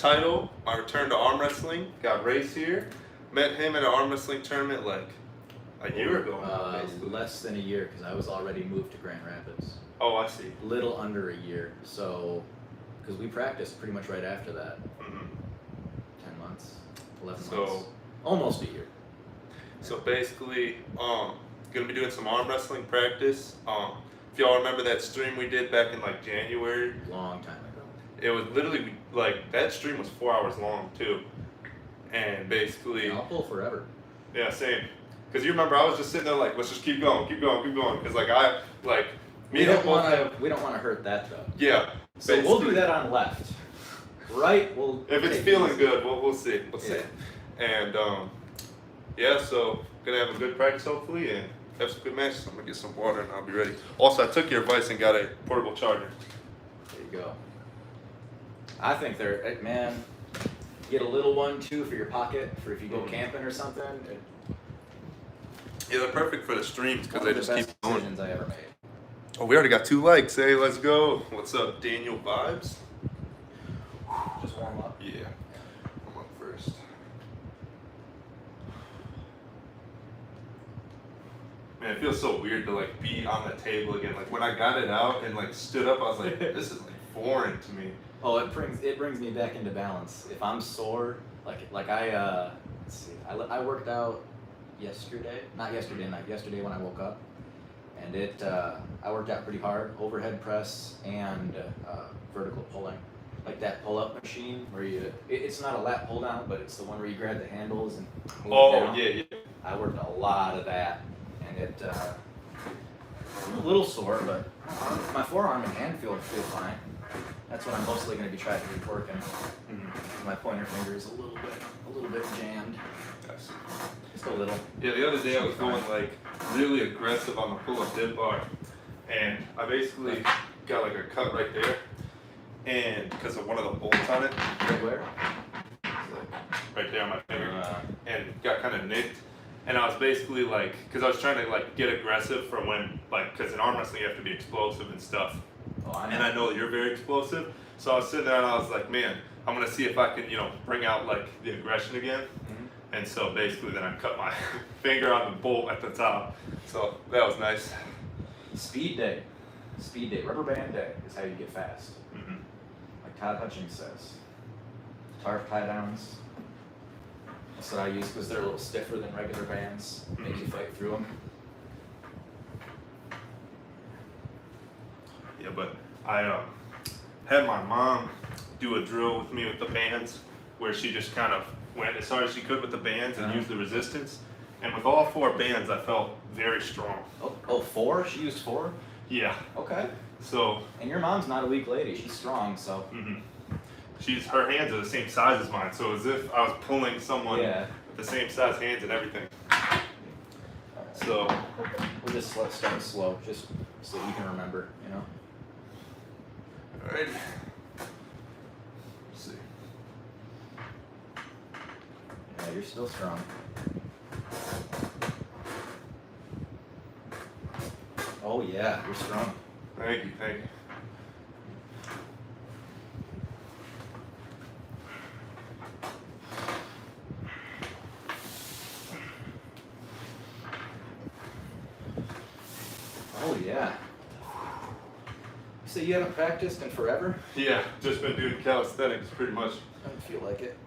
title, my return to arm wrestling. Got Race here. Met him at an arm wrestling tournament like a year ago. Basically. Less than a year, because I was already moved to Grand Rapids. Oh, I see. Little under a year, so because we practiced pretty much right after that. 10 months, 11 months, almost a year. So basically, gonna be doing some arm wrestling practice. If y'all remember that stream we did back in like January, Long time ago. it was literally like that stream was 4 hours long too, and basically, I'll pull forever. yeah, same. Cause you remember I was just sitting there like, let's just keep going. Cause like We don't want to hurt that though. Yeah. So we'll do that on left. Right? If it's feeling good, we'll see. We'll see. And yeah, so gonna have a good practice hopefully and have some good matches. I'm gonna get some water and I'll be ready. Also, I took your advice and got a portable charger. There you go. I think man, get a little one too for your pocket for if you go camping or something. Yeah, they're perfect for the streams because they just keep going. going. Decisions I ever made. Oh, we already got 2 likes. Hey, let's go. What's up, Daniel Vibes? Just warm up. Yeah. I'm up first. Man, it feels so weird to like be on the table again. Like when I got it out and like stood up, I was like, this is like foreign to me. Oh, it brings me back into balance. If I'm sore, like I let's see, I worked out yesterday when I woke up, and I worked out pretty hard, overhead press and vertical pulling, like that pull-up machine where it's not a lat pull down, but it's the one where you grab the handles and move down. Yeah. I worked a lot of that, and I'm a little sore, but my forearm and hand feel fine. That's what I'm mostly going to be trying to be working. My pointer finger is a little bit jammed. Yes. Just a little. Yeah, the other day I was going like really aggressive on the pull-up dip bar, and I basically got like a cut right there, and because of one of the bolts on it. Right where? Right there on my finger, and got kind of nicked. And I was basically like, because I was trying to like get aggressive for when, like, because in arm wrestling you have to be explosive and stuff. Oh, I know. And I know that you're very explosive. So I was sitting there and I was like, man, I'm going to see if I can, bring out like the aggression again. And so basically then I cut my finger on the bolt at the top. So that was nice. Speed day, rubber band day is how you get fast. Like Todd Hutchings says. Tarp tie downs. That's what I use because they're a little stiffer than regular bands. Make you fight through them. Yeah, but I had my mom do a drill with me with the bands where she just kind of went as hard as she could with the bands and used the resistance. And with all 4 bands, I felt very strong. Oh, 4? She used 4? Yeah. Okay. So. And your mom's not a weak lady. She's strong, so. Her hands are the same size as mine, so as if I was pulling someone with the same size hands and everything. So. We'll just start slow, just so you can remember, Alright. Let's see. Yeah, you're still strong. Oh yeah, you're strong. Thank you. Oh yeah. So you haven't practiced in forever? Yeah, just been doing calisthenics pretty much. I don't feel like it.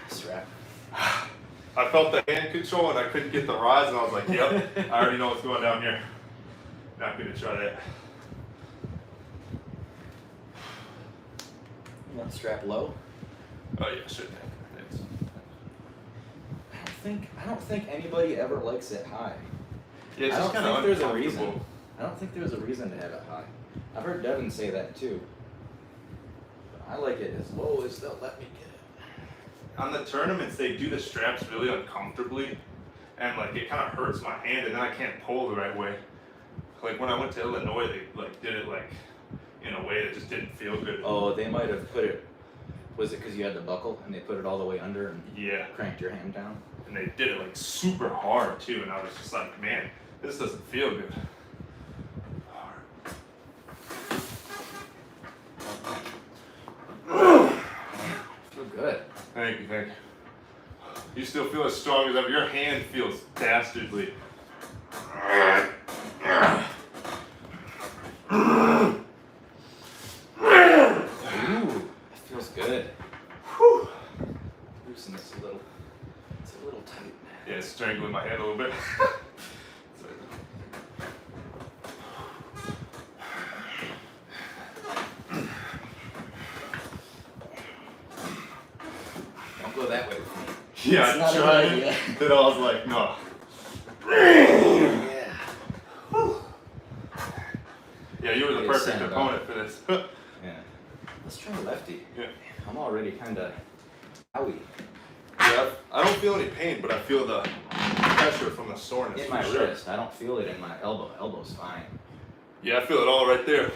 Strap. I felt the hand control and I couldn't get the rise and I was like, yep, I already know what's going down here. Not gonna try that. You want to strap low? Oh yeah, sure. Thanks. I don't think anybody ever likes it high. Yeah, it's just kind of uncomfortable. I don't think there's a reason to have it high. I've heard Devin say that too. But I like it as low as they'll let me get it. On the tournaments, they do the straps really uncomfortably, and like it kind of hurts my hand, and then I can't pull the right way. Like when I went to Illinois, they like did it like in a way that just didn't feel good. Oh, they might have put it. Was it because you had the buckle and they put it all the way under and cranked your hand down? And they did it like super hard too, and I was just like, man, this doesn't feel good. Thank you, thank you. You still feel as strong as ever. Your hand feels dastardly. Ooh, that feels good. Whew. Loosen this a little. It's a little tight. Yeah, it's strangling my hand a little bit. Don't go that way with me. Yeah, It's not I a tried good it. idea. Then I was like, no. Yeah. Yeah, you were the Yeah, perfect stand up. opponent for this. Yeah. Let's try lefty. Yeah. I'm already kind of owie. Yeah, I don't feel any pain, but I feel the pressure from the soreness. In my for sure. wrist. I don't feel it in my elbow. Elbow's fine. Yeah, I feel it all right there.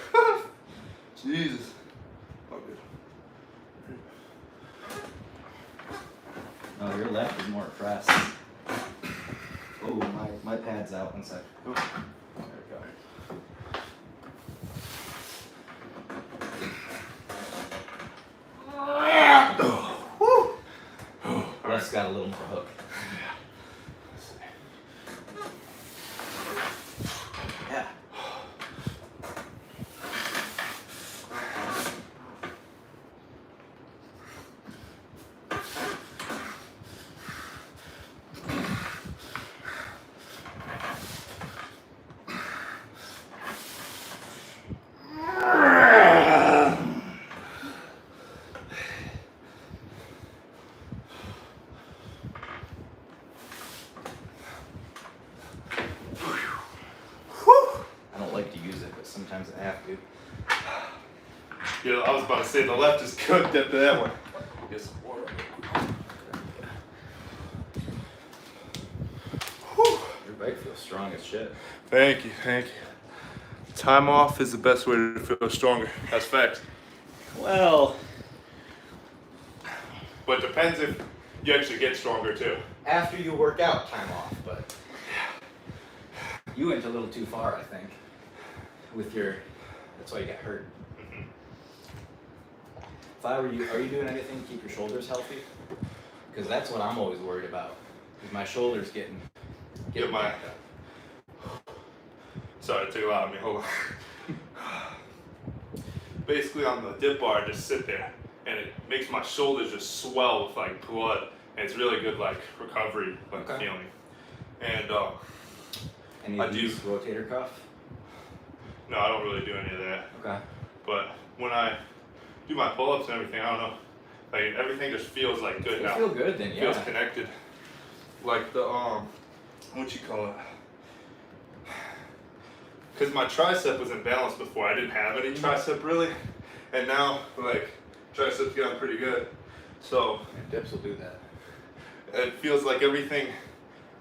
Jesus. Oh, good. No, your left is more pressed. Oh, my pad's out. One sec. Oh. There we go. Left's got a little more hook. Yeah. I don't like to use it, but sometimes I have to. Yeah, I was about to say the left is cooked after that one. Get some water. Whew. Your bike feels strong as shit. Thank you, thank you. Time off is the best way to feel stronger. That's fact. Well, But depends if you actually get stronger too. after you work out, time off, but you went a little too far, I think. With your, that's why you got hurt. If I were you, are you doing anything to keep your shoulders healthy? Because that's what I'm always worried about. Is my shoulders getting Get my. backed up. Sorry, it took a lot of me. Hold on. Basically, on the dip bar, I just sit there, and it makes my shoulders just swell with like blood, and it's really good like recovery like Okay. feeling. And Any I of do. these rotator cuff? No, I don't really do any of that. Okay. But when I do my pull-ups and everything, I don't know, like everything just feels like good You now. feel good then, Feels yeah. connected. Like the what you call it? Because my tricep was imbalanced before. I didn't have any tricep really, and now like triceps getting pretty good. So And dips will do that. it feels like everything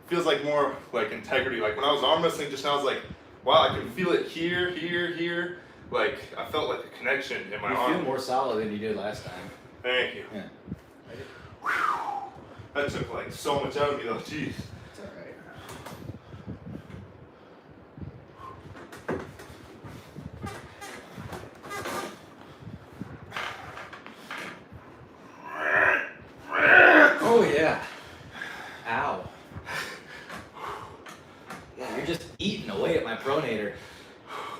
feels like more like integrity. Like when I was arm wrestling just now, I was like, wow, I can feel it here, here, here. Like I felt like a connection in my You arm. feel more solid than you did last time. Thank you. Yeah. Whew. That took like so much out of me though. Jeez. It's alright. Oh yeah. Ow. Yeah, you're just eating away at my pronator.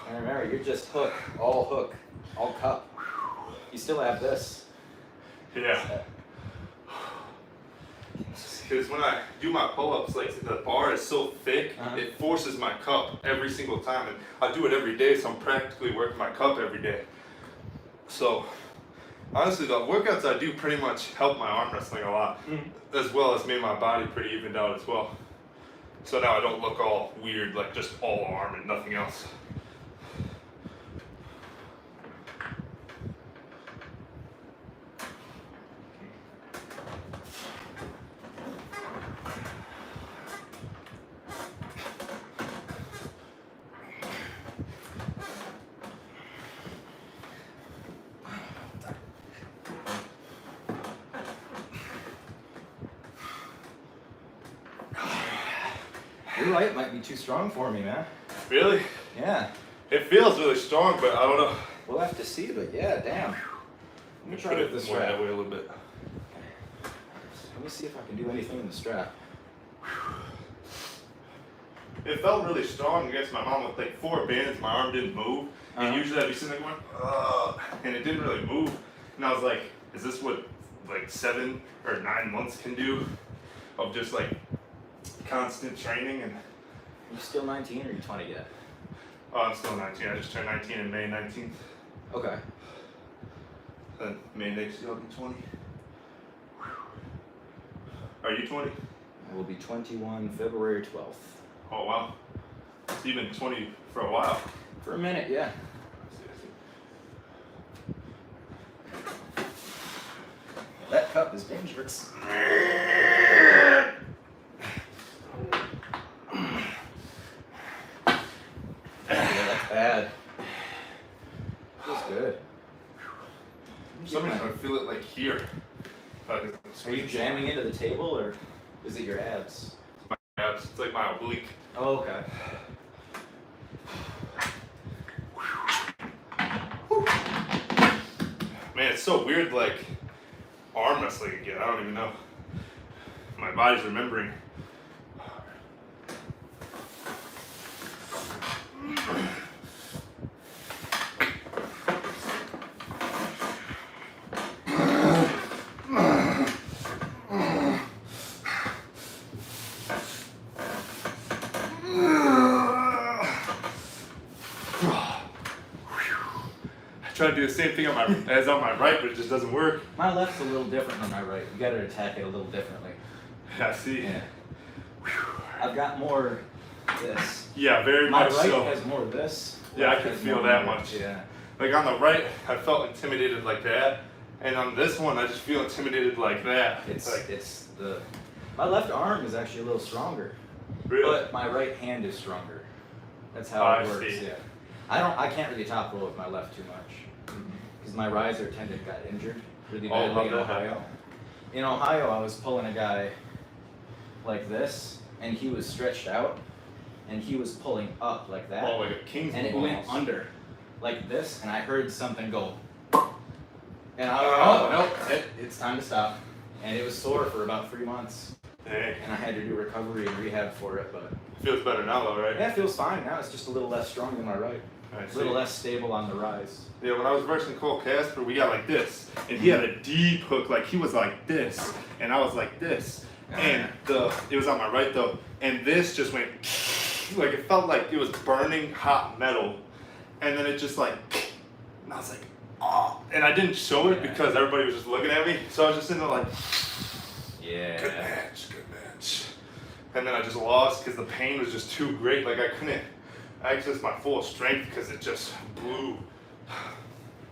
And remember, you're just hook, all cup. You still have this. Yeah. Because when I do my pull-ups, like the bar is so thick, it forces my cup every single time, and I do it every day, so I'm practically working my cup every day. So honestly, the workouts I do pretty much help my arm wrestling a lot, as well as made my body pretty evened out as well. So now I don't look all weird, like just all arm and nothing else. Your right might be too strong for me, man. Really? Yeah. It feels really strong, but I don't know. We'll have to see, but yeah, damn. Let me try Put with it this more strap. that way a little bit. Let me see if I can do anything in the strap. It felt really strong against my mom with like 4 bands. My arm didn't move. And usually I'd be sitting there going, ugh, and it didn't really move. And I was like, is this what like 7 or 9 months can do of just like constant training? And Are you still 19 or are you 20 yet? oh, I'm still 19. I just turned 19 in May 19th. Okay. Then May next year I'll be 20. Are you 20? I will be 21 February 12th. Oh wow. So you've been 20 for a while. For a minute, yeah. That cup is dangerous. Yeah, that's bad. Feels good. Sometimes I feel it like here. Are you jamming into the table or is it your abs? My abs. It's like my oblique. Oh, okay. Man, it's so weird, like arm wrestling again. I don't even know. My body's remembering. Try to do the same thing on as on my right, but it just doesn't work. My left's a little different than my right. You gotta attack it a little differently. I see. Yeah. I've got more this. Yeah, very My much right so. has more this. Yeah, I left can has feel more that more. much. Yeah. Like on the right, I felt intimidated like that, and on this one, I just feel intimidated like that. It's like, the my left arm is actually a little stronger, really. but my right hand is stronger. That's how I it works. see. Yeah. I can't really top roll with my left too much because my riser tendon got injured really Oh, badly love in that. Ohio. In Ohio, I was pulling a guy like this, and he was stretched out, and he was pulling up like that, Oh, like a king's and it move went almost. under like this, and I heard something go, and I was like, oh nope, it's time to stop. And it was sore for about 3 months, Dang. and I had to do recovery and rehab for it, but Feels better now though, right? yeah, it feels fine now. It's just a little less strong than my right. I A see. little less stable on the rise. Yeah, when I was versing Cole Casper, we got like this, and he had a deep hook, like he was like this, and I was like this, and it was on my right though, and this just went, like it felt like it was burning hot metal, and then it just like, and I was like, oh, and I didn't show it because everybody was just looking at me, so I was just sitting there like, good Yeah. match, good match, and then I just lost because the pain was just too great, like I couldn't access my full strength because it just blew.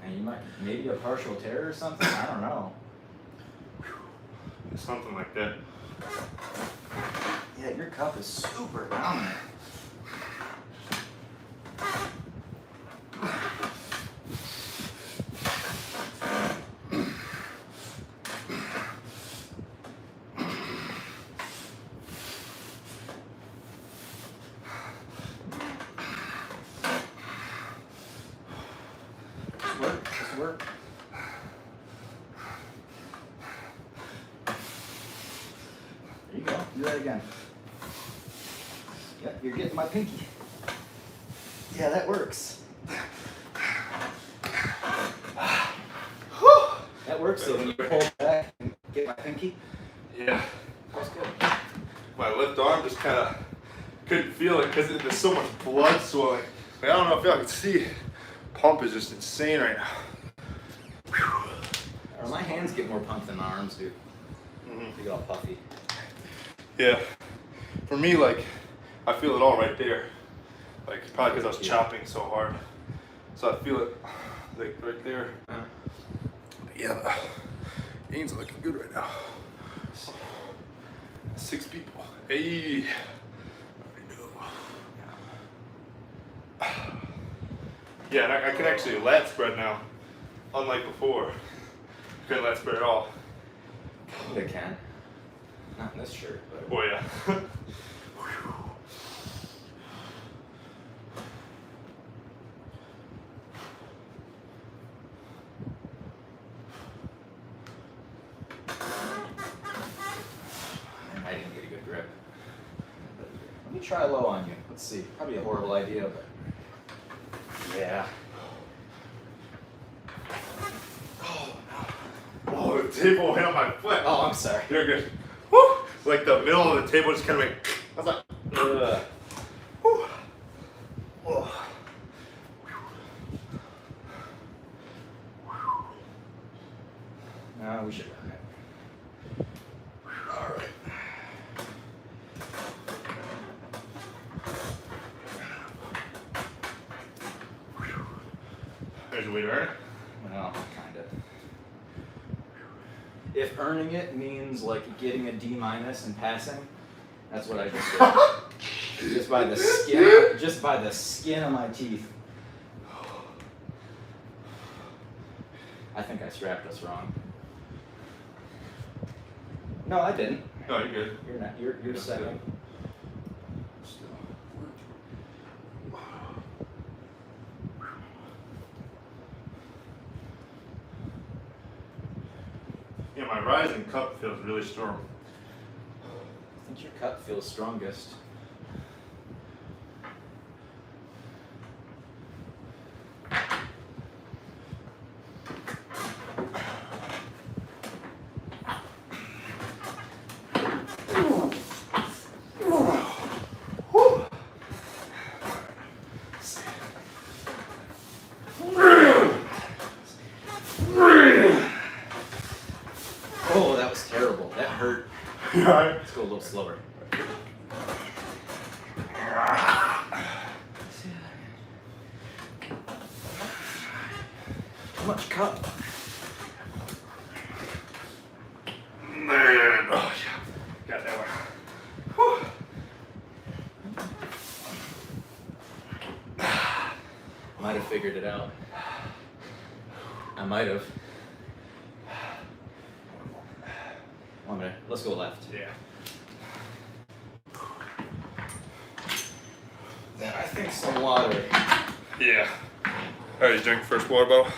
And you might maybe a partial tear or something. I don't know. Something like that. Yeah, your cup is super dominant. Just work. There you go. Do that again. Yep, you're getting my pinky. Yeah, that works. That works. So when you pull back and get my pinky, Yeah. that's good. My left arm just kind of couldn't feel it because there's so much blood swelling. Like, I don't know if y'all can see. Pump is just insane right now. Or my hands get more pumped than my arms do. Mhm. They get all puffy. Yeah. For me, like, I feel it all right there. Like, probably because I was chopping so hard. So I feel it, like, right there. Uh-huh. Yeah, the gains are looking good right now. 6 people. Hey. Yeah, and I can actually lat spread now, unlike before. Couldn't lat spread at all. They can. Not in this shirt, but. Oh yeah. me try low on you. Let's see. Probably a horrible idea, but yeah. Oh, the table hit on my foot. Oh, I'm sorry. You're good. Woo! Like the middle of the table just kind of went. I was like, ugh. Woo. Oh. No, we should run it. All right. There's a way to earn it. Well, kind of. If earning it means like getting a D- and passing, that's what I just did. Just by the skin of my teeth. I think I strapped us wrong. No, I didn't. No, you're good. You're not. You're second. Yeah, my rising cup feels really strong. I think your cup feels strongest. Oh, that was terrible. That hurt. You all right? Let's go a little slower. Too much cup. Man. Oh, yeah. Got that one. Whew. Might have figured it out. I might have. 1 minute. Let's go left. Yeah. Then I think some water. Yeah. All right, you drink first water bottle.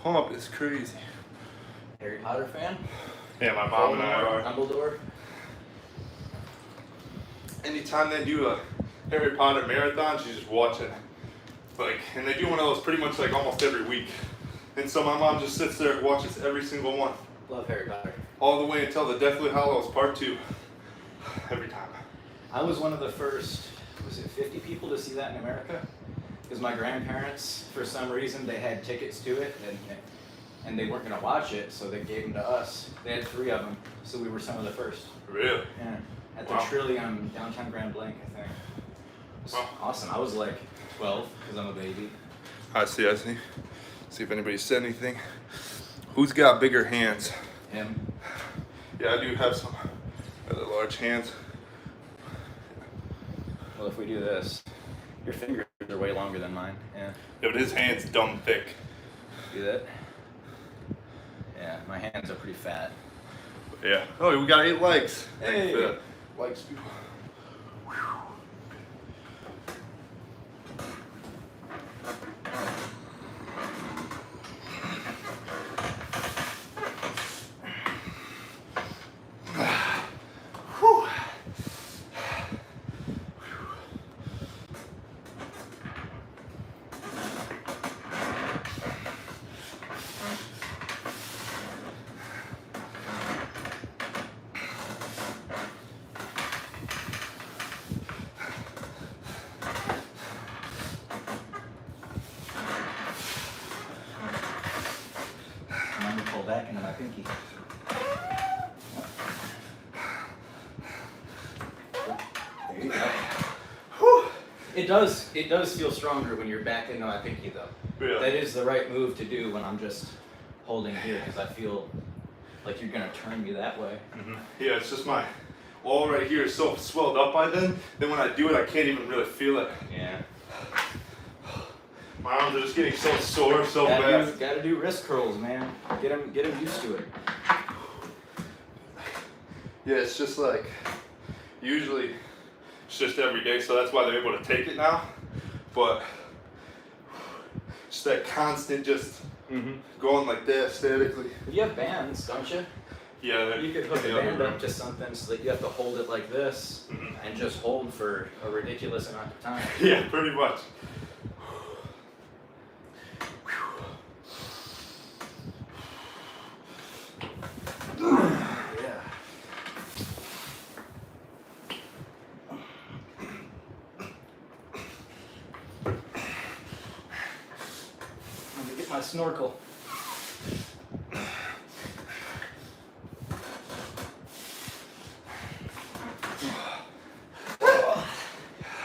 Pump is crazy. Harry Potter fan? Yeah, my mom and I are. Dumbledore? Anytime they do a Harry Potter marathon, she's just watching. Like, and they do one of those pretty much like almost every week. And so my mom just sits there and watches every single one. Love Harry Potter. All the way until the Deathly Hallows Part 2. Every time. I was one of the first, was it 50 people to see that in America? Because my grandparents, for some reason, they had tickets to it, and they weren't going to watch it, so they gave them to us. They had 3 of them, so we were some of the first. Really? Yeah. At the Wow. Trillium, downtown Grand Blanc, I think. It was Wow. awesome. I was like 12, because I'm a baby. I see. See if anybody said anything. Who's got bigger hands? Him. Yeah, I do have some rather large hands. Well, if we do this, your fingers are way longer than mine. Yeah. Yeah, but his hand's dumb thick. Do that? Yeah, my hands are pretty fat. Yeah. Oh, we got 8 legs. Hey. Legs, people. And then we pull back into my pinky. There you go. Whew. It does feel stronger when you're back into my pinky though. Really? That is the right move to do when I'm just holding here because I feel like you're gonna turn me that way. Mm-hmm. Yeah, it's just my all right here is so swelled up by then when I do it, I can't even really feel it. Yeah. My arms are just getting so sore, so bad. Gotta do wrist curls, man. Get them used to it. Yeah, it's just like, usually it's just every day, so that's why they're able to take it now. But just that constant, just Mm-hmm. going like that statically. You have bands, don't you? Yeah, that, You could hook the a other band room. up to something so that you have to hold it like this Mhm. and just hold for a ridiculous amount of time. Yeah, pretty much. Yeah. Let me get my snorkel.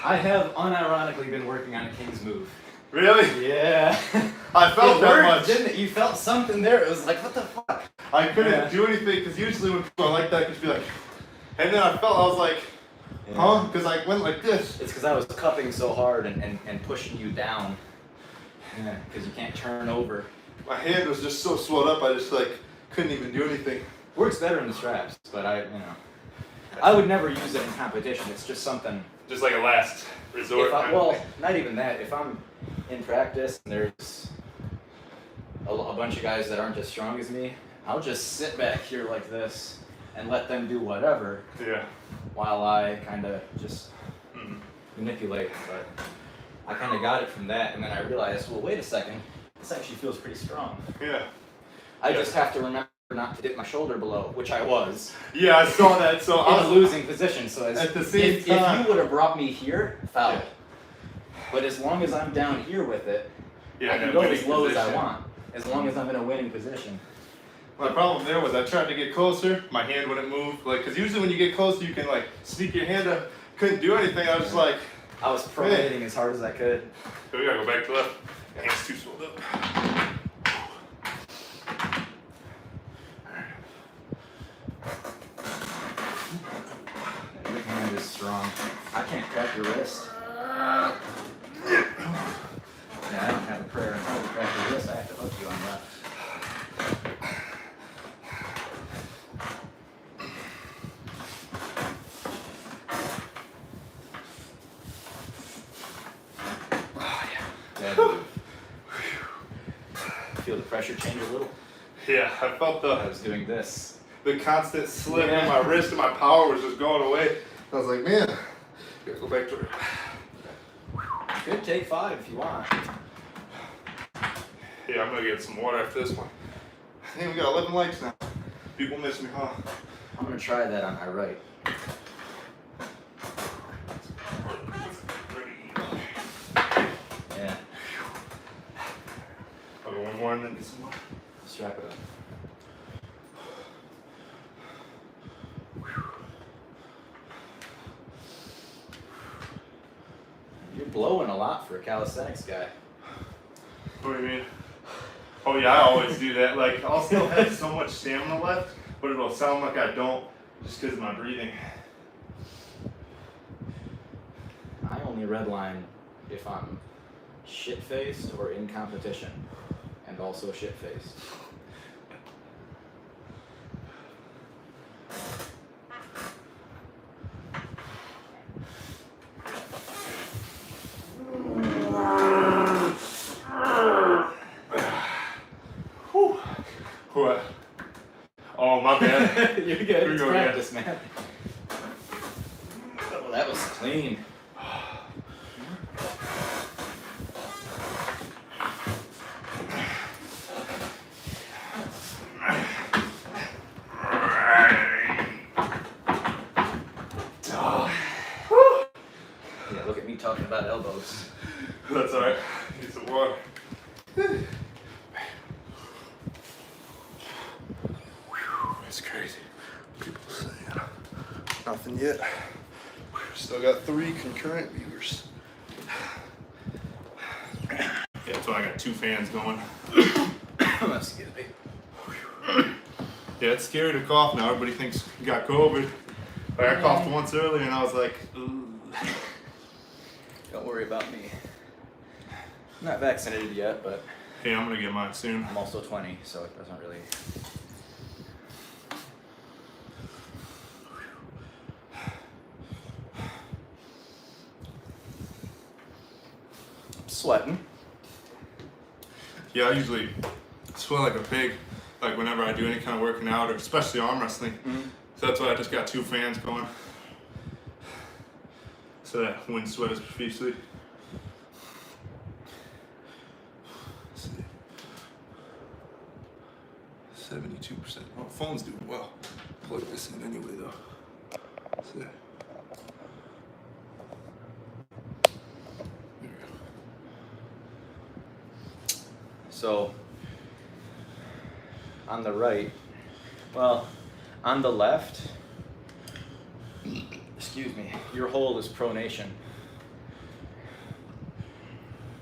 I have unironically been working on a King's move. Really? Yeah. I felt It that worked, much. didn't it? You felt something there. It was like, what the fuck? I couldn't Yeah. do anything because usually when people are like that, just be like, and then I was like, huh? Because I went like this. It's because I was cupping so hard and pushing you down. Yeah, because you can't turn over. My hand was just so swelled up, I just like couldn't even do anything. Works better in the straps, but I would never use it in competition. It's just something. Just like a last resort. Well, not even that. If I'm in practice and there's a bunch of guys that aren't as strong as me, I'll just sit back here like this and let them do whatever Yeah. while I kind of just manipulate. But I kind of got it from that, and then I realized, well, wait a second, this actually feels pretty strong. Yeah. I just have to remember not to dip my shoulder below, which I was. Yeah, I saw that. So I In a was losing position, so at the same if time. you would have brought me here, foul. Yeah. But as long as I'm down here with it, Yeah, I can in a go winning as low as I position. want, as long as I'm in a winning position. My problem there was I tried to get closer, my hand wouldn't move. Like, cause usually when you get closer, you can like sneak your hand up. Couldn't do anything. I was just like, I was pronating as hard as I could. so we gotta go back to left. Hands too swelled up. Your hand is strong. I can't crack your wrist. Yeah, I don't have a prayer in front of crack your wrist. I have to hook you on left. Bad move. Feel the pressure change a little? Yeah, I felt I was doing this. the constant slip Yeah. in my wrist and my power was just going away. I was like, man, gotta go back to it. You could take 5 if you want. Yeah, I'm gonna get some water after this one. I think we got 11 likes now. People miss me, huh? I'm gonna try that on my right. Yeah, I'll go one more and then get some more. strap it up. You're blowing a lot for a calisthenics guy. What do you mean? Oh yeah, I always do that. Like, I'll still have so much stamina left, but it'll sound like I don't just because of my breathing. I only redline if I'm shit-faced or in competition, and also shit-faced. Whew. What? Oh, my bad. You're good. Here we It's go practice, man. Oh, that was clean. Yeah, look at me talking about elbows. That's alright. Get some water. That's crazy. People saying nothing yet. Still got 3 concurrent viewers. Yeah, so I got 2 fans going. Excuse me. Yeah, it's scary to cough now. Everybody thinks you got COVID. Like, I coughed once earlier and I was like, ooh. Don't worry about me. I'm not vaccinated yet, but Hey, I'm gonna get mine soon. I'm also 20, so it doesn't really. I'm sweating. Yeah, I usually sweat like a pig, like whenever I do any kind of working out, or especially arm wrestling. Mm-hmm. So that's why I just got 2 fans going, so that wind sweat is profusely. Let's see. 72%. Oh, phone's doing well. Plug this in anyway, though. Let's see. There we go. So, on the right, well, on the left, excuse me, your hold is pronation.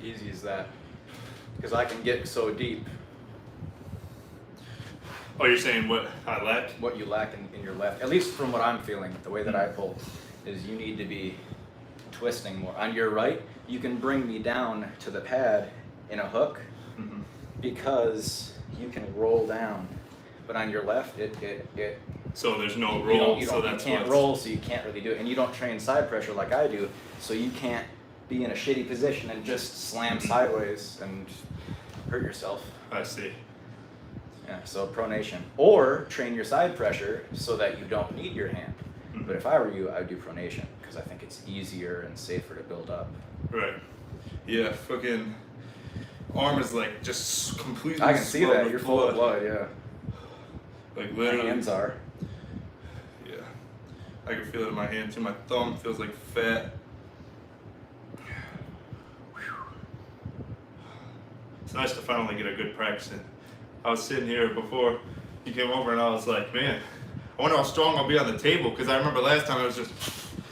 Easy as that. Because I can get so deep. Oh, you're saying what I lack? What you lack in your left, at least from what I'm feeling, the way that I pull, is you need to be twisting more. On your right, you can bring me down to the pad in a hook because you can roll down. But on your left, it So there's no roll, you so that's can't what's... roll, so you can't really do it. And you don't train side pressure like I do, so you can't be in a shitty position and just slam sideways and hurt yourself. I see. Yeah, so pronation. Or train your side pressure so that you don't need your hand. But if I were you, I would do pronation because I think it's easier and safer to build up. Right. Yeah, fucking arm is like just completely I can see swelled that. with You're full of blood, yeah. Like My literally. hands are. Yeah. I can feel it in my hand too. My thumb feels like fat. It's nice to finally get a good practice in. I was sitting here before you came over and I was like, man, I wonder how strong I'll be on the table, because I remember last time I was just...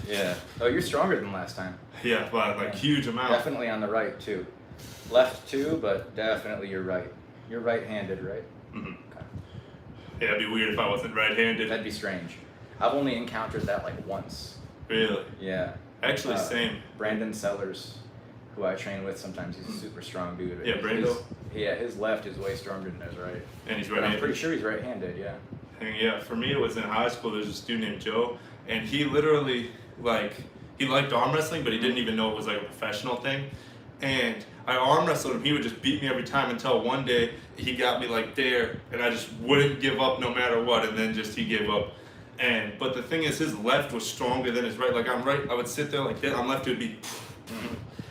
Yeah. Oh, you're stronger than last time. Yeah, by like huge amount. Definitely on the right too. Left too, but definitely you're right. You're right-handed, right? Mm-hmm. Okay. Yeah, it'd be weird if I wasn't right-handed. That'd be strange. I've only encountered that like once. Really? Yeah. Actually, same. Brandon Sellers, who I train with sometimes, he's a super strong dude. Yeah, Brando? His left is way stronger than his right. And he's But right-handed. I'm pretty sure he's right-handed, yeah. And yeah, for me it was in high school. There's a student named Joe, and he literally he liked arm wrestling, but he didn't even know it was like a professional thing. And I arm wrestled him. He would just beat me every time until one day he got me like there, and I just wouldn't give up no matter what. And then just he gave up. But the thing is, his left was stronger than his right. Like I'm right, I would sit there like that. On left it would be,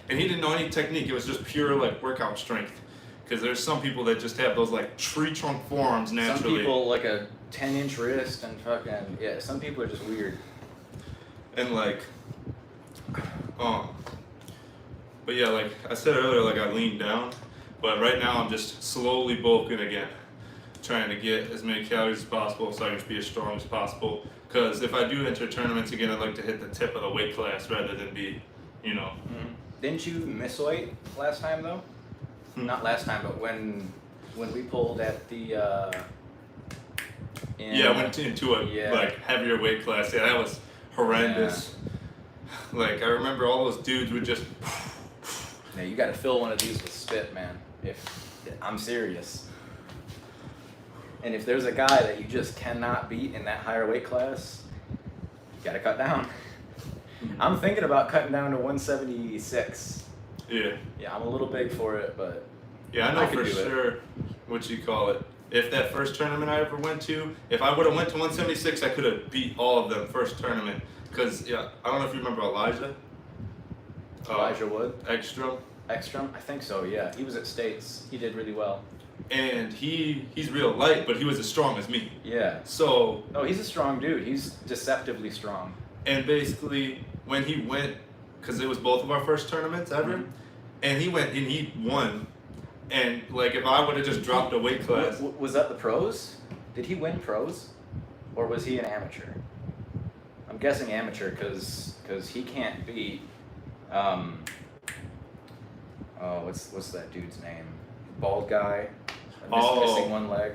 and he didn't know any technique. It was just pure like workout strength. Because there's some people that just have those like tree trunk forearms naturally. Some people like a 10-inch wrist and fucking, yeah, some people are just weird. And like, but yeah, like I said earlier, like I leaned down, but right now I'm just slowly bulking again, trying to get as many calories as possible so I can just be as strong as possible. Because if I do enter tournaments again, I'd like to hit the tip of the weight class rather than be, you know. Didn't you miss weight last time though? Not last time, but when we pulled at the Yeah, I went into a like heavier weight class. Yeah, that was horrendous. Yeah. Like I remember all those dudes would just. Yeah, you got to fill one of these with spit, man. I'm serious. And if there's a guy that you just cannot beat in that higher weight class, you got to cut down. I'm thinking about cutting down to 176. Yeah. Yeah, I'm a little big for it, but yeah, I know for sure what you call it. If that first tournament I ever went to, if I would have went to 176, I could have beat all of them first tournament. Cause yeah, I don't know if you remember Elijah. Elijah Wood. Ekstrom. Ekstrom, I think so. Yeah, he was at States. He did really well. And he's real light, but he was as strong as me. Yeah. So. No, he's a strong dude. He's deceptively strong. And basically, when he went, cause it was both of our first tournaments ever. And he went and he won, and like if I would have just dropped a weight class. Was that the pros? Did he win pros, or was he an amateur? I'm guessing amateur because he can't beat. What's that dude's name? Bald guy, missing one leg.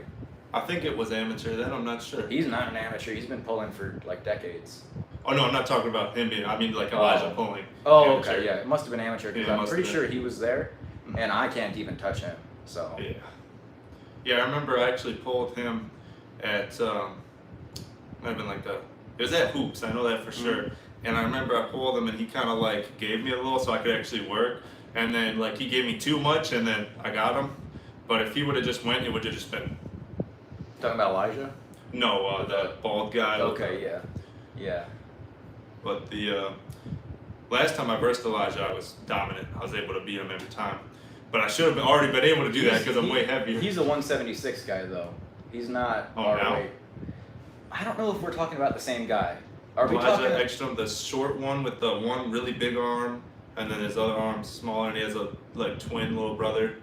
I think it was amateur. Then I'm not sure. He's not an amateur. He's been pulling for like decades. Oh no, I'm not talking about him being. I mean like Elijah pulling. Oh, amateur. okay, yeah. It must have been amateur because I'm pretty sure he was there, and I can't even touch him. So. Yeah. Yeah, I remember I actually pulled him at might have been like it was at Hoops. I know that for sure. And I remember I pulled him and he kind of like gave me a little so I could actually work. And then like he gave me too much and then I got him. But if he would have just went, it would have just been Talking about Elijah? no, the bald guy. Okay, yeah. Yeah. But the last time I versed Elijah, I was dominant. I was able to beat him every time. But I should have already been able to do that because I'm way heavier. He's a 176 guy, though. He's not our now? weight. I don't know if we're talking about the same guy. Are we Elijah talking? Ekstrom, the short one with the one really big arm, and then his other arm's smaller, and he has a twin little brother.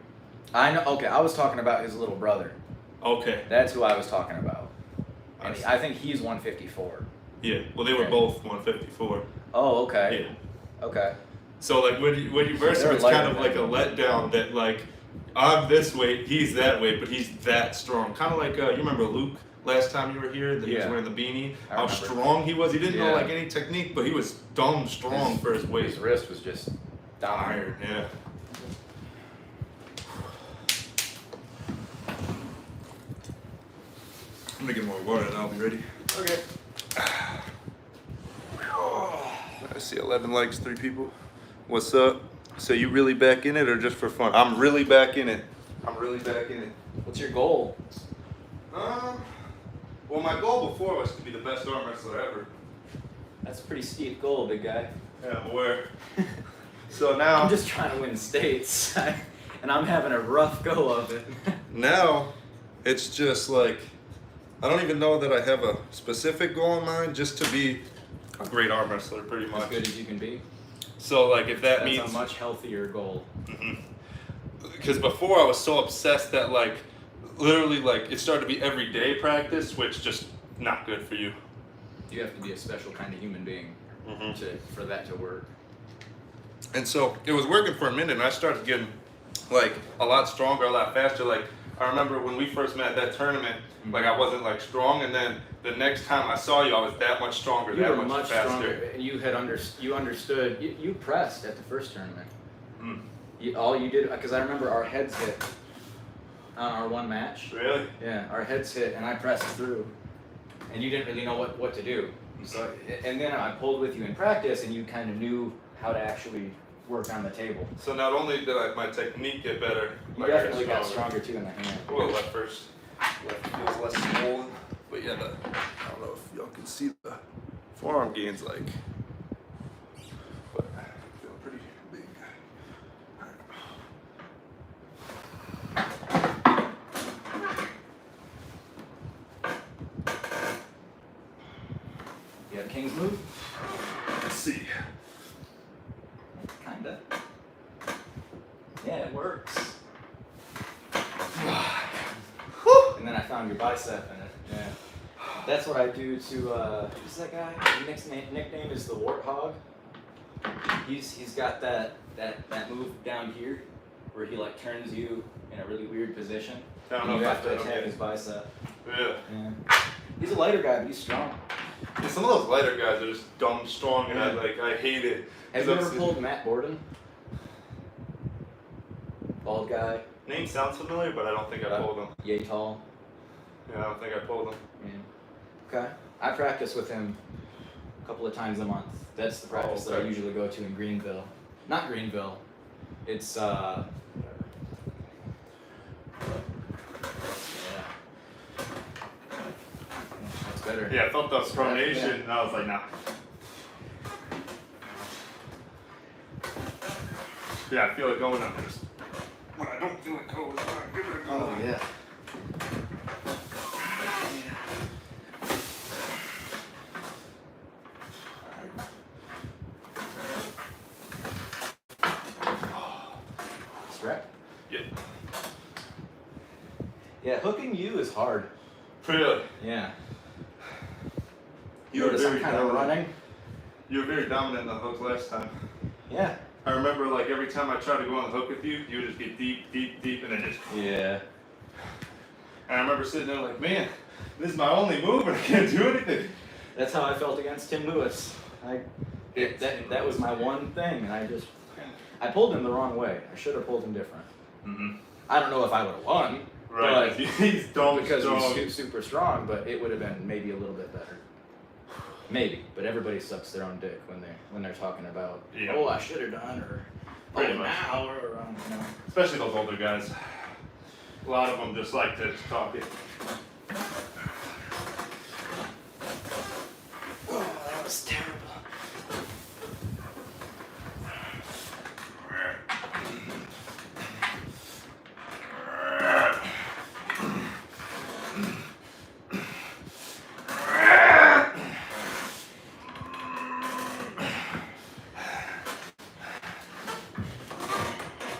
I know. Okay, I was talking about his little brother. Okay. That's who I was talking about. And I think he's 154. Yeah. Well, they were both 154. Oh, okay. Yeah. Okay. So like when you verse him, it's kind of like a letdown that like I'm this weight, he's that weight, but he's that strong. Kind of like you remember Luke last time you were here that he was wearing the beanie. How strong he was. He didn't know like any technique, but he was dumb strong for his weight. His wrist was just iron. Yeah. I'm gonna get more water and I'll be ready. Okay. I see 11 likes, 3 people. What's up? So you really back in it or just for fun? I'm really back in it. I'm really back in it. What's your goal? Well, my goal before was to be the best arm wrestler ever. That's a pretty steep goal, big guy. Yeah, I'm aware. So now I'm just trying to win states, and I'm having a rough go of it. now it's just like I don't even know that I have a specific goal in mind, just to be a great arm wrestler, pretty much. As good as you can be. So like if that That's means a much healthier goal. Because before I was so obsessed that like literally like it started to be everyday practice, which just not good for you. You have to be a special kind of human being for that to work. And so it was working for a minute, and I started getting like a lot stronger, a lot faster. Like I remember when we first met at that tournament, like I wasn't like strong, and then the next time I saw you, I was that much stronger, You that were much much faster. stronger, and you understood. You pressed at the first tournament. All you did, because I remember our heads hit on our one match. Really? Yeah, our heads hit, and I pressed through, and you didn't really know what to do. So, and then I pulled with you in practice, and you kind of knew how to actually work on the table. So not only did my technique get better, You definitely got stronger too in the hand. Well, left first. Left feels less swollen. But yeah, I don't know if y'all can see the forearm gains like. But I feel pretty big. You have King's move? Let's see. Kinda. Yeah, it works. And then I found your bicep in it. Yeah. That's what I do to who's that guy? His nickname is the Warthog. He's got that move down here where he like turns you in a really weird position. I don't know You if have to attack okay. his bicep. Yeah. Yeah. He's a lighter guy, but he's strong. Yeah, some of those lighter guys are just dumb strong, and I hate it. Have you ever pulled Matt Borden? Bald guy. Name sounds familiar, but I don't think I pulled him. Yay tall. Yeah, I don't think I pulled him. Yeah. Okay. I practice with him a couple of times a month. That's the practice that I usually go to in Greenville. Not Greenville. It's yeah. That's better. Yeah, I felt that pronation, and I was like, nah. Yeah, I feel it going up. When I don't feel it go, it's not good. Oh yeah. Strap? Yeah. Yeah, hooking you is hard. Really? Yeah. You were Notice I'm very kind of dominant. running. You were very dominant in the hook last time. Yeah. I remember like every time I tried to go on the hook with you, you would just get deep, deep, deep, and then just. Yeah. And I remember sitting there like, man, this is my only move, and I can't do anything. That's how I felt against Tim Lewis. That was my one thing, and I pulled him the wrong way. I should have pulled him different. I don't know if I would have won, Right. but He's dumb because strong. he's super strong, but it would have been maybe a little bit better. Maybe, but everybody sucks their own dick when they're talking about, oh, I should have done, or Pretty oh, much. now, or you know. Especially those older guys. A lot of them just like to talk it. Oh, that was terrible.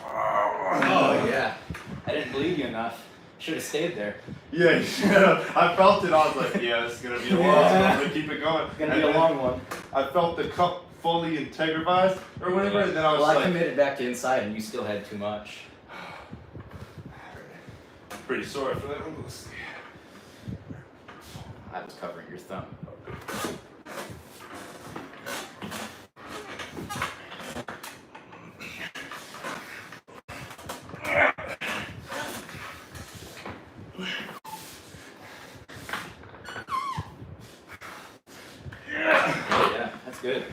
Oh yeah, I didn't believe you enough. Should have stayed there. Yeah, you should have. I felt it. I was like, yeah, it's gonna be a long one. I'm gonna keep it going. It's gonna be a long one. I felt the cup fully integrated or whatever, and then I was well, I like, committed back to inside, and you still had too much. pretty sore for that one. Let's see. I was covering your thumb. Yeah, that's good.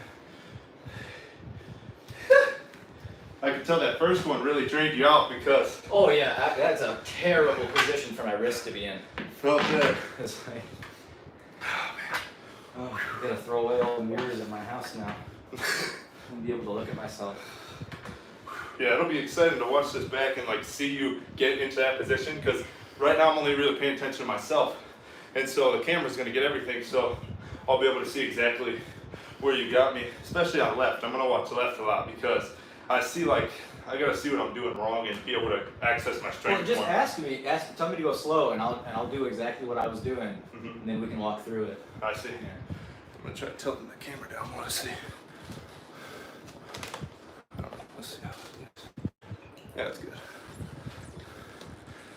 I could tell that first one really drained you out because Oh yeah, that's a terrible position for my wrist to be in. felt that. It's like, oh, I gotta throw away all the mirrors at my house now. And be able to look at myself. Yeah, it'll be exciting to watch this back and like see you get into that position because right now I'm only really paying attention to myself, and so the camera's gonna get everything. So I'll be able to see exactly where you got me, especially on left. I'm gonna watch left a lot because I see like I gotta see what I'm doing wrong and be able to access my strength Well, just more. tell me to go slow, and I'll do exactly what I was doing, Mhm. and then we can walk through it. I see. Yeah. I'm gonna try tilting the camera down. I want to see. Let's see how it is. Yeah, that's good.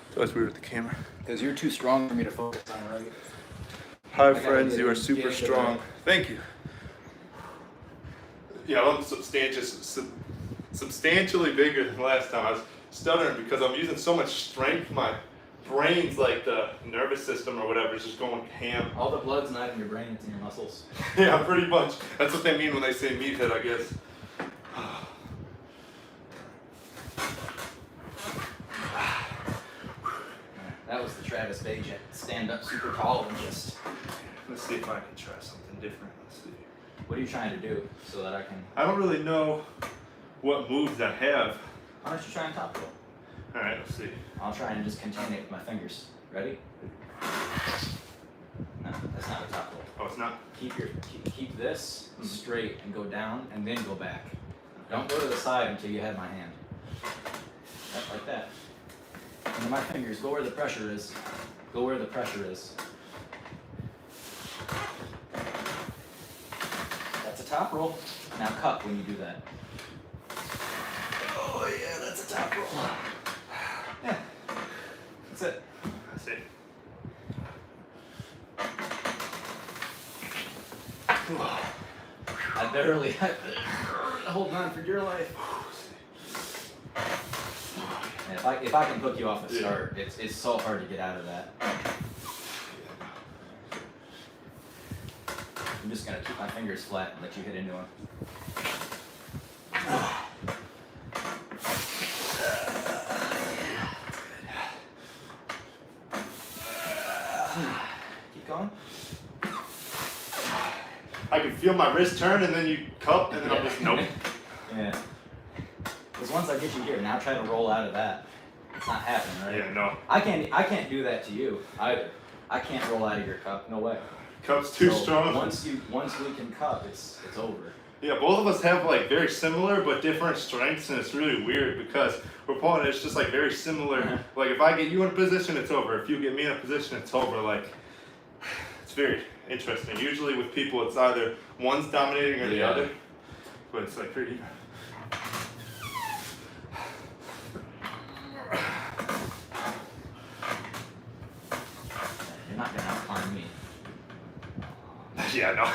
It's always weird with the camera. Because you're too strong for me to focus on, right? Hi gotta friends, get you are in- super get into strong. that. Thank you. Yeah, I'm substantially bigger than last time. I was stuttering because I'm using so much strength. My brain's like the nervous system or whatever is just going ham. All the blood's not in your brain, it's in your muscles. Yeah, pretty much. That's what they mean when they say meathead, I guess. That was the Travis Bajent. Stand up super tall and just. Let's see if I can try something different. Let's see. What are you trying to do so that I can? I don't really know what moves I have. Why don't you try and top roll? All right, let's see. I'll try and just contain it with my fingers. Ready? No, that's not a top roll. Oh, it's not. Keep this straight and go down and then go back. Don't go to the side until you have my hand. Like that. And my fingers, go where the pressure is. Go where the pressure is. That's a top roll. Now cup when you do that. Oh yeah, that's a top roll. Yeah. That's it. That's it. I barely hold on for dear life. And if I can hook you off the start, it's so hard to get out of that. I'm just gonna keep my fingers flat and let you hit into them. Keep going. I can feel my wrist turn and then you cup and then I'm just nope. Yeah. Because once I get you here, now try to roll out of that. It's not happening, right? Yeah, no. I can't do that to you either. I can't roll out of your cup. No way. Cup's too So strong. Once we can cup, it's over. Yeah, both of us have like very similar but different strengths, and it's really weird because we're pulling. It's just like very similar. Like if I get you in a position, it's over. If you get me in a position, it's over. Like it's very interesting. Usually with people, it's either one's dominating or the Yeah. other, but it's like pretty. You're not gonna outclimb me. Yeah, no.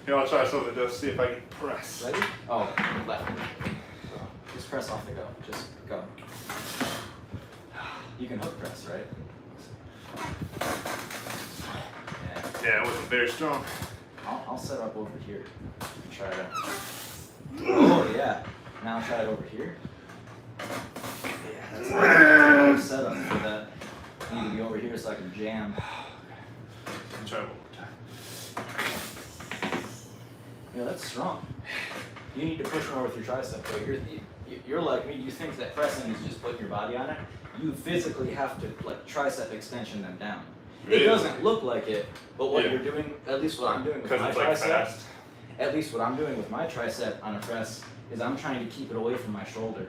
Here, I'll try something to see if I can press. Ready? Oh, left. Just press off the go. Just go. You can hook press, right? Yeah. Yeah, it wasn't very strong. I'll set up over here. Try it out. Oh yeah. Now try it over here. Yeah, that's setup for that. I need to be over here so I can jam. Try one more time. Yeah, that's strong. You need to push more with your tricep. But you're like me. You think that pressing is just putting your body on it. You physically have to like tricep extension them down. Really? It doesn't look like it, but what Yeah. you're doing, at least what I'm doing with my Because it's like tricep, fast. at least what I'm doing with my tricep on a press is I'm trying to keep it away from my shoulder.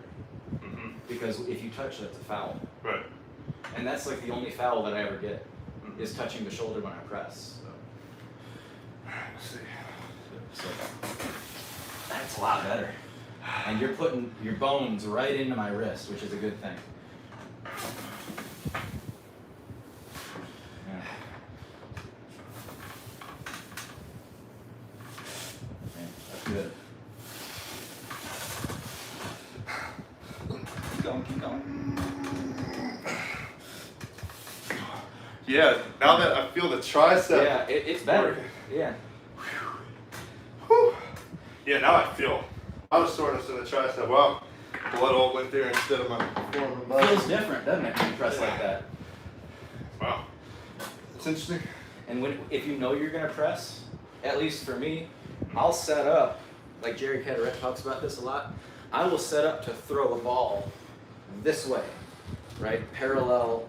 Mm-hmm. Because if you touch it, it's a foul. Right. And that's like the only foul that I ever get, is touching the shoulder when I press. Let's see. So that's a lot better. And you're putting your bones right into my wrist, which is a good thing. Yeah. Yeah, that's good. Keep going. Yeah, now that I feel the tricep. Yeah, it's better. Yeah. Whew. Yeah, now I feel a lot of soreness in the tricep. Wow, blood all went there instead of my forearm and Feels bicep. different, doesn't it, when you press like that? Wow, it's interesting. And if you know you're gonna press, at least for me, I'll set up, like Jerry Caderet talks about this a lot, I will set up to throw a ball this way, right? Parallel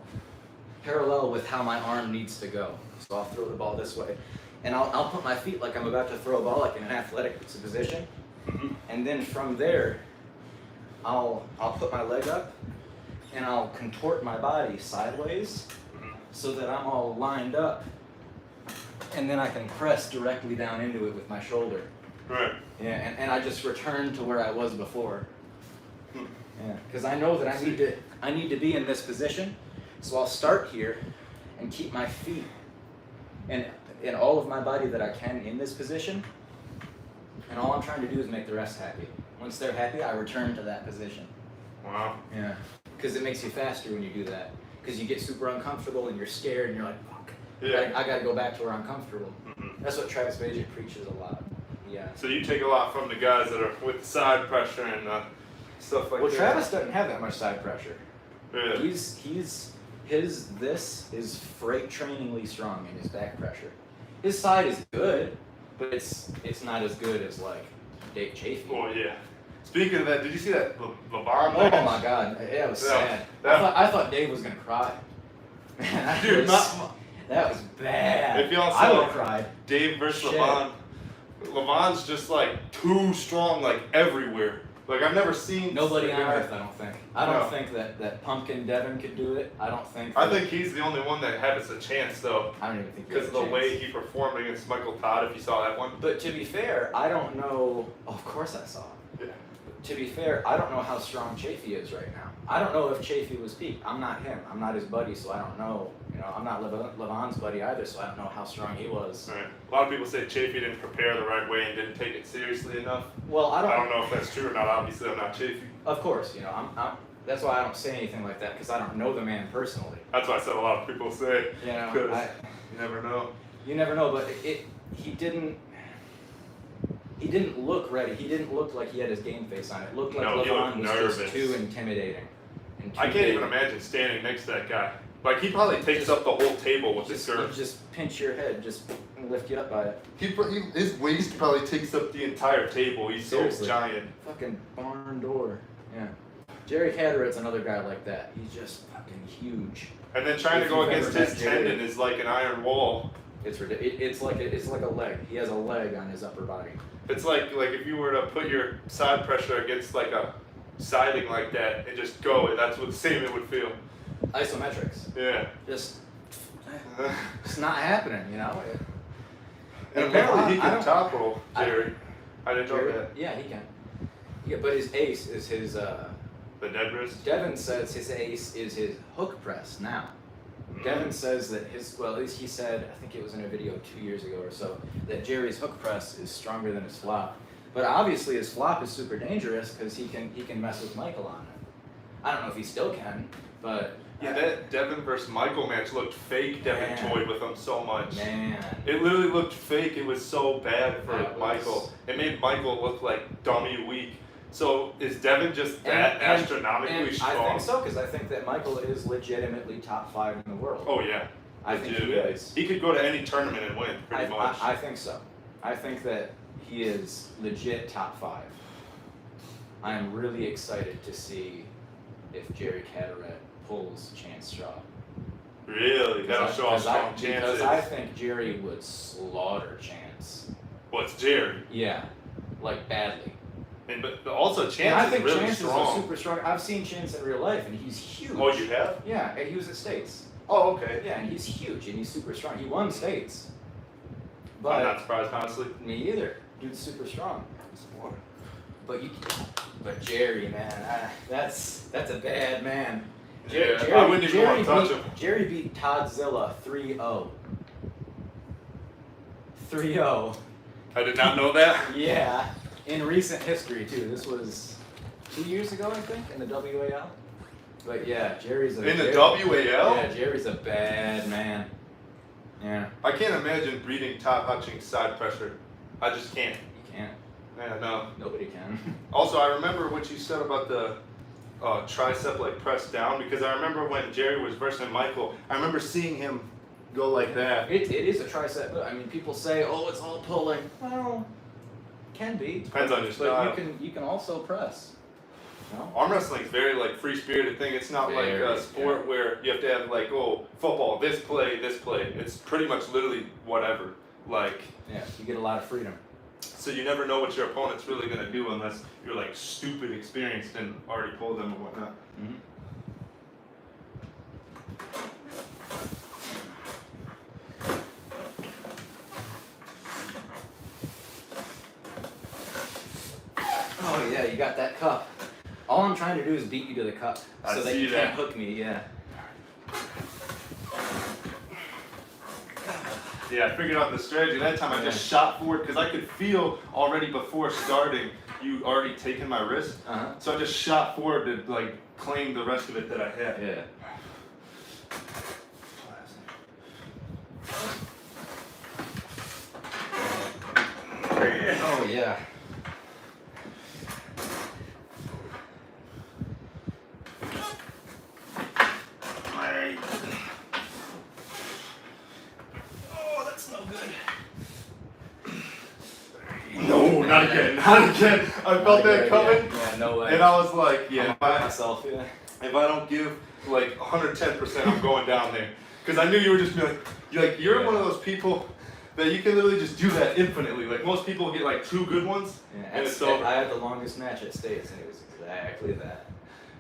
with how my arm needs to go. So I'll throw the ball this way. And I'll put my feet like I'm about to throw a ball, like in an athletic position. Mm-hmm. And then from there, I'll put my leg up and I'll contort my body sideways so that I'm all lined up. And then I can press directly down into it with my shoulder. Right. Yeah, and I just return to where I was before. Yeah, because I know that I need to be in this position. So I'll start here and keep my feet and all of my body that I can in this position. And all I'm trying to do is make the rest happy. Once they're happy, I return to that position. Wow. Yeah. Because it makes you faster when you do that. Because you get super uncomfortable and you're scared and you're like, fuck. Yeah. I gotta go back to where I'm comfortable. Mm-hmm. That's what Travis Bajic preaches a lot. Yeah. So you take a lot from the guys that are with side pressure and stuff like Well, that. Travis doesn't have that much side pressure. Really? This is freight trainingly strong in his back pressure. His side is good, but it's not as good as like Dave Chafee. Oh yeah. Speaking of that, did you see that LeBron Oh match? my God, it was sad. that- I thought Dave was gonna cry. Man, Dude, that was bad. If y'all I saw would have cried. Dave versus Shit. LeBron. LeBron's just like too strong, like everywhere. Like I've never seen Nobody on earth, I don't think. I don't No. think that Pumpkin Devin could do it. I don't think. I think he's the only one that has a chance though, I don't even think. he because has of a the chance. way he performed against Michael Todd. If you saw that one. But to be fair, I don't know. Of course I saw it. Yeah. To be fair, I don't know how strong Chafee is right now. I don't know if Chafee was peak. I'm not him. I'm not his buddy, so I don't know. You know, I'm not Levon's buddy either, so I don't know how strong he was. All right. A lot of people say Chafee didn't prepare the right way and didn't take it seriously enough. Well, I I don't know if that's true or not. Obviously, I'm not Chafee. Of course, you know, I'm that's why I don't say anything like that because I don't know the man personally. That's why I said a lot of people say. You know, Because you never know. you never know, but he didn't look ready. He didn't look like he had his game face on. It looked like No, he Levon looked was just nervous. too intimidating. And too I can't big. even imagine standing next to that guy. Like he probably takes up the whole table with his You serve. just pinch your head, just lift you up by it. His waist probably takes up the entire table. He's Seriously. so giant. Fucking barn door. Yeah. Jerry Caderet's another guy like that. He's just fucking huge. And then trying to If go you've against ever his met Jerry. tendon is like an iron wall. It's ridiculous. It's like a leg. He has a leg on his upper body. It's like if you were to put your side pressure against like a siding like that and just go, that's what the same it would feel. Isometrics. Yeah. Just it's not happening, you know. And apparently he I can don't- top roll, Jerry. I didn't know Jerry, that. yeah, he can. Yeah, but his ace is his. The dead wrist. Devin says his ace is his hook press now. Devin says that at least he said, I think it was in a video 2 years ago or so, that Jerry's hook press is stronger than his flop. But obviously his flop is super dangerous because he can mess with Michael on it. I don't know if he still can, but Yeah, that Devin versus Michael match looked fake. Devin Man. toyed with him so much. man, It literally looked fake. It was so bad for That was- Michael. It made Michael look like dummy weak. So is Devin just that astronomically strong? I think so, because I think that Michael is legitimately top 5 in the world. Oh yeah. I think he is. He could go to any tournament and win, pretty much. I think so. I think that he is legit top 5. I am really excited to see if Jerry Caderet pulls Chance Straw. Really? That'll show how strong Chance is. Because I think Jerry would slaughter Chance. What's Jerry? Yeah, like badly. But also Chance is really Chance strong. Is super strong. I've seen Chance in real life, and he's huge. Oh, you have? Yeah, and he was at States. Oh, okay. Yeah, and he's huge, and he's super strong. He won States. But I'm not surprised, honestly. Me either. Dude's super strong. But Jerry, man, that's a bad man. Jerry, I wouldn't even want to touch him. Jerry beat Toddzilla 3-0. 3-0. I did not know that. Yeah, in recent history too. This was 2 years ago, I think, in the WAL. But yeah, Jerry's a... In the WAL? Yeah, Jerry's a bad man. Yeah. I can't imagine beating Todd Hutchings side pressure. I just can't. You can't. Yeah, no. Nobody can. Also, I remember what you said about the tricep like pressed down, because I remember when Jerry was versing Michael, I remember seeing him go like that. It is a tricep. I mean, people say, "Oh, it's all pulling." Well, can be. Depends on your style. But you can also press. No? Arm wrestling is very like free spirited thing. It's not like a sport where you have to have like, oh, football, this play, this play. It's pretty much literally whatever. Like, yeah, you get a lot of freedom. So you never know what your opponent's really gonna do unless you're like stupid experienced and already pulled them and whatnot. Mm-hmm. Oh yeah, you got that cup. All I'm trying to do is beat you to the cup so that you can't hook me. Yeah. Yeah, I figured out the strategy. That time I just shot forward because I could feel already before starting you already taken my wrist. Uh-huh. So I just shot forward to like claim the rest of it that I had. Yeah. Oh yeah. No, not again, not again. I felt that coming. Yeah, no way. And I was like, yeah, if I don't give like 110%, I'm going down there. Because I knew you were just you're one of those people that you can literally just do that infinitely. Like most people get like 2 good ones, and it's over. I had the longest match at States, and it was exactly that.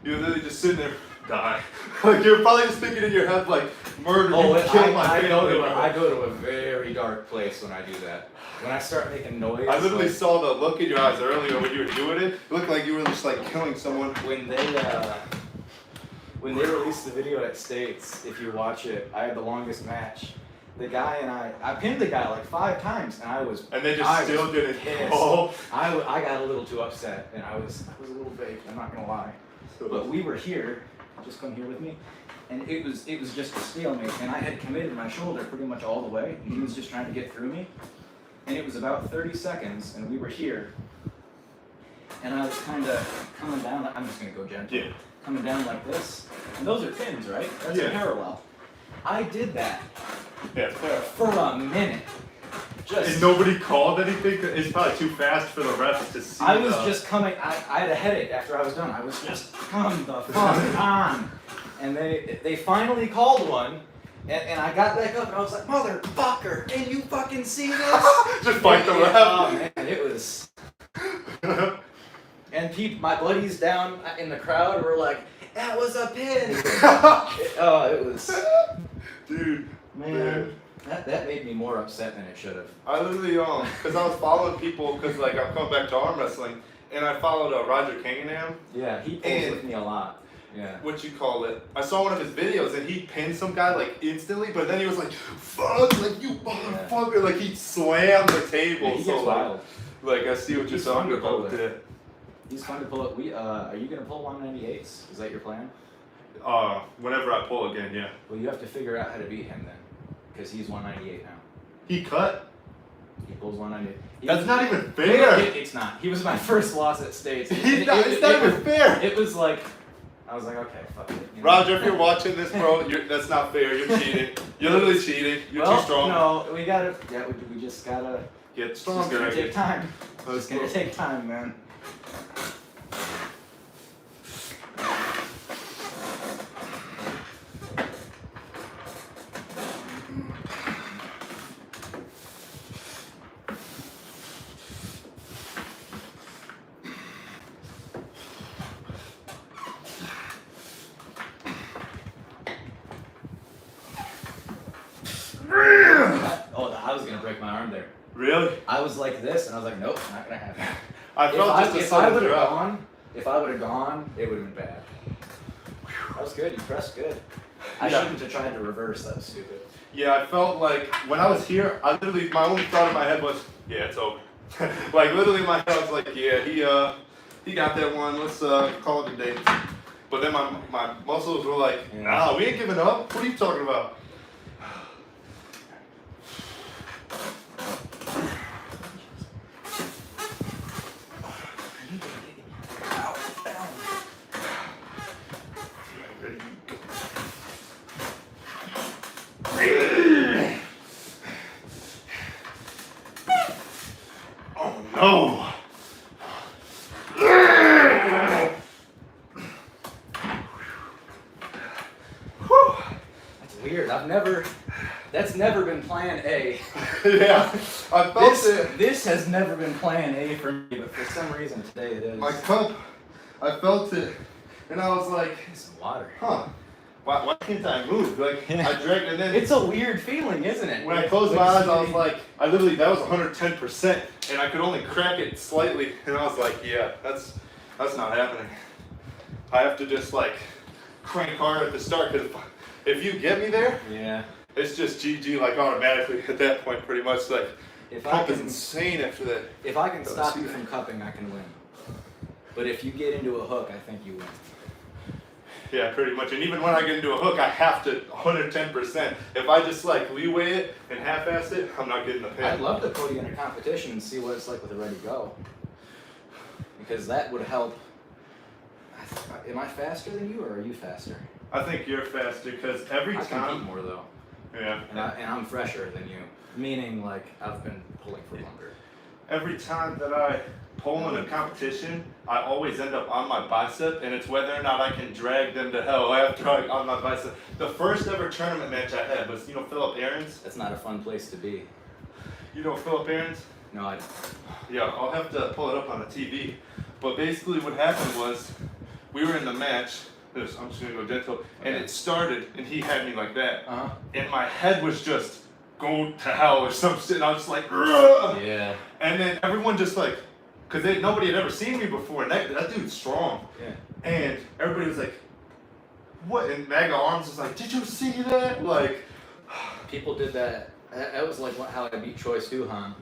You're literally just sitting there, die. Like you're probably just thinking in your head like, murder, I go to a very dark place when I do that. When I start making noise. I literally saw the look in your eyes earlier when you were doing it. It looked like you were just like killing someone. When they released the video at States, if you watch it, I had the longest match. The guy and I pinned the guy like 5 times, and I was. And they just still didn't call. I got a little too upset, and I was a little vague. I'm not gonna lie. But we were here. Just come here with me. And it was just a stalemate, and I had committed my shoulder pretty much all the way, and he was just trying to get through me. And it was about 30 seconds, and we were here. And I was kind of coming down. I'm just gonna go gentle. Yeah. Coming down like this. And those are pins, right? That's a parallel. I did that. Yeah, it's fair. For a minute. And nobody called anything? It's probably too fast for the refs to see. I was just coming. I had a headache after I was done. I was just, come the fuck on. And they finally called one. And I got back up and I was like, motherfucker, can you fucking see this? Just fight the ref. Oh man, it was. And my buddies down in the crowd were like, that was a pin. It was. Dude, man. That made me more upset than it should have. I literally, because I was following people, because like I'm coming back to arm wrestling, and I followed Roger Kanganam. Yeah, he pulls with me a lot. Yeah. What you call it? I saw one of his videos and he pinned some guy like instantly, but then he was like, "Fuck, like you motherfucker!" Yeah. Like he slammed the table. Yeah, he gets wild. Like I see what you're talking about. He's fun to pull it. Are you gonna pull 198s? Is that your plan? Whenever I pull again, yeah. Well, you have to figure out how to beat him then, because he's 198 now. He cut? He pulls one on you. That's not even fair. It's not. He was my first loss at States. It's not even fair. It was like, I was like, okay, fuck it. You know? Roger, if you're watching this, bro, that's not fair. You're cheating. You're literally cheating. You're too strong. No, we gotta. Yeah, we just gotta Get stronger. It's gonna take time. Let's It's gonna go. take time, man. Oh, I was gonna break my arm there. Really? I was like this, and I was like, nope, not gonna happen. I felt just a if I sudden would have drop. gone, it would have been bad. That was good. You pressed good. I Yeah. shouldn't have tried to reverse. That was stupid. Yeah, I felt like when I was here, I literally, my only thought in my head was, yeah, it's over. Like literally in my head, I was like, yeah, he got that one. Let's call it a day. But then my muscles were like, Yeah. nah, we ain't giving up. What are you talking about? Oh no! That's weird. That's never been plan A. Yeah, I felt it. This has never been plan A for me, but for some reason today it is. My cup, I felt it, and I was like, Some water. huh? Why can't I move? Like I dragged, and then It's a weird feeling, isn't it? when I closed my eyes, I was like, I literally that was 110%, and I could only crack it slightly, and I was like, yeah, that's not happening. I have to just like crank hard at the start, because if you get me there, Yeah. it's just GG like automatically at that point, pretty much. Like If I pump is can, insane after that. if I can That was stop you good. from cupping, I can win. But if you get into a hook, I think you win. Yeah, pretty much. And even when I get into a hook, I have to 110%. If I just like leeway it and half-ass it, I'm not getting the pin. I'd love to put you in a competition and see what it's like with a ready go. Because that would help. Am I faster than you, or are you faster? I think you're faster because every I compete time. more though, Yeah. and I'm fresher than you. Meaning, like, I've been pulling for longer. Every time that I pull in a competition, I always end up on my bicep, and it's whether or not I can drag them to hell after I on my bicep. The first ever tournament match I had was, Philip Aarons. That's not a fun place to be. You know Philip Aarons? No, I don't. Yeah, I'll have to pull it up on the TV. But basically what happened was, we were in the match, I'm just gonna go gentle, and Okay. it started, and he had me like that. Uh-huh. And my head was just, go to hell or some shit, and I was just like, "Ugh." Yeah. And then everyone just like, cause nobody had ever seen me before, and that dude's strong. Yeah. And everybody was like, what? And Mega Arms was like, did you see that? Like, People did that. That was like how I beat Troy Stuhan.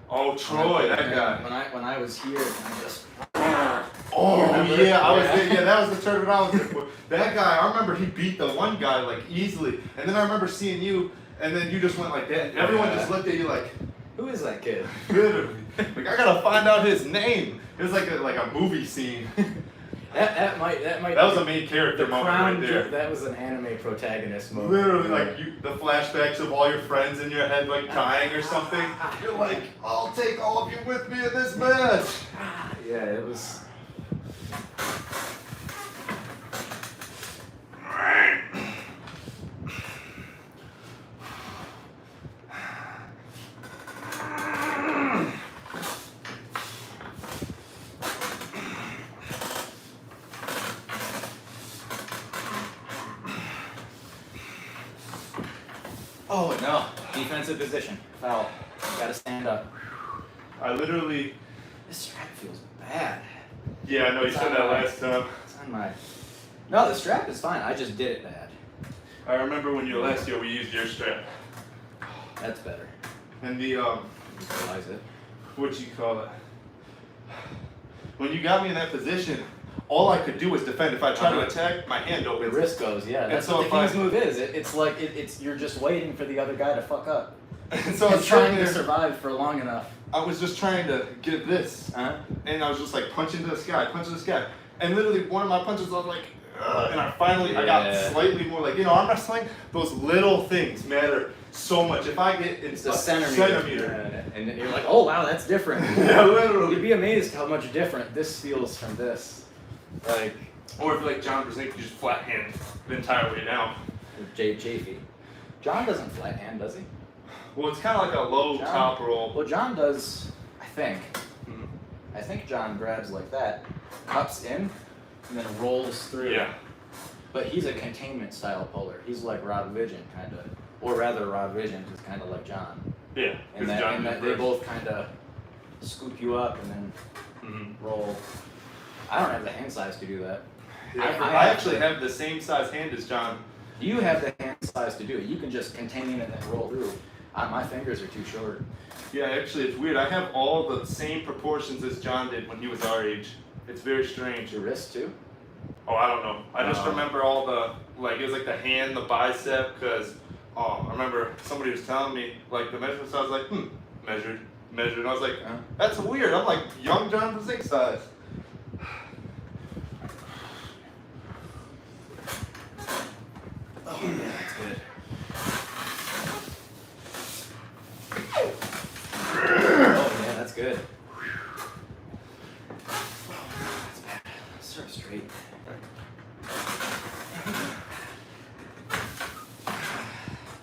oh, Troy, that guy. When I was here, I just. Oh, Remember? yeah, I was Yeah. there. Yeah, that was the tournament I was there for. That guy, I remember he beat the one guy like easily. And then I remember seeing you, and then you just went like that. And everyone Yeah. just looked at you like, Who is that kid? literally. Like, I gotta find out his name. It was like a movie scene. That might. That was a main character the moment crown. right there. That was an anime protagonist moment. Literally, like the flashbacks of all your friends in your head, like dying or something. You're like, I'll take all of you with me in this match. Yeah, it was. Oh no! Defensive position. Foul. Gotta stand up. I literally, This strap feels bad. yeah, I know you said that last time. It's on my. No, the strap is fine. I just did it bad. I remember when you were last year, we used your strap. That's better. And the, You realize it. what you call it? When you got me in that position, all I could do was defend. If I tried to attack, my hand The opens. wrist goes, yeah. And That's so what the if I- king's move is. It's like it's you're just waiting for the other guy to fuck up. And so I And was trying sitting to there, survive for long enough. I was just trying to get this. And I was just like punching to the sky, and literally one of my punches, I was like, ugh, and I got slightly more like, arm wrestling. Those little things matter so much. If I get It's a a centimeter. And then you're like, oh wow, that's different. Yeah, literally. You'd be amazed how much different this feels from this. Like, Or if like John Brzezinski just flat hand the entire way down. Jay Chafee. John doesn't flat hand, does he? Well, it's kind of like a low top roll. Well, John does, I think. Mhm. I think John grabs like that, cups in, and then rolls through. Yeah. But he's a containment style puller. He's like Rod Vision, kind of. Or rather, Rod Vision is kind of like John. Yeah. And that they both kind of scoop you up and then roll. I don't have the hand size to do that. Yeah, I actually have the same size hand as John. You have the hand size to do it. You can just contain it and then roll through. My fingers are too short. Yeah, actually, it's weird. I have all the same proportions as John did when he was our age. It's very strange. Your wrist too? Oh, I don't know. I just remember all the, like, it was like the hand, the bicep, because, I remember somebody was telling me, like, the measurements, I was like, measured, and I was like, that's weird. I'm like young John Brzezinski size. Oh, yeah, that's good. Oh, yeah, that's good. That's bad. Start straight.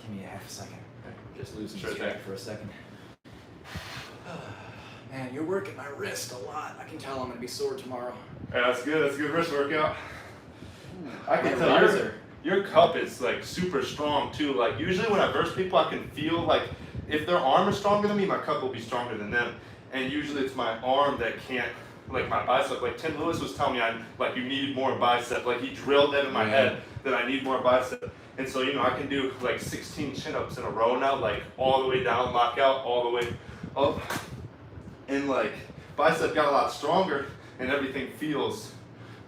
Give me a half a second. Just losing track for a second. Man, you're working my wrist a lot. I can tell I'm going to be sore tomorrow. Yeah, that's good. That's a good wrist workout. I can And tell riser. your cup is like super strong too. Like usually when I verse people, I can feel like if their arm is stronger than me, my cup will be stronger than them. And usually it's my arm that can't, like my bicep. Like Tim Lewis was telling me, you need more bicep. Like he drilled that in my head that I need more bicep. And so I can do like 16 chin-ups in a row now, like all the way down, lock out, all the way up. And like bicep got a lot stronger, and everything feels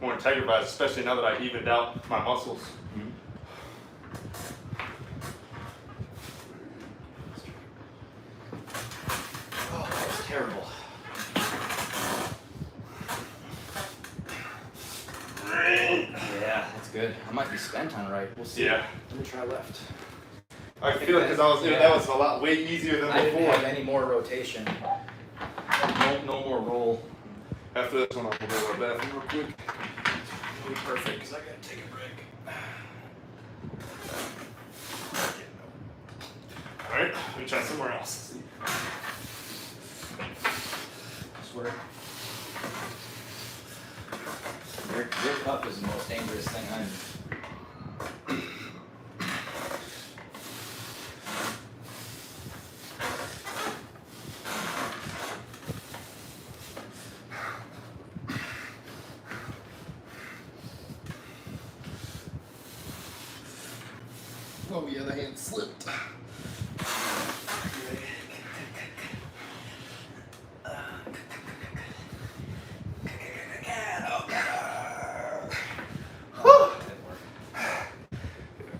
more integrated, especially now that I evened out my muscles. Oh, that was terrible. Yeah, that's good. I might be spent on right. We'll see. Yeah. Let me try left. I feel it because that was a lot way easier than I didn't before. have any more rotation. No more roll. After this one, I'll go to the bathroom real quick. It'll be perfect because I gotta take a break. All right, let me try somewhere else. I swear. Your cup is the most dangerous thing I know. Oh yeah, the hand slipped.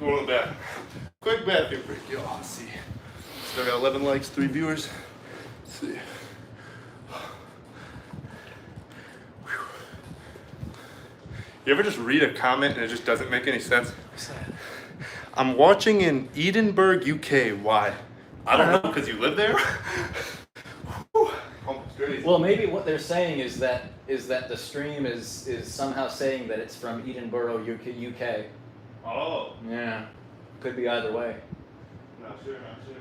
Go to the bathroom. Quick bathroom break. Yo, let's see. Still got 11 likes, 3 viewers. Let's see. You ever just read a comment and it just doesn't make any sense? What's that? I'm watching in Edinburgh, UK. Why? I don't know, because you live there? Almost crazy. Well, maybe what they're saying is that the stream is somehow saying that it's from Edinburgh, UK. Oh. Yeah. Could be either way. Not sure, not sure.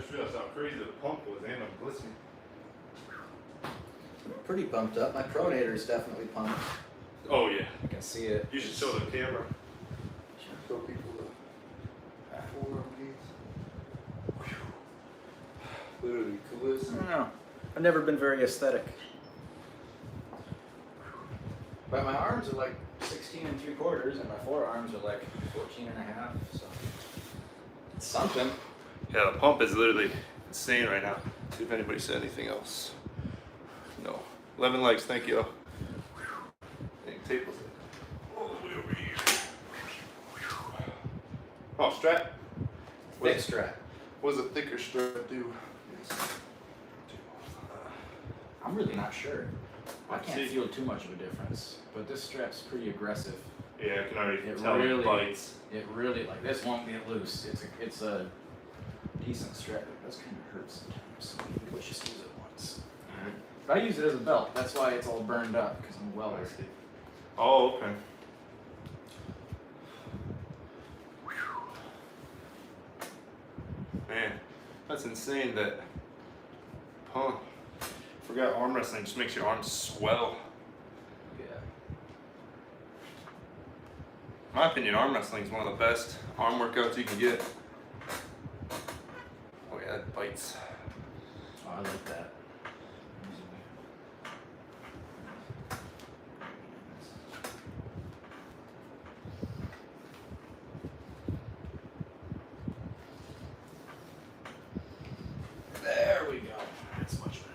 just realized how crazy the pump was and I'm glistening. Pretty pumped up. My pronator is definitely pumped. Oh yeah. I can see it. You should show the camera. Show people the forearm gains. Literally I glistening. don't know. I've never been very aesthetic. But my arms are like 16 3/4 and my forearms are like 14 1/2. So it's something. Yeah, the pump is literally insane right now. See if anybody said anything else. No. 11 legs, thank you. Dang, tape was all the way over here. Oh, strap. Thick strap. What does a thicker strap do? Yes. I'm really not sure. I can't See. feel too much of a difference, but this strap's pretty aggressive. Yeah, I can already It tell really- it bites. It really, like, this won't get loose. It's a decent strap. It does kind of hurt sometimes, so maybe let's just use it once. But I use it as a belt. That's why it's all burned up, because I'm a welder. Oh, okay. Man, that's insane that pump. Forgot arm wrestling just makes your arms swell. Yeah. In my opinion, arm wrestling is one of the best arm workouts you can get. Oh yeah, that bites. Oh, I like that. There we go. That's much better.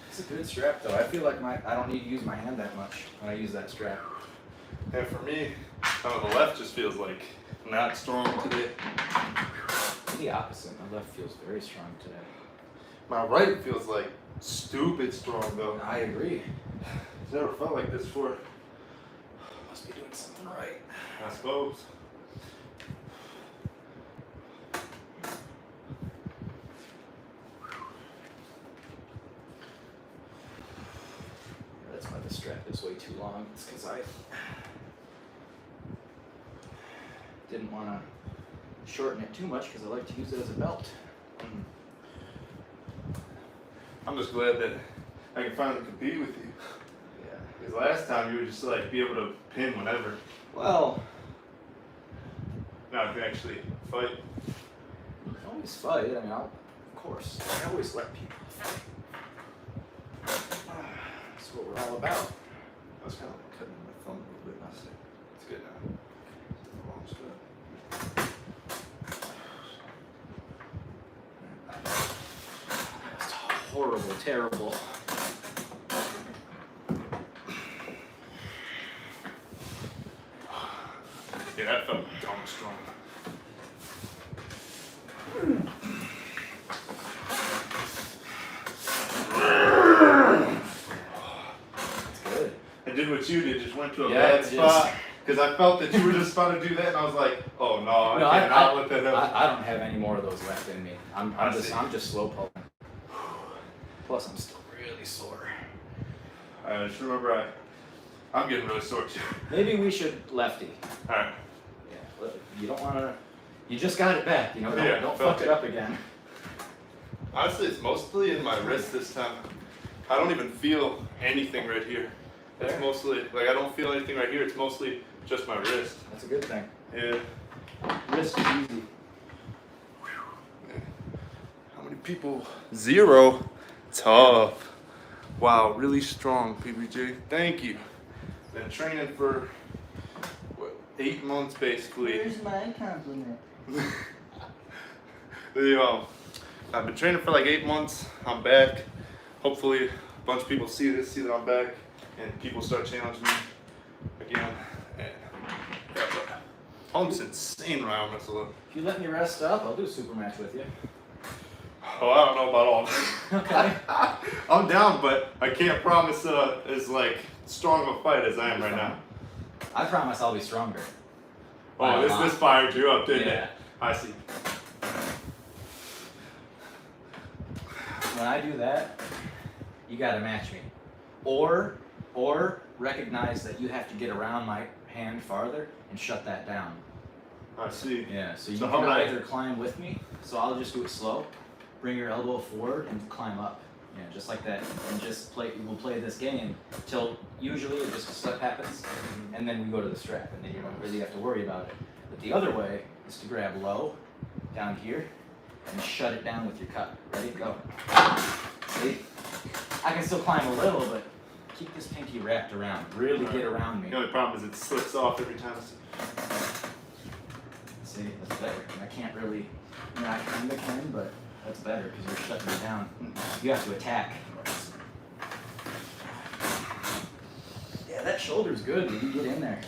It's a good strap though. I feel like I don't need to use my hand that much when I use that strap. And for me, the left just feels like not strong today. The opposite. My left feels very strong today. My right feels like stupid strong though. I agree. It's never felt like this before. Must be doing something right. I suppose. That's why the strap is way too long. It's because I didn't want to shorten it too much because I like to use it as a belt. I'm just glad that I can finally compete with you. Yeah. Because last time you would just like be able to pin whenever. Well, Now I can actually fight. you can always fight. I mean, of course. I always let people fight. That's what we're all about. I was kind of like cutting my thumb a little bit. That's it. It's good now. The wrong strap. It's horrible, terrible. Yeah, that felt dumb strong. It's good. I did what you did, just went to a Yeah, bad just- spot. Because I felt that you were just about to do that, and I was like, oh no, I cannot let that happen. I don't have any more of those left in me. I'm see. just slow pulling. Plus, I'm still really sore. I just remember I'm getting really sore too. Maybe we should lefty. Alright. Yeah, you don't want to. You just got it back, you know. Don't, Yeah, don't felt fuck it it. up again. Honestly, it's mostly in my wrist this time. I don't even feel anything right here. It's There. mostly, like I don't feel anything right here, it's mostly just my wrist. That's a good thing. Yeah. Wrist is easy. How many people? 0. Tough. Wow, really strong, PBJ. Thank you. Been training for, what, 8 months basically. my compliment? I've been training for like 8 months. I'm back. Hopefully, a bunch of people see this, see that I'm back, and people start challenging me again. And Punk's insane when I arm wrestle. If you let me rest up, I'll do a super match with you. Oh, I don't know about all that. Okay. I'm down, but I can't promise as like strong of a fight as I am right now. I promise I'll be stronger. By Oh, a lot. this fired you up, didn't Yeah. it? I see. When I do that, you gotta match me. Or recognize that you have to get around my hand farther and shut that down. I see. Yeah, so you So can how either climb with me, so I'll just do it slow, bring your elbow forward and climb up. Yeah, just like that. And just we'll play this game till usually just a slip happens, and then we go to the strap, and then you don't really have to worry about it. But the other way is to grab low, down here, and shut it down with your cut. Ready? Go. See? I can still climb a little, but keep this pinky wrapped around. Really get around me. The only problem is it slips off every time. See, that's better. I can't really, I kinda can, but that's better because you're shutting me down. You have to attack. Yeah, that shoulder's good, dude. You get in there.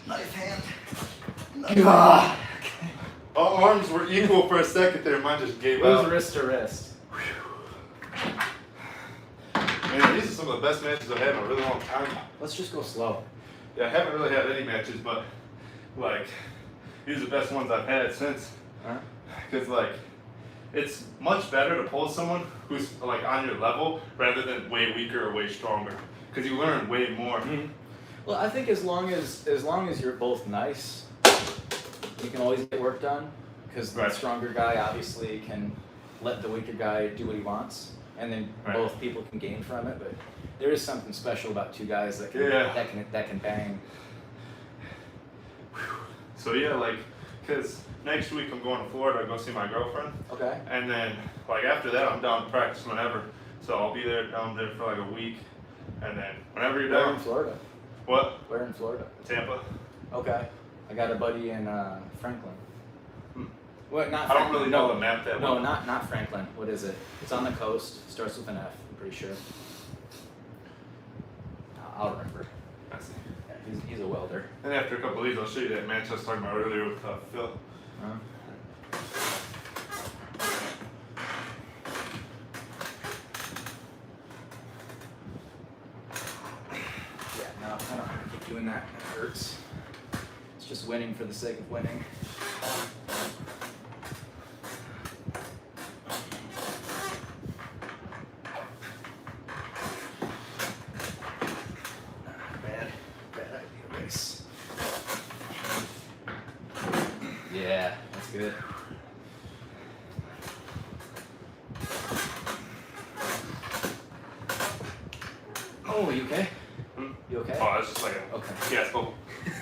Knife hand. God. Our arms were equal for a second there. Mine just gave It was out. wrist to wrist. Man, these are some of the best matches I've had in a really long time. Let's just go slow. Yeah, I haven't really had any matches, but like these are the best ones I've had since. Huh? Because like it's much better to pull someone who's like on your level rather than way weaker or way stronger. Because you learn way more. Mm-hmm. Well, I think as long as you're both nice, you can always get work done. Because the Right. stronger guy obviously can let the weaker guy do what he wants, and then Right. both people can gain from it. But there is something special about two guys that can Yeah. that can bang. So yeah, like, cause next week I'm going to Florida to go see my girlfriend, Okay. and then like after that I'm down to practice whenever. So I'll be down there for like a week, and then whenever you're Where in down. Florida? What? Where in Florida? Tampa. Okay. I got a buddy in Franklin. Hmm. What? Not. I don't Franklin. really know No, the map that No, well. not Franklin. What is it? It's on the coast. Starts with an F. I'm pretty sure. I'll remember. I see. Yeah, he's a welder. And after a couple of these, I'll show you that match I was talking about earlier with Phil. Yeah, no, I don't want to keep doing that. It hurts. It's just winning for the sake of winning. Bad idea, race. Yeah, that's good. Oh, you okay? Hmm? You okay? Oh, that's just like a Okay. gas bubble.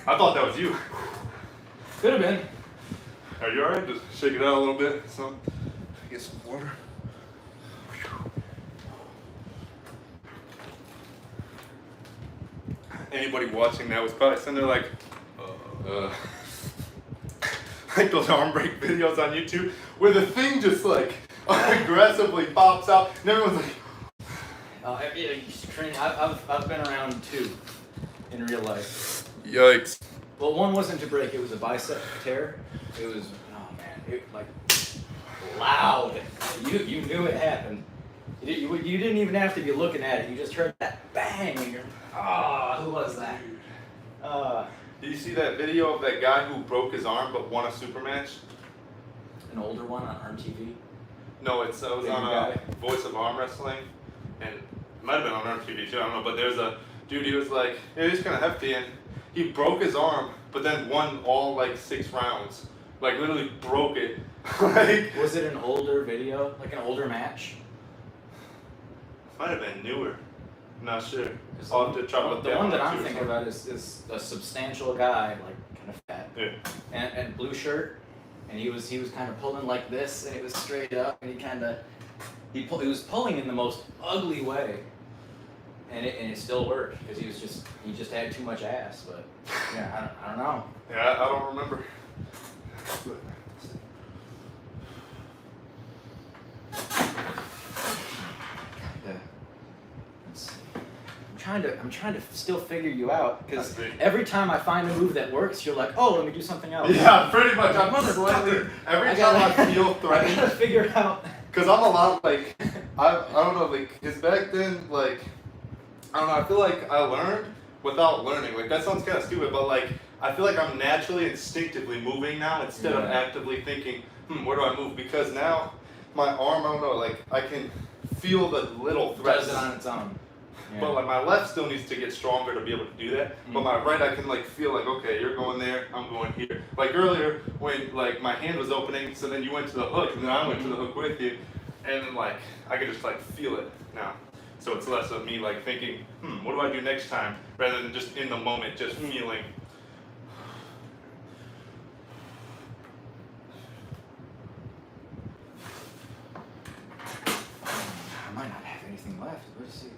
I thought that was you. Could have been. Are you alright? Just shake it out a little bit. So. Get some water. Anybody watching that was probably sitting there like, like those arm break videos on YouTube where the thing just like aggressively pops out and everyone's like, I've been around two in real life. yikes. Well, one wasn't a break; it was a bicep tear. It was, oh man, it like loud. You knew it happened. You didn't even have to be looking at it. You just heard that bang, and you're, who was that? Did you see that video of that guy who broke his arm but won a super match? An older one on RMTV. No, it was Bigger on guy? Voice of Arm Wrestling, and it might have been on RMTV too. I don't know, but there's a dude. He was like, yeah, he's kind of hefty, and he broke his arm, but then won all like 6 rounds. Like literally broke it. Like Was it an older video, like an older match? might have been newer. I'm not sure. 'Cause I'll have to try to look the that one that up, I'm too, or thinking something. about is a substantial guy, like kind of fat, Yeah. and blue shirt, and he was kind of pulling like this, and it was straight up, and he was pulling in the most ugly way, and it still worked because he just had too much ass. But yeah, I don't know. Yeah, I don't remember. I'm trying to still figure you out because I see. every time I find a move that works, you're like, oh, let me do something else. Yeah, pretty much. I'm Motherfucker. every I time gotta- I feel I threatened. gotta figure out. Cause I'm a lot like I don't know, like, cause back then, like, I don't know, I feel like I learned without learning. Like, that sounds kind of stupid, but like, I feel like I'm naturally, instinctively moving now instead of Yeah. actively thinking, where do I move? Because now, my arm, I don't know, like, I can feel the little threats. Does it on its own. Yeah. But like, my left still needs to get stronger to be able to do that. But my right, I can like feel like, okay, you're going there, I'm going here. Like earlier, when like my hand was opening, so then you went to the hook, and then I went to the hook with you, and then like, I could just like feel it now. So it's less of me like thinking, what do I do next time, rather than just in the moment, just feeling. I might not have anything left. Let's see.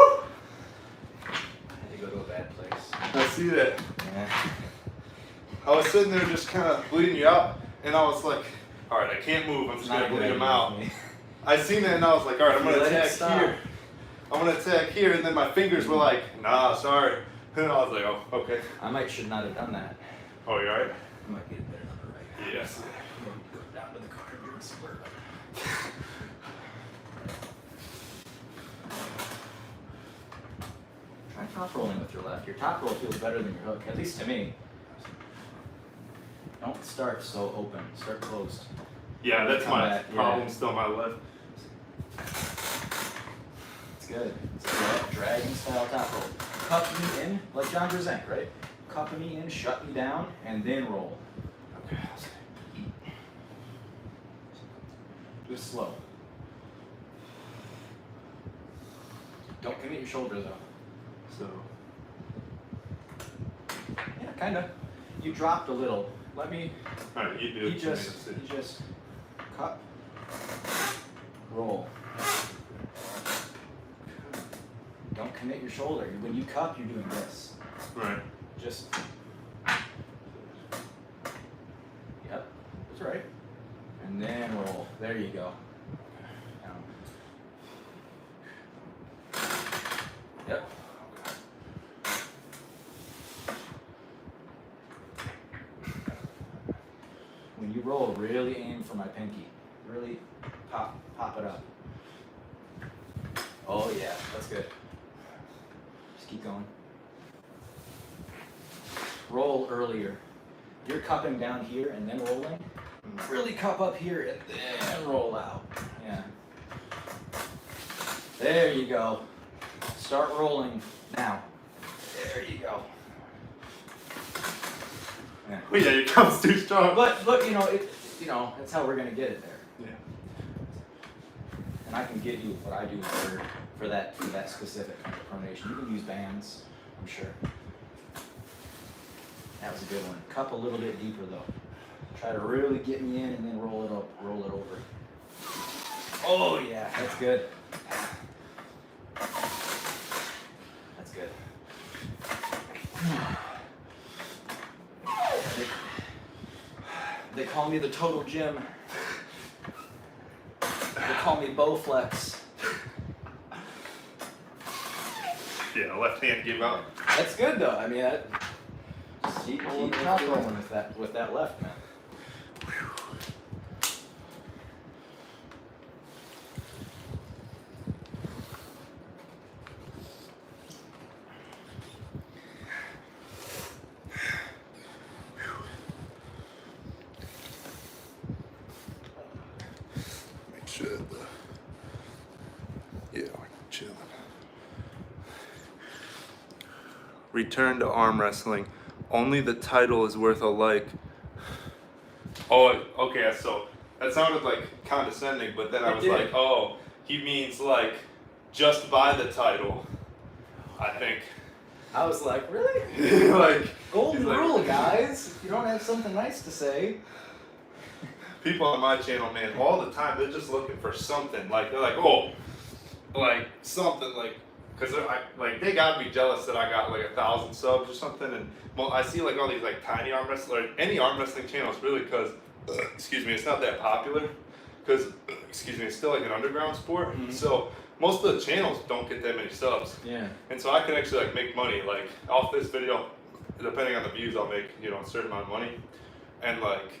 I had to go to a bad place. I see that. Yeah. I was sitting there just kind of bleeding you out, and I was like, all right, I can't move, I'm just Not a gonna good bleed him idea out. for me. I seen that and I was like, all right, I'm gonna Let it attack stop. here. I'm gonna attack here, and then my fingers were like, nah, sorry. And I was like, oh, okay. I should not have done that. Oh, you alright? I might get a better number right here. Yes. Go down to the car here and swear. Try top rolling with your left. Your top roll feels better than your hook, at least to me. Don't start so open. Start closed. Yeah, that's Come my back, yeah. problem, still my left. It's good. It's a dragon style top roll. Cup me in, like John Brzenk, right? Cup me in, shut me down, and then roll. Okay. Do it slow. Don't commit your shoulder though. So, Yeah, kinda. You dropped a little. Let me. alright, you do You it. just cup, roll. Don't commit your shoulder. When you cup, you're doing this. Right. Just. Yep, that's right. And then roll. There you go. Down. Yep. When you roll, really aim for my pinky. Really pop it up. Oh yeah, that's good. Just keep going. Roll earlier. You're cupping down here and then rolling. Really cup up here and then roll out. Yeah. There you go. Start rolling now. There you go. Yeah. Well, yeah, your cup's too strong. But that's how we're gonna get it there. Yeah. And I can get you what I do for that specific kind of pronation. You can use bands, I'm sure. That was a good one. Cup a little bit deeper though. Try to really get me in and then roll it over. Oh yeah, that's good. That's good. They call me the total gym. They call me Bowflex. Yeah, left hand gave out. That's good though. I mean, keep top rolling with that left, man. make sure that we're chilling. Return to arm wrestling. Only the title is worth a like. Oh, okay. So that sounded like condescending, but then I It was did. like, oh, he means like just by the title. I think. I was like, really? Like Golden he's like- rule, guys. If you don't have something nice to say. people on my channel, man, all the time they're just looking for something. Like they're like, oh, like something like, cause like they gotta be jealous that I got like 1,000 subs or something. And well, I see like all these like tiny arm wrestling, any arm wrestling channels really, cause excuse me, it's not that popular. Cause excuse me, it's still like an underground sport. Mhm. So most of the channels don't get that many subs. Yeah. And so I can actually like make money like off this video, depending on the views I'll make, you know, a certain amount of money. And like,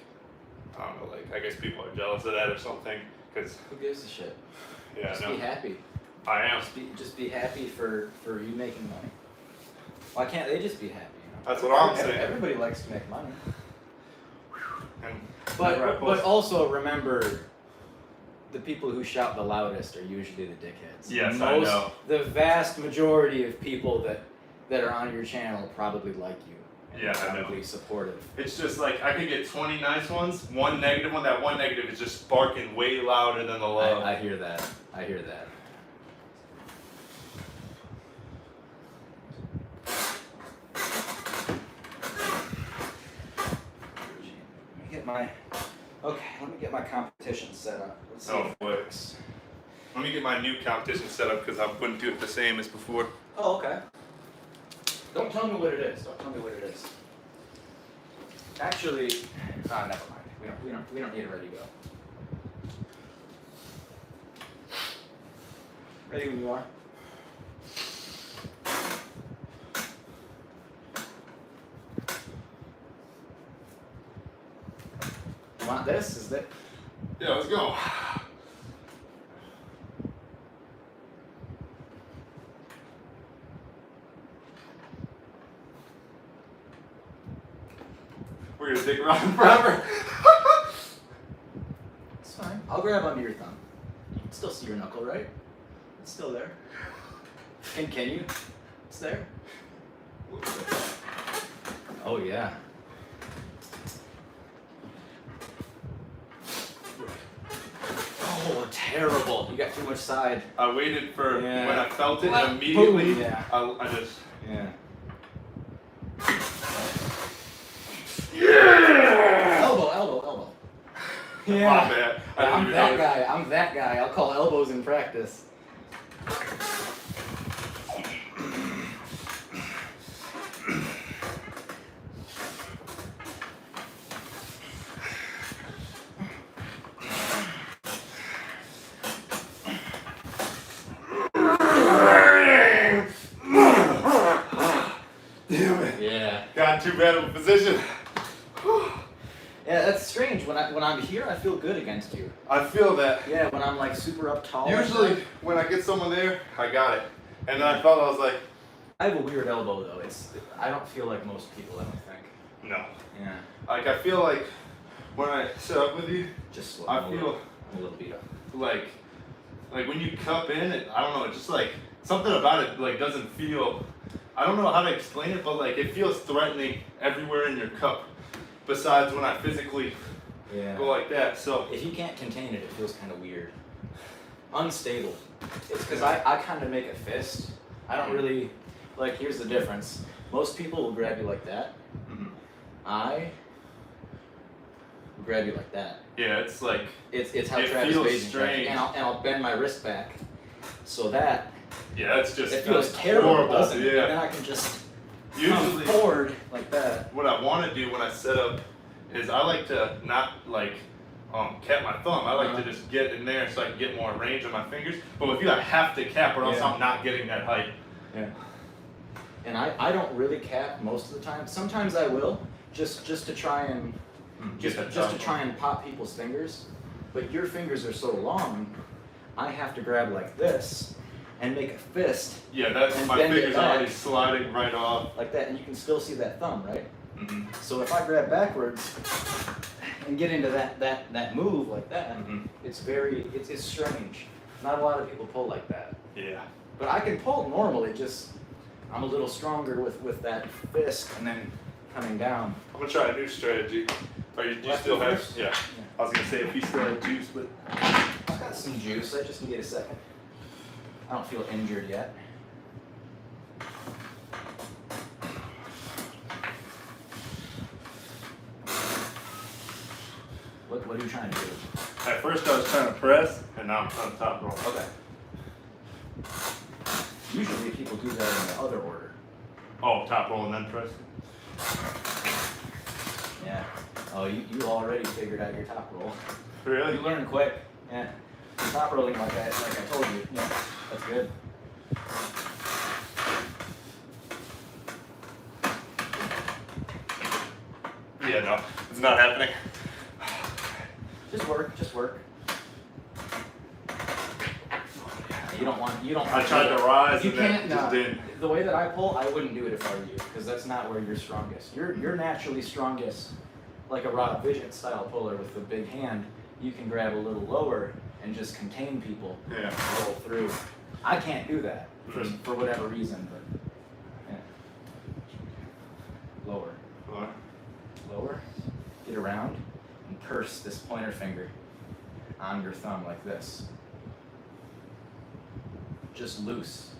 I don't know, like I guess people are jealous of that or something, cause Who gives a shit? yeah, Just no, be happy. I am. Just be happy for you making money. Why can't they just be happy? You know? That's what I'm saying. Everybody likes to make money. And But also remember, the people who shout the loudest are usually the dickheads. Yes, I know. The vast majority of people that are on your channel probably like you. And Yeah, are I know. probably supportive. it's just like I could get 20 nice ones, one negative one. That one negative is just sparking way louder than the love. I hear that. I hear that. Let me get my competition set up. Let's see Oh, if it boy. works. Let me get my new competition set up because I wouldn't do it the same as before. Oh, okay. Don't tell me what it is. Don't tell me what it is. Actually, never mind. We don't need it ready to go. Ready when you are. You want this? Is that? Yeah, let's go. We're gonna dig around forever. It's fine. I'll grab onto your thumb. You can still see your knuckle, right? It's still there. And can you? It's there. Oh yeah. Oh, terrible. You got too much side. I waited for Yeah. when I felt it Boom. immediately. Yeah. I just. Yeah. Yeah. Elbow. My bad. I didn't I'm even that notice. guy. I'm that guy. I'll call elbows in practice. Damn it. Yeah. Got too bad of a position. Yeah, that's strange. When I'm here, I feel good against you. I feel that. Yeah, when I'm like super up tall. Usually, when I get someone there, I got it. And then I felt I was like, I have a weird elbow though. I don't feel like most people. I don't think. no. Yeah. Like I feel like when I sit up with you, Just slow. I I'm feel a little beat up. like when you cup in, I don't know, it's just like something about it like doesn't feel. I don't know how to explain it, but like it feels threatening everywhere in your cup. Besides when I physically Yeah. go like that, so If you can't contain it, it feels kind of weird. Unstable. It's because I kind of make a fist. I don't really, like, here's the difference. Most people will grab you like that. Mhm. I will grab you like that. yeah, it's like It's how It Travis feels Basin strange. and I'll bend my wrist back so that yeah, it's just it feels that's terrible, horrible. doesn't it? And Yeah. then I can just Usually, come forward like that. what I want to do when I set up is I like to not like cap my thumb. I like Uh-huh. to just get in there so I can get more range on my fingers. But with you, I have to cap or else Yeah. I'm not getting that height. Yeah. And I don't really cap most of the time. Sometimes I will, just to try and Get that just to top. try and pop people's fingers. But your fingers are so long, I have to grab like this and make a fist Yeah, that's and my bend it fingers back. already sliding right off. like that, and you can still see that thumb, right? Mhm. So if I grab backwards and get into that move like that, Mhm. it's strange. Not a lot of people pull like that. Yeah. But I can pull normally, just I'm a little stronger with that fist and then coming down. I'm gonna try a new strategy. Or you Left still have? first? Yeah. I was gonna say if you still had juice, but I've got some juice. I just need a second. I don't feel injured yet. What are you trying to do? at first I was trying to press, and now I'm trying to top roll. Okay. Usually people do that in the other order. Oh, top roll and then press. Yeah. Oh, you already figured out your top roll. Really? You learn quick. Yeah. Top rolling like I told you. Yeah. That's good. Yeah, no, it's not happening. Just work. Just work. You don't want. I tried to rise You and then can't. just No, didn't. the way that I pull, I wouldn't do it if I were you, because that's not where you're strongest. You're naturally strongest, like a Rob Vision style puller with the big hand. You can grab a little lower and just contain people. Yeah. Roll through. I can't do that Mhm. for whatever reason, but yeah. Lower. What? Lower. Get around and purse this pointer finger on your thumb like this. Just loose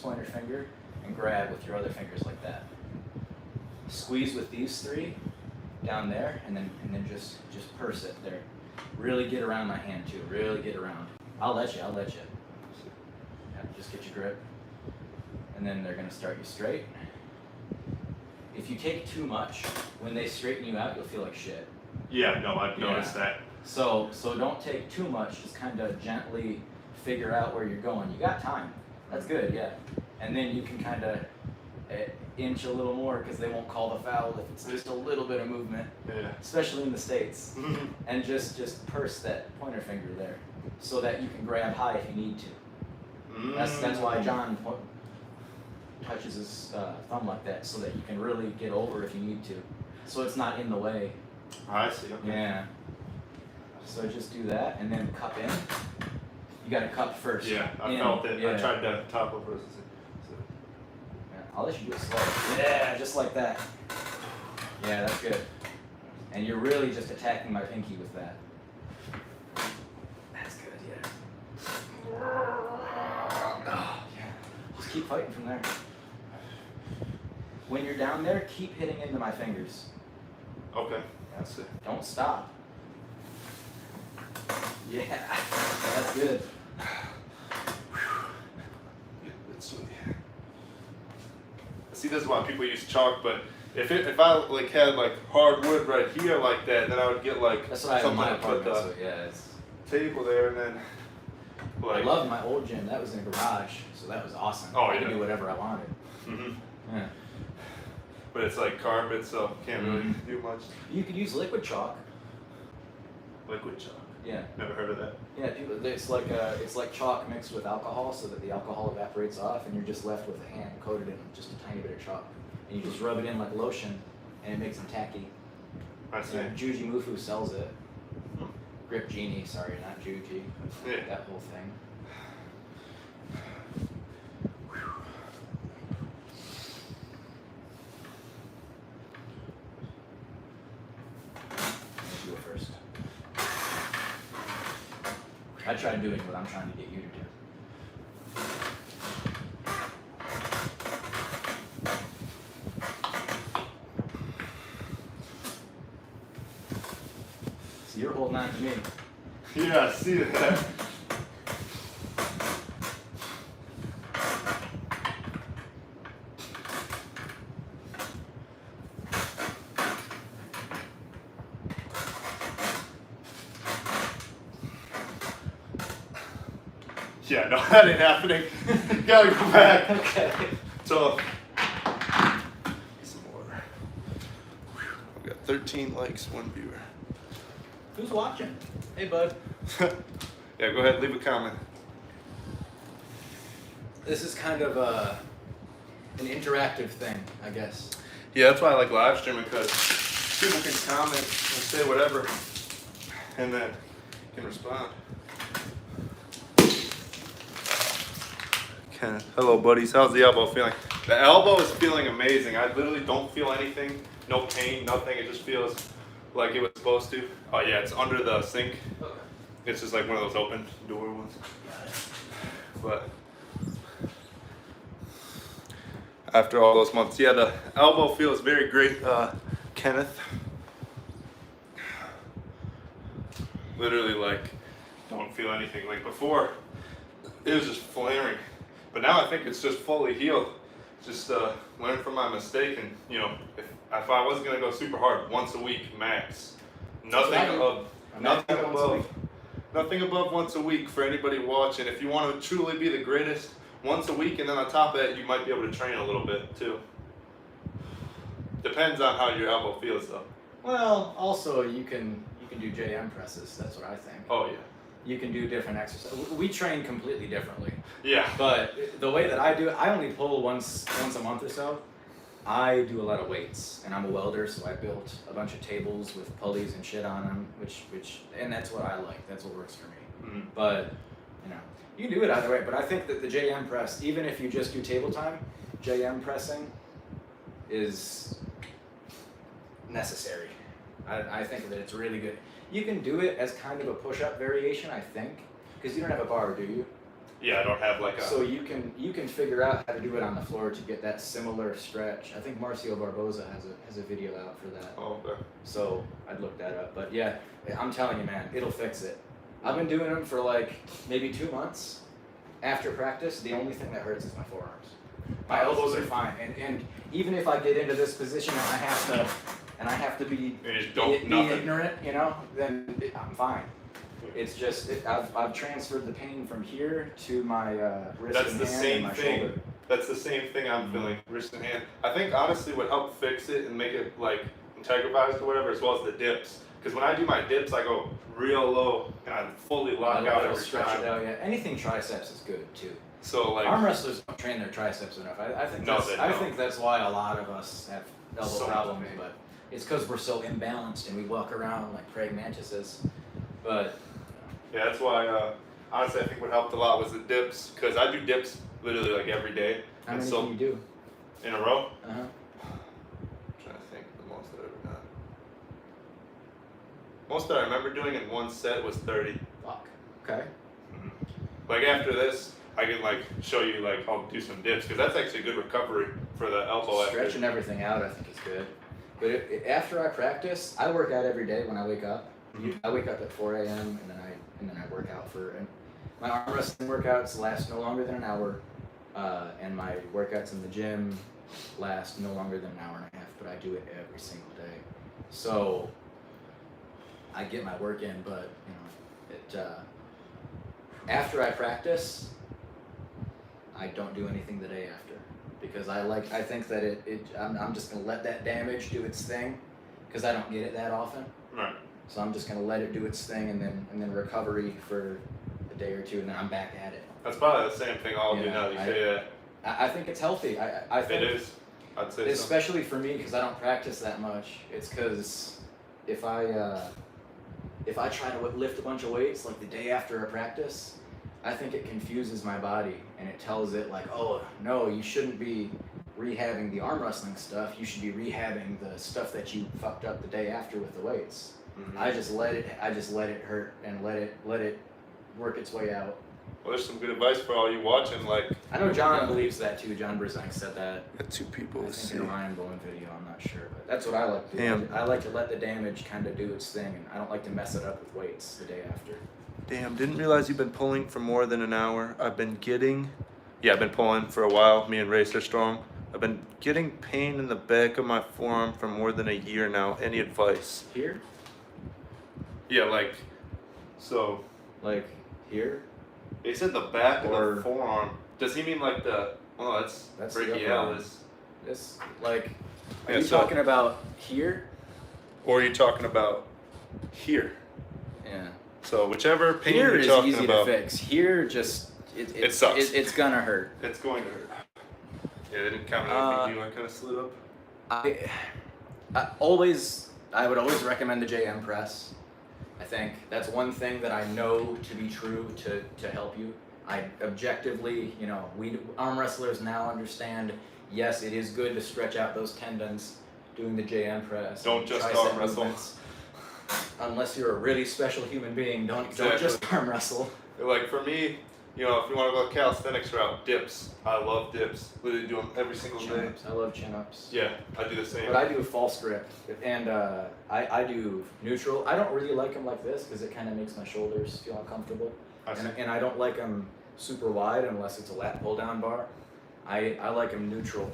pointer finger and grab with your other fingers like that. Squeeze with these three down there, and then just purse it there. Really get around my hand too. Really get around. I'll let you. Yeah, just get your grip, and then they're gonna start you straight. If you take too much, when they straighten you out, you'll feel like shit. Yeah, no, I've noticed Yeah. that. So don't take too much. Just kind of gently figure out where you're going. You got time. That's good, yeah. And then you can kind of inch a little more because they won't call the foul if it's just a little bit of movement, Yeah. especially in the States. And just purse that pointer finger there so that you can grab high if you need to. That's why John touches his thumb like that, so that you can really get over if you need to. So it's not in the way. I see. Okay. Yeah. So just do that and then cup in. You got to cup first. Yeah, I In. felt it. Yeah. I tried to top over. So. Yeah, I'll let you do it slow. Yeah, just like that. Yeah, that's good. And you're really just attacking my pinky with that. That's good, yeah. Oh, yeah. Just keep fighting from there. When you're down there, keep hitting into my fingers. Okay. That's it. Don't stop. Yeah, that's good. See, this is why people use chalk, but if I like had like hard wood right here like that, then I would get like That's what I have in my something to put apartment. the So yeah, it's. table there, and then I like. loved my old gym. That was in a garage, so that was awesome. Oh, I could yeah. do whatever I wanted. Hmm. Yeah. But it's like carpet, so can't really Mhm. do much. You could use liquid chalk. Liquid chalk. Yeah. Never heard of that. Yeah. People, it's like chalk mixed with alcohol, so that the alcohol evaporates off, and you're just left with a hand coated in just a tiny bit of chalk, and you just rub it in like lotion, and it makes them tacky. I see. Yeah, Juji Mufu sells it. Grip Genie, sorry, not Juji. Yeah. That whole thing. You go first. I tried doing what I'm trying to get you to do. So you're holding on to me. Yeah, I see that. Yeah, no, that ain't happening. Gotta go back. Okay. So, some more. We got 13 likes, 1 viewer. Who's watching? Hey, bud. Yeah, go ahead, leave a comment. This is kind of an interactive thing, I guess. Yeah, that's why I like live streaming, because people can comment and say whatever, and then can respond. Okay. Hello, buddies. How's the elbow feeling? The elbow is feeling amazing. I literally don't feel anything, no pain, nothing. It just feels like it was supposed to. Oh yeah, it's under the sink. Okay. It's just like one of those open door ones. Got it. But after all those months, yeah, the elbow feels very great, Kenneth. Literally, like, don't feel anything. Like before, it was just flaring, but now I think it's just fully healed. Just learn from my mistake, and you know, if I was gonna go super hard, once a week max. Nothing above, nothing above once a week for anybody watching. If you want to truly be the greatest, once a week, and then on top of that, you might be able to train a little bit too. Depends on how your elbow feels, though. Well, also you can do JM presses. That's what I think. Oh yeah. You can do different exercises. We train completely differently. Yeah. But the way that I do it, I only pull once a month or so. I do a lot of weights, and I'm a welder, so I built a bunch of tables with pulleys and shit on them, and that's what I like. That's what works for me. Mm-hmm. But you know, you can do it either way. But I think that the JM press, even if you just do table time, JM pressing is necessary. I think that it's really good. You can do it as kind of a push-up variation, I think, because you don't have a bar, do you? Yeah, I don't have like a. So you can figure out how to do it on the floor to get that similar stretch. I think Marcio Barboza has a video out for that. Oh, okay. So I'd look that up. But yeah, I'm telling you, man, it'll fix it. I've been doing them for like maybe 2 months. After practice, the only thing that hurts is my forearms. My elbows are fine, and even if I get into this position and I have to be ignorant, you know, then I'm fine. It's just I've transferred the pain from here to my wrist and hand and my shoulder. That's the same thing I'm feeling, wrist and hand. I think honestly what helped fix it and make it like integralized or whatever, as well as the dips. Because when I do my dips, I go real low and I fully lock out every stretch time. it out, yeah. Anything triceps is good too. So like arm wrestlers don't train their triceps enough. I think that's why a lot of us have elbow problems, but it's because we're so imbalanced and we walk around like praying mantises. But yeah, that's why honestly I think what helped a lot was the dips, because I do dips literally like every day. How many can you do? In a row? Uh-huh. I'm trying to think the most that I've ever done. Most that I remember doing in one set was 30. Fuck. Okay. Mm-hmm. Like after this, I can like show you like I'll do some dips, because that's actually good recovery for the elbow. Stretching everything out, I think is good. But after I practice, I work out every day when I wake up. Mm-hmm. I wake up at 4 a.m. and then I work out and my arm wrestling workouts last no longer than an hour, and my workouts in the gym last no longer than an hour and a half. But I do it every single day, so I get my work in. But you know, after I practice, I don't do anything the day after, because I think that I'm just gonna let that damage do its thing, because I don't get it that often. Right. So I'm just gonna let it do its thing, and then recovery for a day or two, and then I'm back at it. That's probably the same thing I'll do now that you say that. I think it's healthy. I think it is. I'd say especially for me, because I don't practice that much. It's because if I try to lift a bunch of weights like the day after a practice, I think it confuses my body, and it tells it like, oh no, you shouldn't be rehabbing the arm wrestling stuff. You should be rehabbing the stuff that you fucked up the day after with the weights. Mm-hmm. I just let it hurt and let it work its way out. Well, there's some good advice for all you watching. Like, I know John believes that too. John Brzezinski said that. Got 2 people. I think in a Ryan Bowen video, I'm not sure, but that's what I like to do. Damn. I like to let the damage kind of do its thing, and I don't like to mess it up with weights the day after. Damn, didn't realize you've been pulling for more than an hour. I've been pulling for a while. Me and Race are strong. I've been getting pain in the back of my forearm for more than a year now. Any advice? Here? Yeah, like, so. Like here? He said the back of the forearm. Does he mean like the? Oh, that's brachialis. This like. Are you talking about here? Or are you talking about here? Yeah. So whichever pain here you're talking is easy about. to fix. Here just it sucks. It's gonna hurt. It's going to hurt. Yeah, they didn't count anything. I kind of slid up. I would always recommend the JM press. I think that's one thing that I know to be true to help you. I objectively, you know, we arm wrestlers now understand, yes, it is good to stretch out those tendons doing the JM press. Don't just arm wrestle. unless you're a really special human being, don't Exactly. just arm wrestle. Like for me, you know, if you want to go the calisthenics route, dips. I love dips. Literally do them every single day. Chin-ups. I love chin-ups. Yeah, I do the same. But I do a false grip, and I do neutral. I don't really like them like this because it kind of makes my shoulders feel uncomfortable. And I don't like them super wide unless it's a lat pull down bar. I like them neutral.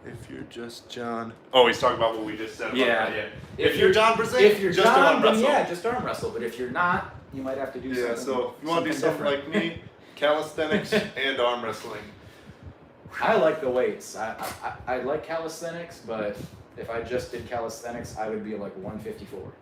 If you're just John. Oh, he's talking about what we just said about Yeah. that. Yeah. If you're John Brzezinski, If you're just John, arm then wrestle. yeah, just arm wrestle. But if you're not, you might have to do something. Yeah, so if you want to do something different. like me, calisthenics and arm wrestling. I like the weights. I like calisthenics, but if I just did calisthenics, I would be like 154.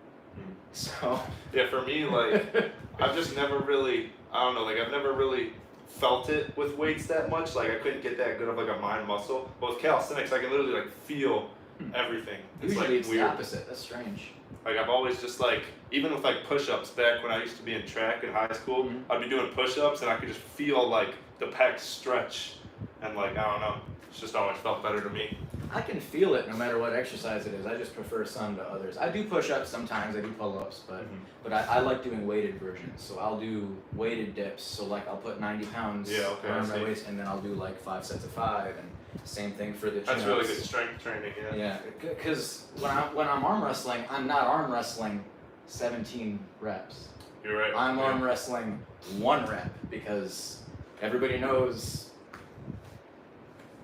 So. Yeah, for me, like, I've just never really, I don't know, like, I've never really felt it with weights that much. Like, I couldn't get that good of, like, a mind muscle. But with calisthenics, I can literally, like, feel everything. It's, Usually like, it's weird. the opposite. That's strange. Like, I've always just, like, even with, like, push-ups back when I used to be in track in high school, I'd be doing push-ups, and I could just feel, like, the pecs stretch. And, like, I don't know. It's just always felt better to me. I can feel it no matter what exercise it is. I just prefer some to others. I do push-ups sometimes. I do pull-ups, but I like doing weighted versions. So I'll do weighted dips. So like I'll put 90 pounds around my waist, and then I'll do like 5 sets of 5, and same thing for the chin-ups. That's really good strength training, yeah. Yeah, because when I'm arm wrestling, I'm not arm wrestling 17 reps. You're right. I'm arm wrestling 1 rep because everybody knows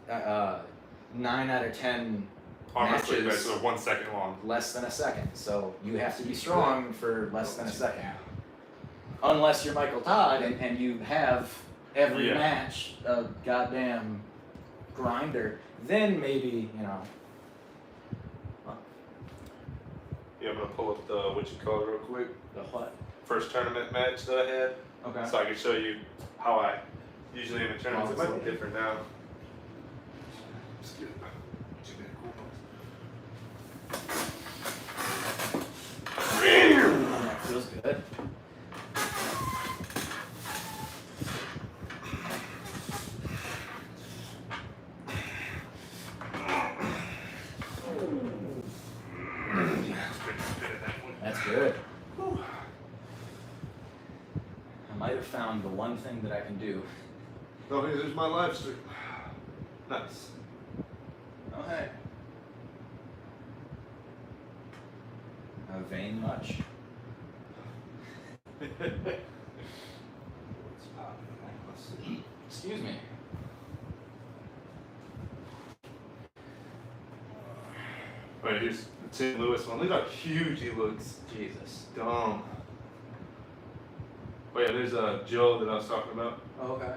9 out of 10 Arm wrestling guys matches are 1 second long. less than a second. So you have to be strong for less than a second. Unless you're Michael Todd and you have every match a goddamn grinder, then maybe, you know. Yeah, I'm gonna pull up the what you call it real quick. The what? First tournament match that I had. Okay. So I can show you how I usually am in tournaments. It might be different now. Just get it. That feels good. That's good. I might have found the one thing that I can do. Oh, hey, there's my live stream. Nice. Oh, hey. A vein much? Excuse me. Wait, here's the St. Louis one. Look how huge he looks. Jesus. Dumb. Oh yeah, there's Joe that I was talking about. Oh, okay.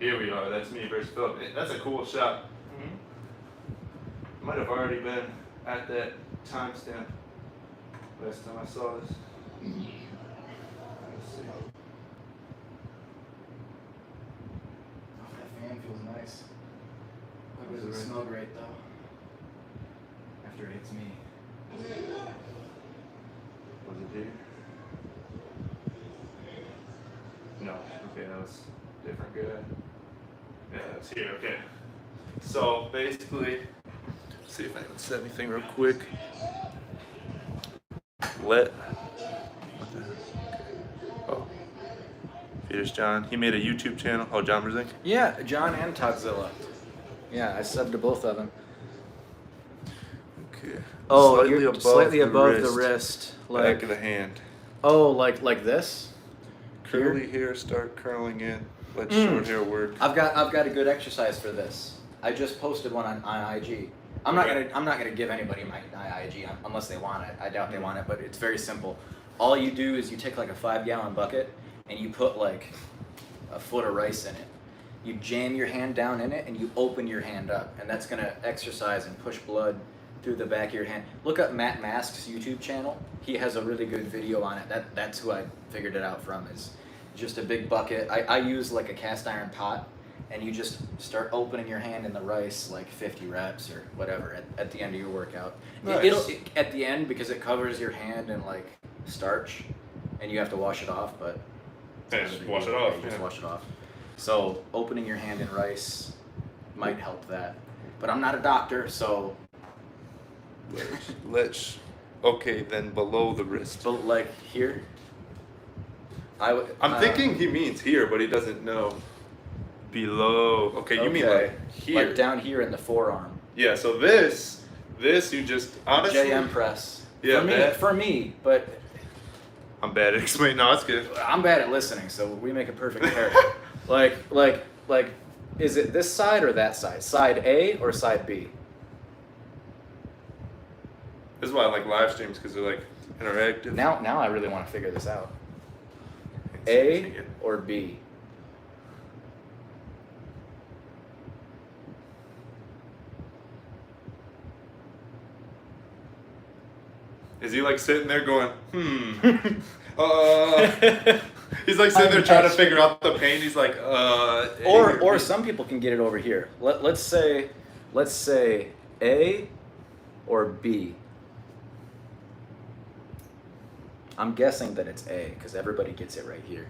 Here we are. That's me versus Philip. That's a cool shot. Might have already been at that timestamp last time I saw this. Let's see. Oh, that fan feels nice. It Is it doesn't right? smell great though. After it hits me. Was it here? No. Okay, that was a different guy. Yeah, that's here. Okay. So basically, let's see if I can set anything real quick. Oh. Here's John. He made a YouTube channel. Oh, John Brzezinski. Yeah, John and Todzilla. Yeah, I subbed to both of them. Okay. Oh, slightly above the wrist, Back of the hand. Oh, like this. Curly hair start curling in. Let short hair work. I've got a good exercise for this. I just posted one on IG. I'm not gonna give anybody my IG unless they want it. I doubt they want it, but it's very simple. All you do is you take like a 5-gallon bucket and you put like a foot of rice in it. You jam your hand down in it and you open your hand up, and that's gonna exercise and push blood through the back of your hand. Look up Matt Mask's YouTube channel. He has a really good video on it. That's who I figured it out from. Is just a big bucket. I use like a cast iron pot, and you just start opening your hand in the rice like 50 reps or whatever at the end of your workout. Nice. At the end, because it covers your hand in like starch, and you have to wash it off, but Yeah, just wash it off. you just Yeah. wash it off. So opening your hand in rice might help that. But I'm not a doctor, so Ledge. Okay, then below the wrist. So like here. I'm thinking he means here, but he doesn't know. Below. Okay, you mean okay. like here. Like down here in the forearm. Yeah, so this you just honestly. JM press. Yeah, for me, but I'm bad at explaining. No, it's good. I'm bad at listening, so we make a perfect pair. like, is it this side or that side? Side A or side B? This is why I like live streams, because they're like interactive. Now I really want to figure this out. A or B? Is he like sitting there going, he's like sitting there trying to figure out the pain. He's like, Or some people can get it over here. Let's say A or B. I'm guessing that it's A because everybody gets it right here.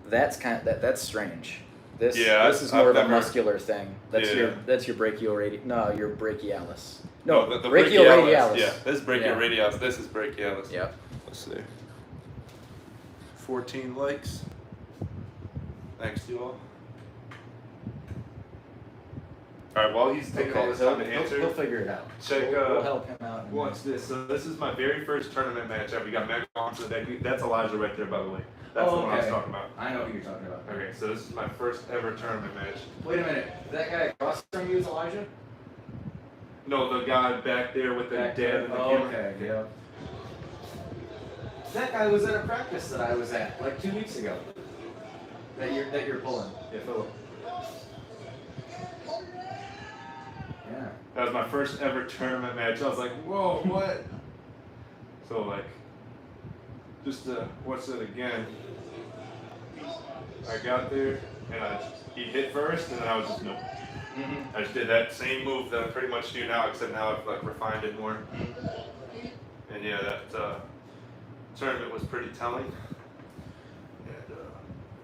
That's that's strange. This is more of a muscular thing. That's your brachioradialis. No, your brachialis. No, the brachioradialis. Yeah, this is brachioradialis. This is brachialis. Yep. Let's see. 14 likes. Thanks to you all. Alright, while he's taking all this time to answer, He'll figure it out. check, We'll help him out. Watch this. So this is my very first tournament match ever. We got Meg Monson. That's Elijah right there, by the way. That's the one I was talking about. I know who you're talking about. Okay, so this is my first ever tournament match. Wait a minute. That guy across from you is Elijah? No, the guy back there with the dad and the camera. Okay, yeah. That guy was at a practice that I was at like 2 weeks ago. That you're pulling. Yeah, Philip. Yeah. That was my first ever tournament match. I was like, whoa, what? So like, just to watch it again. I got there and he hit first, and then I was just nope. I just did that same move that I pretty much do now, except now I've like refined it more. And yeah, that tournament was pretty telling.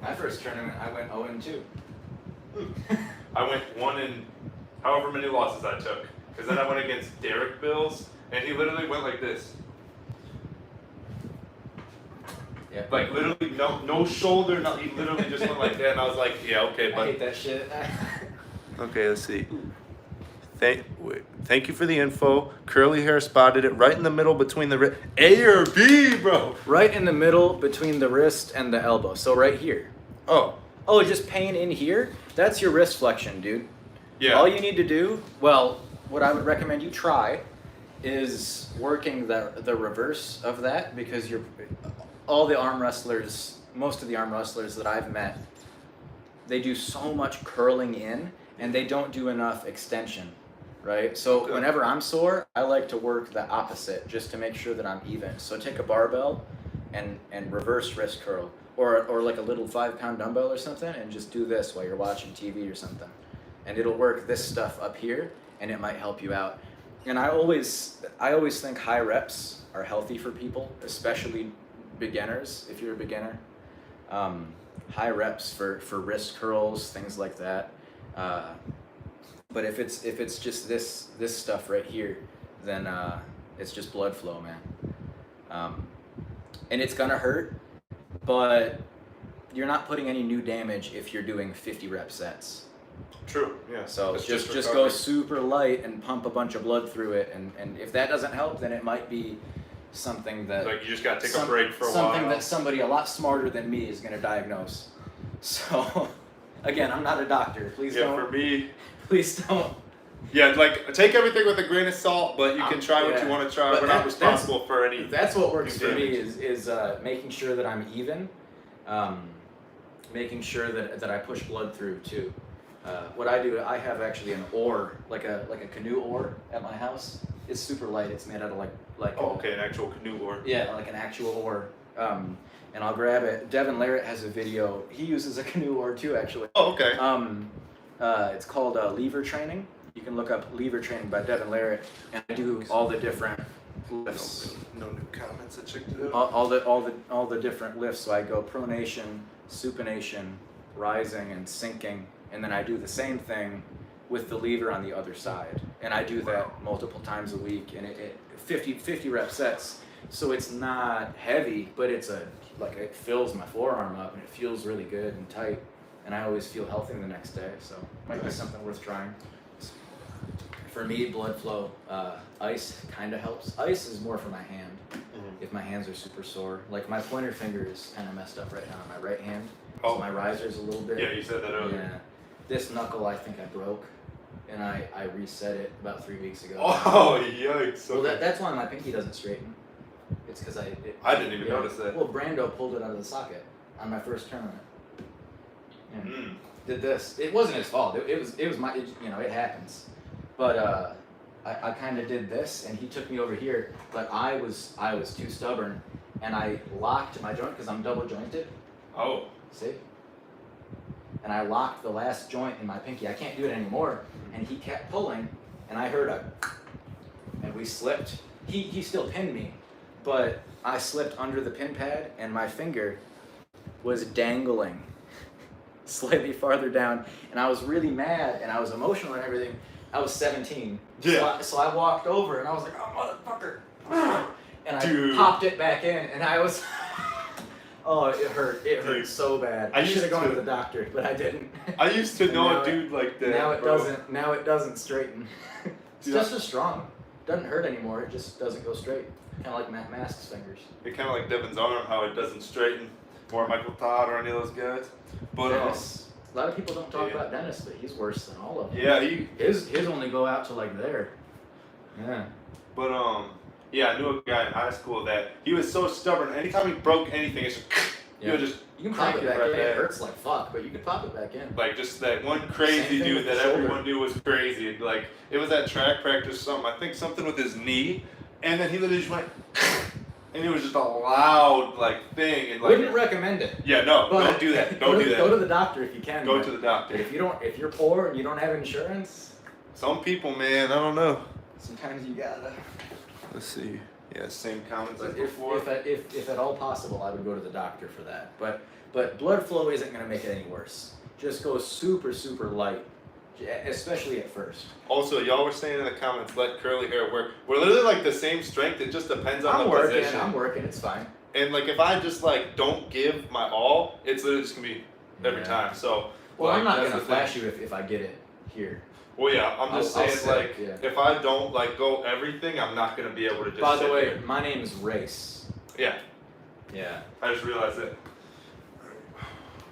And My first tournament, I went 0-2. I went 1 in however many losses I took, because then I went against Derek Bills, and he literally went like this. Yeah. Like literally no shoulder, no. He literally just went like that, and I was like, yeah, okay, I but hate that shit. Okay, let's see. Thank you for the info. Curly hair spotted it right in the middle between the A or B, bro. Right in the middle between the wrist and the elbow. So right here. Oh, Just pain in here? That's your wrist flexion, dude. yeah. All you need to do, well, what I would recommend you try is working the reverse of that, because all the arm wrestlers, most of the arm wrestlers that I've met, they do so much curling in and they don't do enough extension, right? So Okay. whenever I'm sore, I like to work the opposite just to make sure that I'm even. So take a barbell and reverse wrist curl, or like a little 5-pound dumbbell or something, and just do this while you're watching TV or something. And it'll work this stuff up here, and it might help you out. And I always think high reps are healthy for people, especially beginners. If you're a beginner, high reps for wrist curls, things like that. But if it's just this stuff right here, then it's just blood flow, man. And it's gonna hurt, but you're not putting any new damage if you're doing 50 rep sets. True, yeah. So It's just recovery. go super light and pump a bunch of blood through it, and if that doesn't help, then it might be something that Like you just gotta take a break for a something while. that somebody a lot smarter than me is going to diagnose. So again, I'm not a doctor. Please Yeah, don't. for me. Please don't. Yeah, like take everything with a grain of salt, but you can try what Yeah. you want to try. But We're not responsible for any. That's what works for me damage. is making sure that I'm even, making sure that I push blood through too. What I do, I have actually an oar, like a canoe oar at my house. It's super light. It's made out of like Oh, okay, an actual canoe oar. yeah, like an actual oar. And I'll grab it. Devin Larrett has a video. He uses a canoe oar too, actually. Oh, okay. It's called lever training. You can look up lever training by Devin Larrett, and I do all the different lifts. No new comments. I checked it out. All the different lifts. So I go pronation, supination, rising, and sinking, and then I do the same thing with the lever on the other side. And I do that multiple times a week, and it 50 rep sets. So it's not heavy, but it's it fills my forearm up, and it feels really good and tight. And I always feel healthy the next day, so might be something worth trying. For me, blood flow, ice kind of helps. Ice is more for my hand. If my hands are super sore. Like my pointer finger is kind of messed up right now on my right hand. So my riser's a little bit. Yeah, you said that earlier. Yeah. This knuckle I think I broke, and I reset it about 3 weeks ago. Oh, yikes. Well, that's why my pinky doesn't straighten. It's because I didn't even notice that. Well, Brando pulled it out of the socket on my first tournament. Yeah. Did this. It wasn't his fault. It was my, it happens. But I kind of did this, and he took me over here, but I was too stubborn, and I locked my joint because I'm double jointed. Oh. See? And I locked the last joint in my pinky. I can't do it anymore. And he kept pulling, and I heard and we slipped. He still pinned me, but I slipped under the pin pad, and my finger was dangling slightly farther down, and I was really mad, and I was emotional and everything. I was 17. Yeah. So I walked over, and I was like, oh, motherfucker. And Dude. I popped it back in, and I was... Oh, it hurt. It hurt so bad. I should have gone to the doctor, but I didn't. I used to know a dude like that. Now it bro. doesn't. Now it doesn't straighten. It's just as strong. Doesn't hurt anymore. It just doesn't go straight. Kind of like Matt Mask's fingers. It's kind of like Devin's arm, how it doesn't straighten, or Michael Todd or any of those guys. But Dennis. A lot of people don't talk about Dennis, but he's worse than all of them. Yeah, his only go out to like there. Yeah. But yeah, I knew a guy in high school that he was so stubborn. Anytime he broke anything, it's just he would just you can pop it back right in. there. It hurts like fuck, but you can pop it back in. Like just that one crazy dude that everyone knew was crazy. Like it was at track practice, something I think something with his knee, and then he literally just went, and it was just a loud like thing. And like wouldn't recommend it. Yeah, no, But don't do that. Don't do that. Go to the doctor if you can. Go to the doctor. If you're poor and you don't have insurance, some people, man, I don't know. sometimes you gotta. Let's see. Yeah, same comments as But before. if at all possible, I would go to the doctor for that. But blood flow isn't gonna make it any worse. Just go super light, especially at first. Also, y'all were saying in the comments, let curly hair work. We're literally like the same strength. It just depends on the position. I'm working. It's fine. And like if I just like don't give my all, it's literally just gonna be every time. So Well, like, I'm not that's gonna the flash thing. you if I get it here. Well, yeah, I'm just I'll saying sit, like yeah. if I don't like go everything, I'm not gonna be able to just. By the sit way, there. my name is Race. Yeah, Yeah. I just realized that.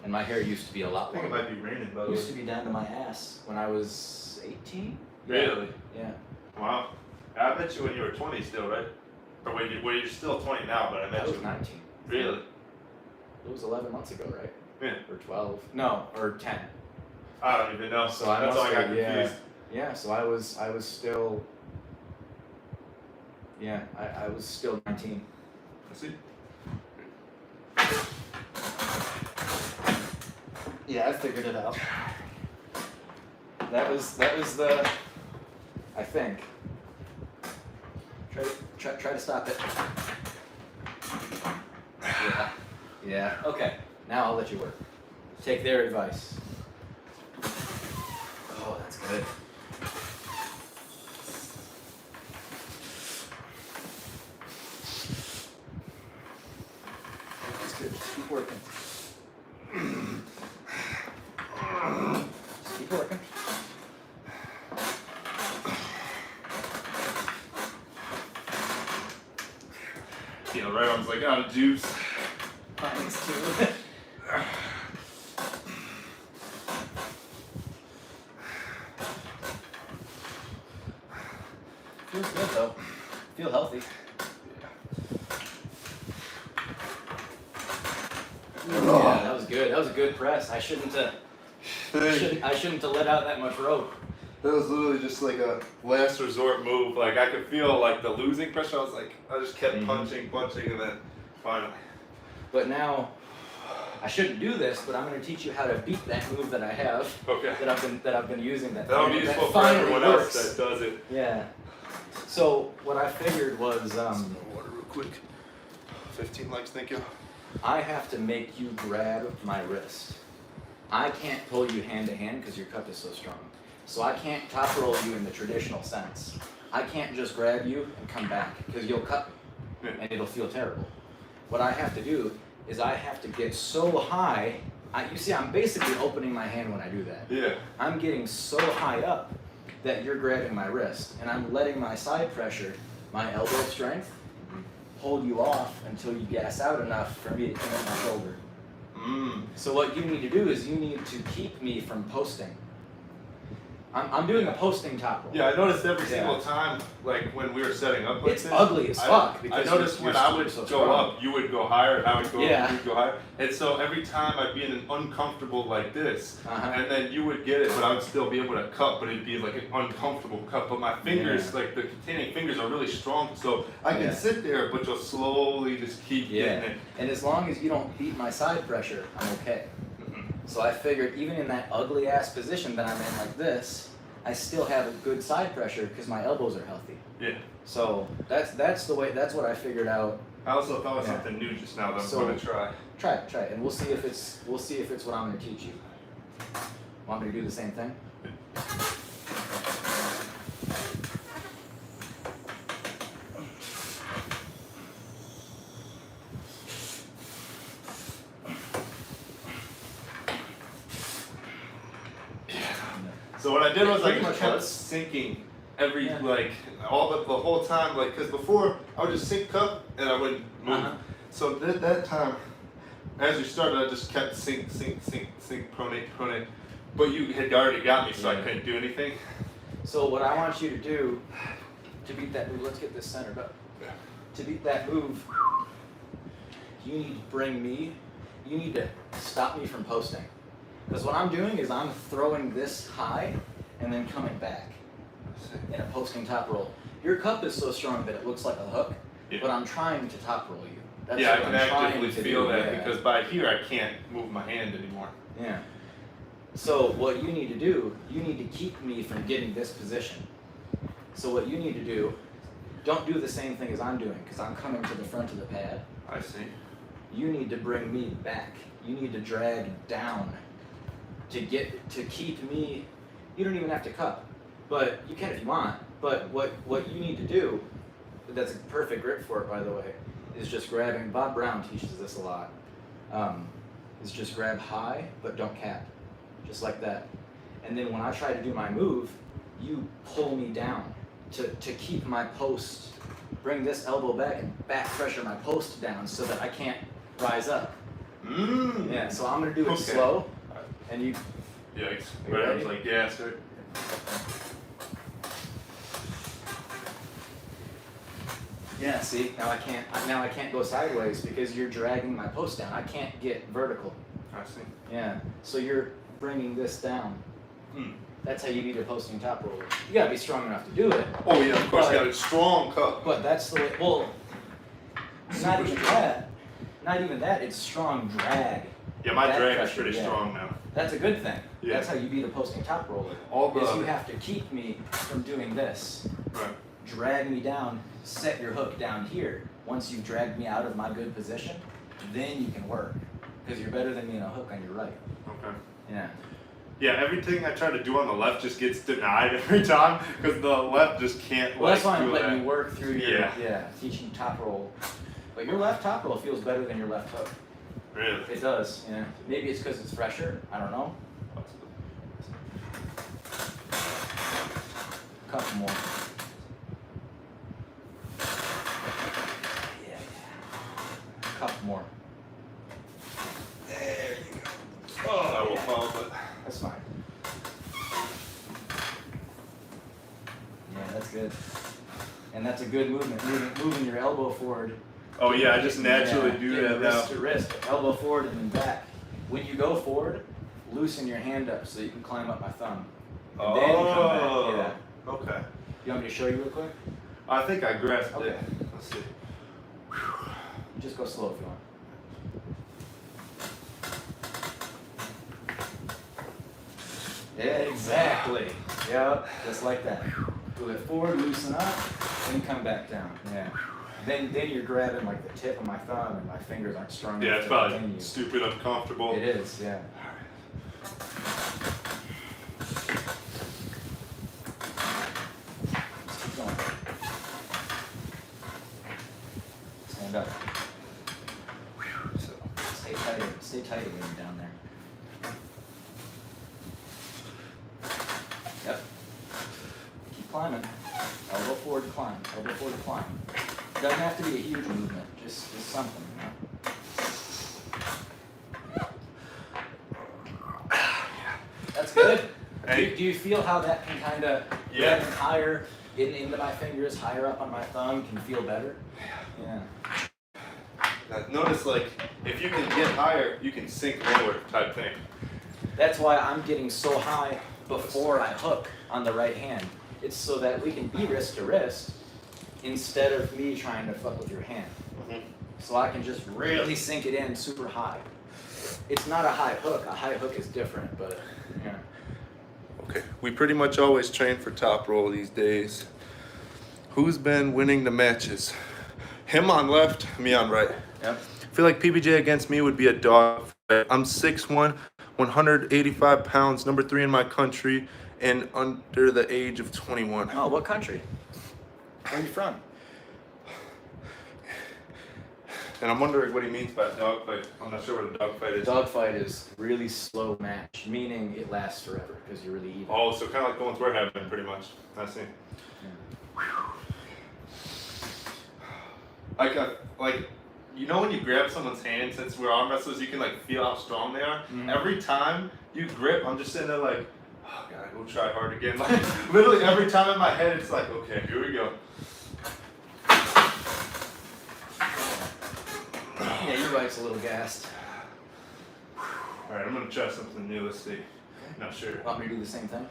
And my hair used to be a I lot think it longer. might be raining by the It used to way. be down to my ass when I was 18. Really? Yeah. Wow. I met you when you were 20 still, right? Or wait, you're still 20 now, but I I met was you. 19. Really? It was 11 months ago, right? Yeah. Or 12. No, or 10. I don't even know. So I That's must all I got have, confused. Yeah, so I was still, yeah, I was still 19. Let's see. Yeah, I figured it out. That was the, I think. Try to stop it. Yeah. Okay. Now I'll let you work. Take their advice. Oh, that's good. That's good. Just keep working. Just keep working. You know, right arm's like out of juice. Thanks too. Feels good though. Feel healthy. Yeah, that was good. That was a good press. I shouldn't have let out that much rope. That was literally just like a last resort move. Like I could feel like the losing pressure. I just kept punching, and then finally. But now, I shouldn't do this, but I'm going to teach you how to beat that move that I have. Okay. That I've been using. That'll be useful for finally everyone works. else that does it. Yeah. So what I figured was Some water real quick. 15 likes, thank you. I have to make you grab my wrist. I can't pull you hand to hand because your cup is so strong. So I can't top roll you in the traditional sense. I can't just grab you and come back because you'll cut me and it'll feel terrible. What I have to do is I have to get so high. You see, I'm basically opening my hand when I do that. Yeah. I'm getting so high up that you're grabbing my wrist, and I'm letting my side pressure, my elbow strength, hold you off until you gas out enough for me to come at my shoulder. So what you need to do is you need to keep me from posting. I'm doing a posting top roll. Yeah, I noticed every single time, like when we were setting up like It's this. ugly as fuck I because noticed you're when I would so go strong. up, you would go higher, and I would go Yeah. up, you'd go higher. And so every time I'd be in an uncomfortable like this, and then you would get it, but I would still be able to cut, but it'd be like an uncomfortable cut. But my fingers, like the containing fingers, are really strong, so I can sit there, but you'll slowly just keep getting it. And as long as you don't beat my side pressure, I'm okay. So I figured even in that ugly ass position that I'm in like this, I still have a good side pressure because my elbows are healthy. Yeah. So that's the way. That's what I figured out. I also thought of something new just now that I'm going to try. Try it, and we'll see if it's what I'm going to teach you. Want me to do the same thing? So what I did was I Pretty just much kept was. sinking every like all the whole time, like because before I would just sink cup and I wouldn't move. So that time, as you started, I just kept sink, pronate. But you had already got me, so I couldn't do anything. So what I want you to do to beat that move, let's get this centered up. To beat that move, you need to bring me. You need to stop me from posting. Because what I'm doing is I'm throwing this high and then coming back in a posting top roll. Your cup is so strong that it looks like a hook, but I'm trying to top roll you. That's Yeah, I what can I'm trying actively to feel do, that because by here I can't move my hand anymore. Yeah. So what you need to do, you need to keep me from getting this position. So what you need to do, don't do the same thing as I'm doing because I'm coming to the front of the pad. I see. You need to bring me back. You need to drag down to keep me. You don't even have to cup, but you can if you want. But what you need to do, that's a perfect grip for it, by the way, is just grabbing. Bob Brown teaches this a lot. Is just grab high but don't cap, just like that. And then when I try to do my move, you pull me down to keep my post. Bring this elbow back and back pressure my post down so that I can't rise up. Yeah. So I'm gonna do it slow. And you. Yikes. You Right, I ready? was like, yeah, sir. Yeah. See, now I can't go sideways because you're dragging my post down. I can't get vertical. I see. Yeah. So you're bringing this down. That's how you beat a posting top roller. You gotta be strong enough to do it. Oh yeah, of course. I got a strong cup. But that's the way. Well, not even that. Not even that. It's strong drag. Yeah, my Back drag is pressure, pretty yeah. strong now. That's a good thing. Yeah. That's how you beat a posting top roller. Is you have to keep me from doing this. Right. Drag me down, set your hook down here. Once you've dragged me out of my good position, then you can work. Because you're better than me in a hook on your right. Okay. Yeah. Yeah, everything I try to do on the left just gets denied every time because the left just can't Well, that's why I'm do letting that. you work through your, Yeah. teaching you top roll. But your left top roll feels better than your left hook. Really? It does, yeah. Maybe it's because it's fresher, I don't know. Couple more. Yeah. Couple more. There you go. Oh, I will fall, but That's fine. Yeah, that's good. And that's a good movement, moving your elbow forward. oh yeah, I just naturally do Yeah, that now. wrist to wrist, elbow forward and then back. When you go forward, loosen your hand up so you can climb up my thumb. And then come back. Yeah. Okay. You want me to show you real quick? I think I grasped Okay. it. Let's see. Just go slow if you want. Yeah, exactly. Yep, just like that. Move it forward, loosen up, then come back down. Yeah. Then you're grabbing like the tip of my thumb and my fingers aren't strong Yeah, enough it's to probably continue. stupid uncomfortable. It is, yeah. tighter. Stay tighter when you're down there. Yep. Keep climbing. Elbow forward, climb. Elbow forward, climb. Doesn't have to be a huge movement. Just something. That's good. Hey. Do you feel how that can kind of get higher into my fingers, higher up on my thumb, can feel better? Yeah. Now, notice, like, if you can get higher, you can sink lower type thing. That's why I'm getting so high before I hook on the right hand. It's so that we can be wrist to wrist instead of me trying to fuck with your hand. Mm-hmm. So I can just really sink it in super high. It's not a high hook. A high hook is different, but yeah. Okay, we pretty much always train for top roll these days. Who's been winning the matches? Him on left, me on right. Yep. I feel like PBJ against me would be a dog fight. I'm 6'1", 185 pounds, number 3 in my country, and under the age of 21. Oh, what country? Where are you from? And I'm wondering what he means by dog fight. I'm not sure what a dog fight is. Dogfight is really slow match, meaning it lasts forever because you're really even. Oh, so kind of like the ones we're having, pretty much. I see. Like, you know when you grab someone's hand, since we're arm wrestlers, you can like feel how strong they are. Mm-hmm. Every time you grip, I'm just sitting there like, oh god, we'll try hard again. Like literally every time in my head, it's like, okay, here we go. Yeah, your bike's a little gassed. All right, I'm gonna try something new. Let's see. Not sure. Want me to do the same thing?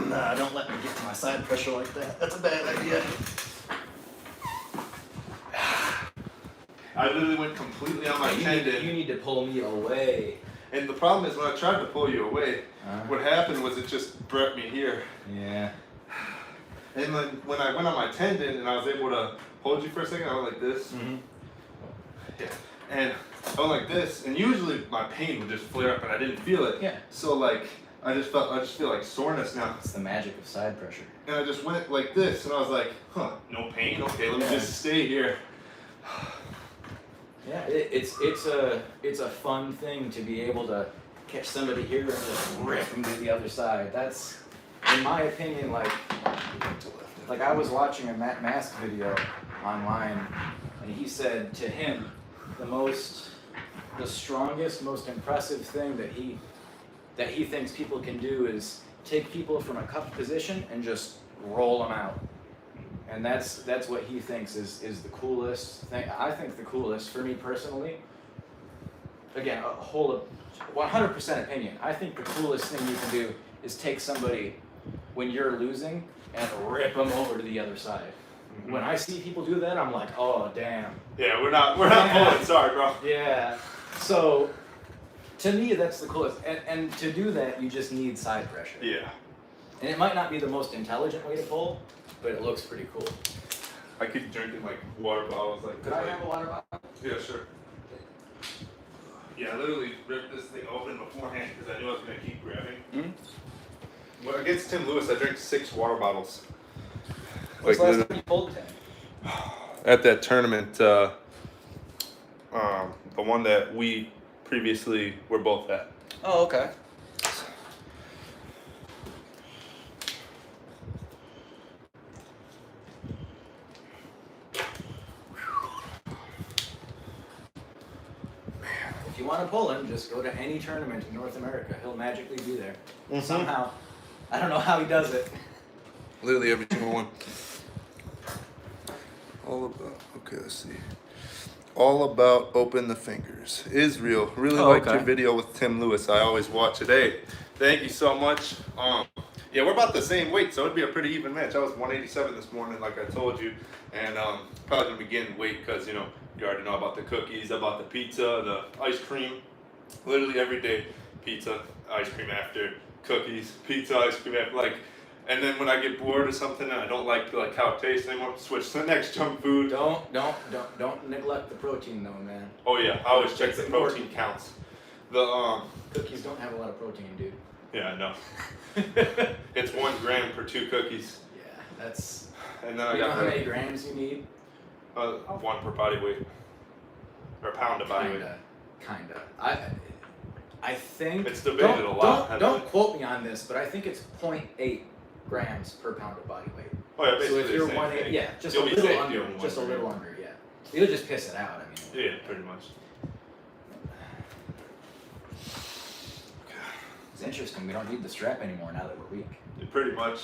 Nah, don't let me get to my side pressure like that. That's a bad idea. I literally went completely on my tendon. You need to pull me away. And the problem is when I tried to pull you away, what happened was it just brought me here. Yeah. And then when I went on my tendon and I was able to hold you for a second, I went like this. Mm-hmm. Yeah. And I went like this, and usually my pain would just flare up and I didn't feel it. Yeah. So like I just feel like soreness now. It's the magic of side pressure. And I just went like this and I was like, huh, no pain, okay, let me just stay here. Yeah, it's a fun thing to be able to catch somebody here and just rip them to the other side. That's, in my opinion, like I was watching a Matt Mask video online, and he said to him, the strongest, most impressive thing that he thinks people can do is take people from a cupped position and just roll them out. And that's what he thinks is the coolest thing. I think the coolest, for me personally, again, a whole 100% opinion, I think the coolest thing you can do is take somebody when you're losing and rip them over to the other side. Mm-hmm. When I see people do that, I'm like, oh, damn. Yeah, we're not pulling, sorry, bro. Yeah. So, to me, that's the coolest. And to do that, you just need side pressure. Yeah. And it might not be the most intelligent way to pull, but it looks pretty cool. I keep drinking like water bottles like Could I have a water bottle? Yeah, sure. Yeah, I literally ripped this thing open beforehand because I knew I was going to keep grabbing. Mm-hmm. Well, against Tim Lewis, I drank 6 water bottles. What's the last time you pulled 10? At that tournament, the one that we previously were both at. Oh, okay. If you want to pull him, just go to any tournament in North America. He'll magically be there. Mm-hmm. Somehow. I don't know how he does it. Literally every single one. Okay, let's see. All about open the fingers. Israel, really liked your video with Tim Lewis. I always watch it. Hey, thank you so much. Yeah, we're about the same weight, so it'd be a pretty even match. I was 187 this morning, like I told you, and probably gonna be gaining weight because you already know about the cookies, about the pizza, the ice cream. Literally every day, pizza, ice cream after, cookies, pizza, ice cream after, and then when I get bored or something and I don't like how it tastes anymore, switch to the next junk food. Don't neglect the protein though, man. Oh yeah, I always check the protein counts. The Cookies don't have a lot of protein, dude. Yeah, I know. It's 1 gram per 2 cookies. Yeah, that's. And then You know how many grams you need? 1 per body weight. Or pound of body weight. Kinda. I think It's debated a lot. Don't quote me on this, but I think it's 0.8 grams per pound of body weight. Oh yeah, So basically if you're the same 1, thing. yeah, just You'll a be little safe under, doing just a 1 little gram. under, yeah. You'll just piss it out. I mean. Yeah, pretty much. It's interesting. We don't need the strap anymore now that we're weak. Yeah, pretty much.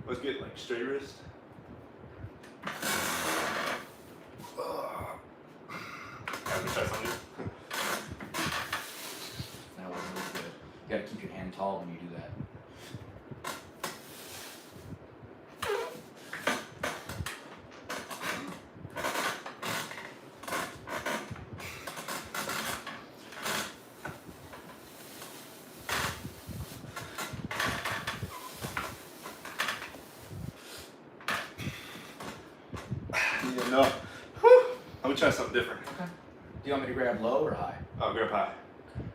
Let's get like straight wrist. Have to try something. That wasn't really good. You gotta keep your hand tall when you do that. Yeah, no. Whew. I'm gonna try something different. Okay. Do you want me to grab low or high? Oh, grab high.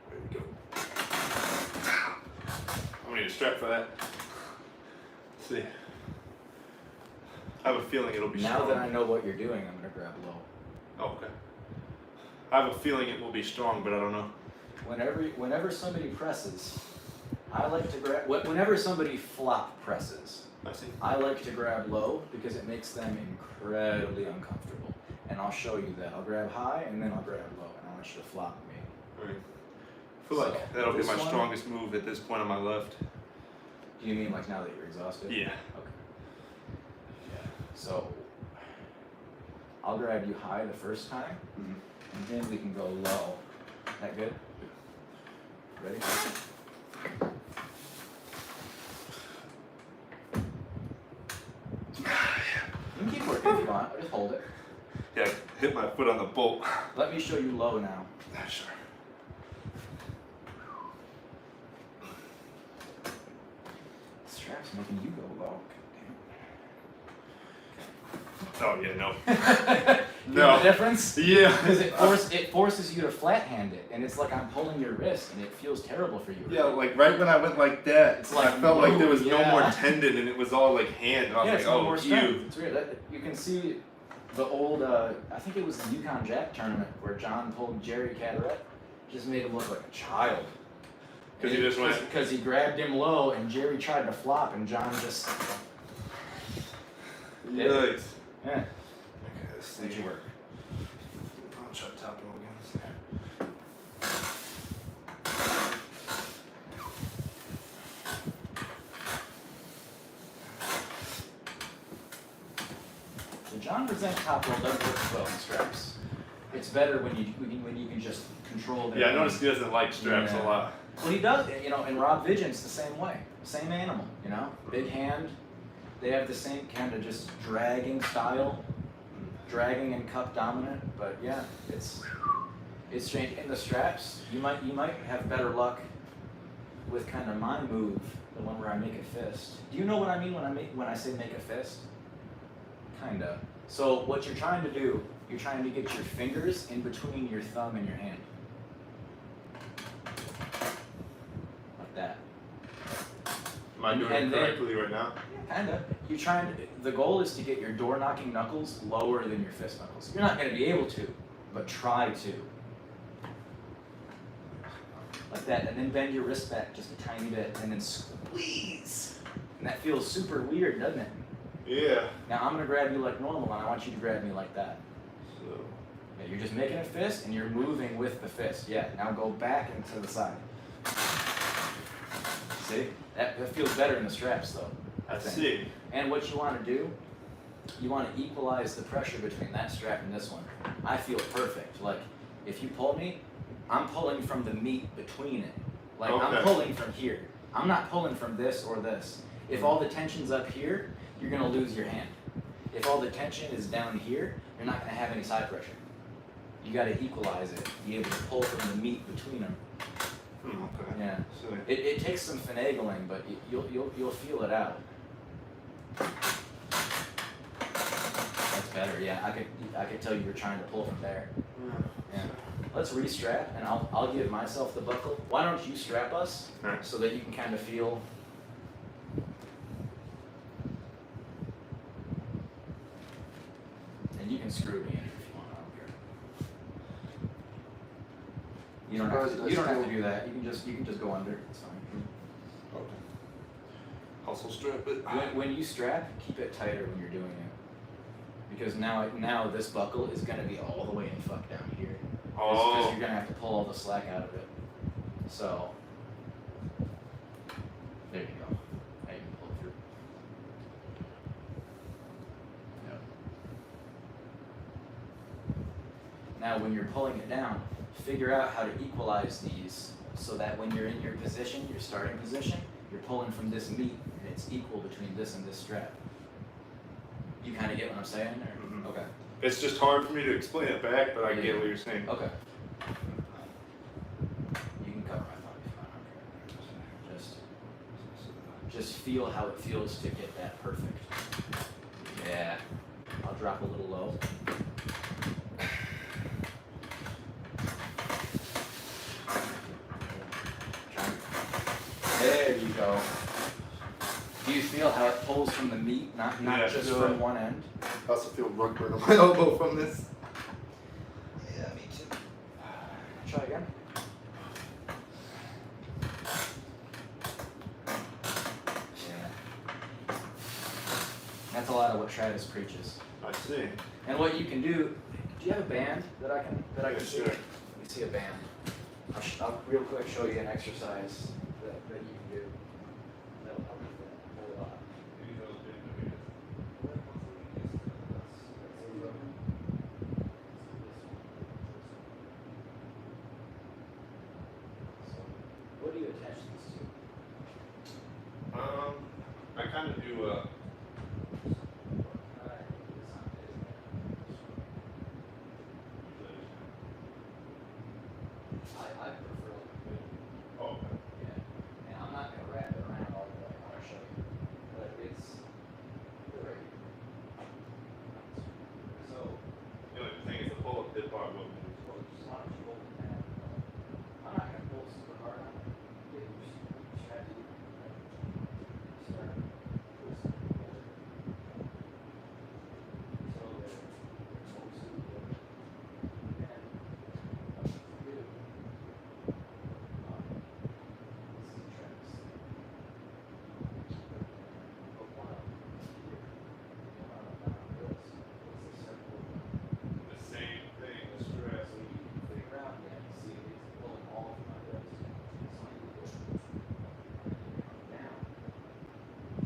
There we go. I'm gonna need a strap for that. Let's see. I have a feeling it'll be Now strong. that I know what you're doing, I'm gonna grab low. Oh, okay. I have a feeling it will be strong, but I don't know. Whenever somebody presses, I like to grab. Whenever somebody flop presses, I see. I like to grab low because it makes them incredibly uncomfortable. And I'll show you that. I'll grab high and then I'll grab low, and I want you to flop me. All right. I feel So, like that'll be this my one? strongest move at this point on my left. Do you mean like now that you're exhausted? Yeah. Okay. Yeah. So I'll grab you high the first time, and then we can go low. That good? Ready? You can keep working if you want. Just hold it. Yeah, hit my foot on the bolt. Let me show you low now. Yeah, sure. The strap's making you go low. Oh yeah, no. You know the difference? Yeah. Because it forces you to flat hand it, and it's like I'm pulling your wrist, and it feels terrible for you. Yeah, like right when I went like that, It's like, I felt like there was no yeah. more tendon and it was all like hand. And I was Yeah, like, it's no oh, more strength. ew. It's weird. You can see the old, I think it was the Yukon Jack tournament where John pulled Jerry Caderet, just made him look like a child. Because he just went. Because he grabbed him low, and Jerry tried to flop, and John just. Yikes. Yeah. Okay, let's see. Made you work. I'll try to top him again. The John Present top roll doesn't work well in straps. It's better when you can just control the. Yeah, I noticed he doesn't like straps a lot. Well, he does, and Rob Vigent's the same way. Same animal, big hand. They have the same kind of just dragging style, dragging and cup dominant. But yeah, it's strange. In the straps, you might have better luck with kind of my move, the one where I make a fist. Do you know what I mean when I say make a fist? Kinda. So what you're trying to do, you're trying to get your fingers in between your thumb and your hand. Like that. Am I doing And it then- correctly right now? Kinda. The goal is to get your door knocking knuckles lower than your fist knuckles. You're not gonna be able to, but try to. Like that, and then bend your wrist back just a tiny bit, and then squeeze. And that feels super weird, doesn't it? Yeah. Now I'm gonna grab you like normal, and I want you to grab me like that. So. Yeah, you're just making a fist, and you're moving with the fist. Yeah, now go back and to the side. See? That feels better in the straps, though. I see. And what you want to do, you want to equalize the pressure between that strap and this one. I feel perfect. Like, if you pull me, I'm pulling from the meat between it. Like, I'm Okay. pulling from here. I'm not pulling from this or this. If all the tension's up here, you're going to lose your hand. If all the tension is down here, you're not going to have any side pressure. You got to equalize it. Be able to pull from the meat between them. Okay. Yeah. So, It takes some finagling, but you'll feel it out. That's better. Yeah, I could tell you were trying to pull from there. Yeah. Let's restrap, and I'll give myself the buckle. Why don't you strap us Alright. so that you can kind of feel. And you can screw me in if you want. I don't care. You don't have to do that. You can just go under. It's fine. Okay. Also strap it. When you strap, keep it tighter when you're doing it. Because now this buckle is gonna be all the way in fuck down here. Because you're gonna have to pull all the slack out of it. So there you go. Now you can pull it through. Yep. Now when you're pulling it down, figure out how to equalize these so that when you're in your position, your starting position, you're pulling from this meat and it's equal between this and this strap. You kind of get what I'm saying? Or? Mm-hmm. Okay. It's just hard for me to explain it back, but I Yeah. get what you're saying. Okay. You can cover my thumb if you want. Just feel how it feels to get that perfect. Yeah. I'll drop a little low. There you go. Do you feel how it pulls from the meat, not Yeah, just feel from it. one end? I also feel rug burn on my elbow from this. Yeah, me too. Try again. Yeah. That's a lot of what Travis preaches. I see. And what you can do you have a band that I can Yeah, see? sure. Let me see a band. I'll real quick show you an exercise that you can do. That'll help you a whole lot. So, what do you attach these to? I kind of do I prefer like oh, yeah. And I'm not gonna wrap it around all the way. I wanna show you. But it's right here. So the only thing is the pull-up dip bar will be why don't you hold it down? I'm not gonna pull super hard on it. Get your strategy. Start. Pull super hard. So that it's all super good. And what you can do. This is Travis. Put one up here. One up down this. What's the circle? the same thing. The stress. So you can figure out, yeah, you see it's pulling all of my wrist. So I need to come down.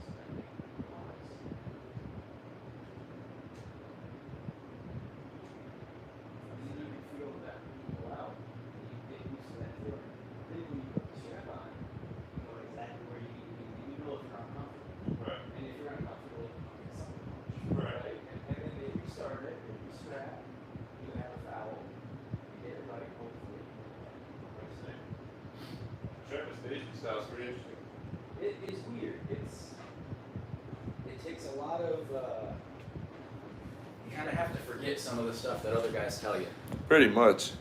So that they can equalize. And you can feel that pull out, and you get used to that feeling. Then when you put the strap on, you know exactly where you need to be, and you know if you're uncomfortable. Right. And if you're uncomfortable, you can something Right. And then they restart it, if you strap, you have a foul, you get it right, hopefully. I see. Travis Station style is pretty interesting. It is weird. It takes a lot of, you kind of have to forget some of the stuff that other guys tell you. Pretty much.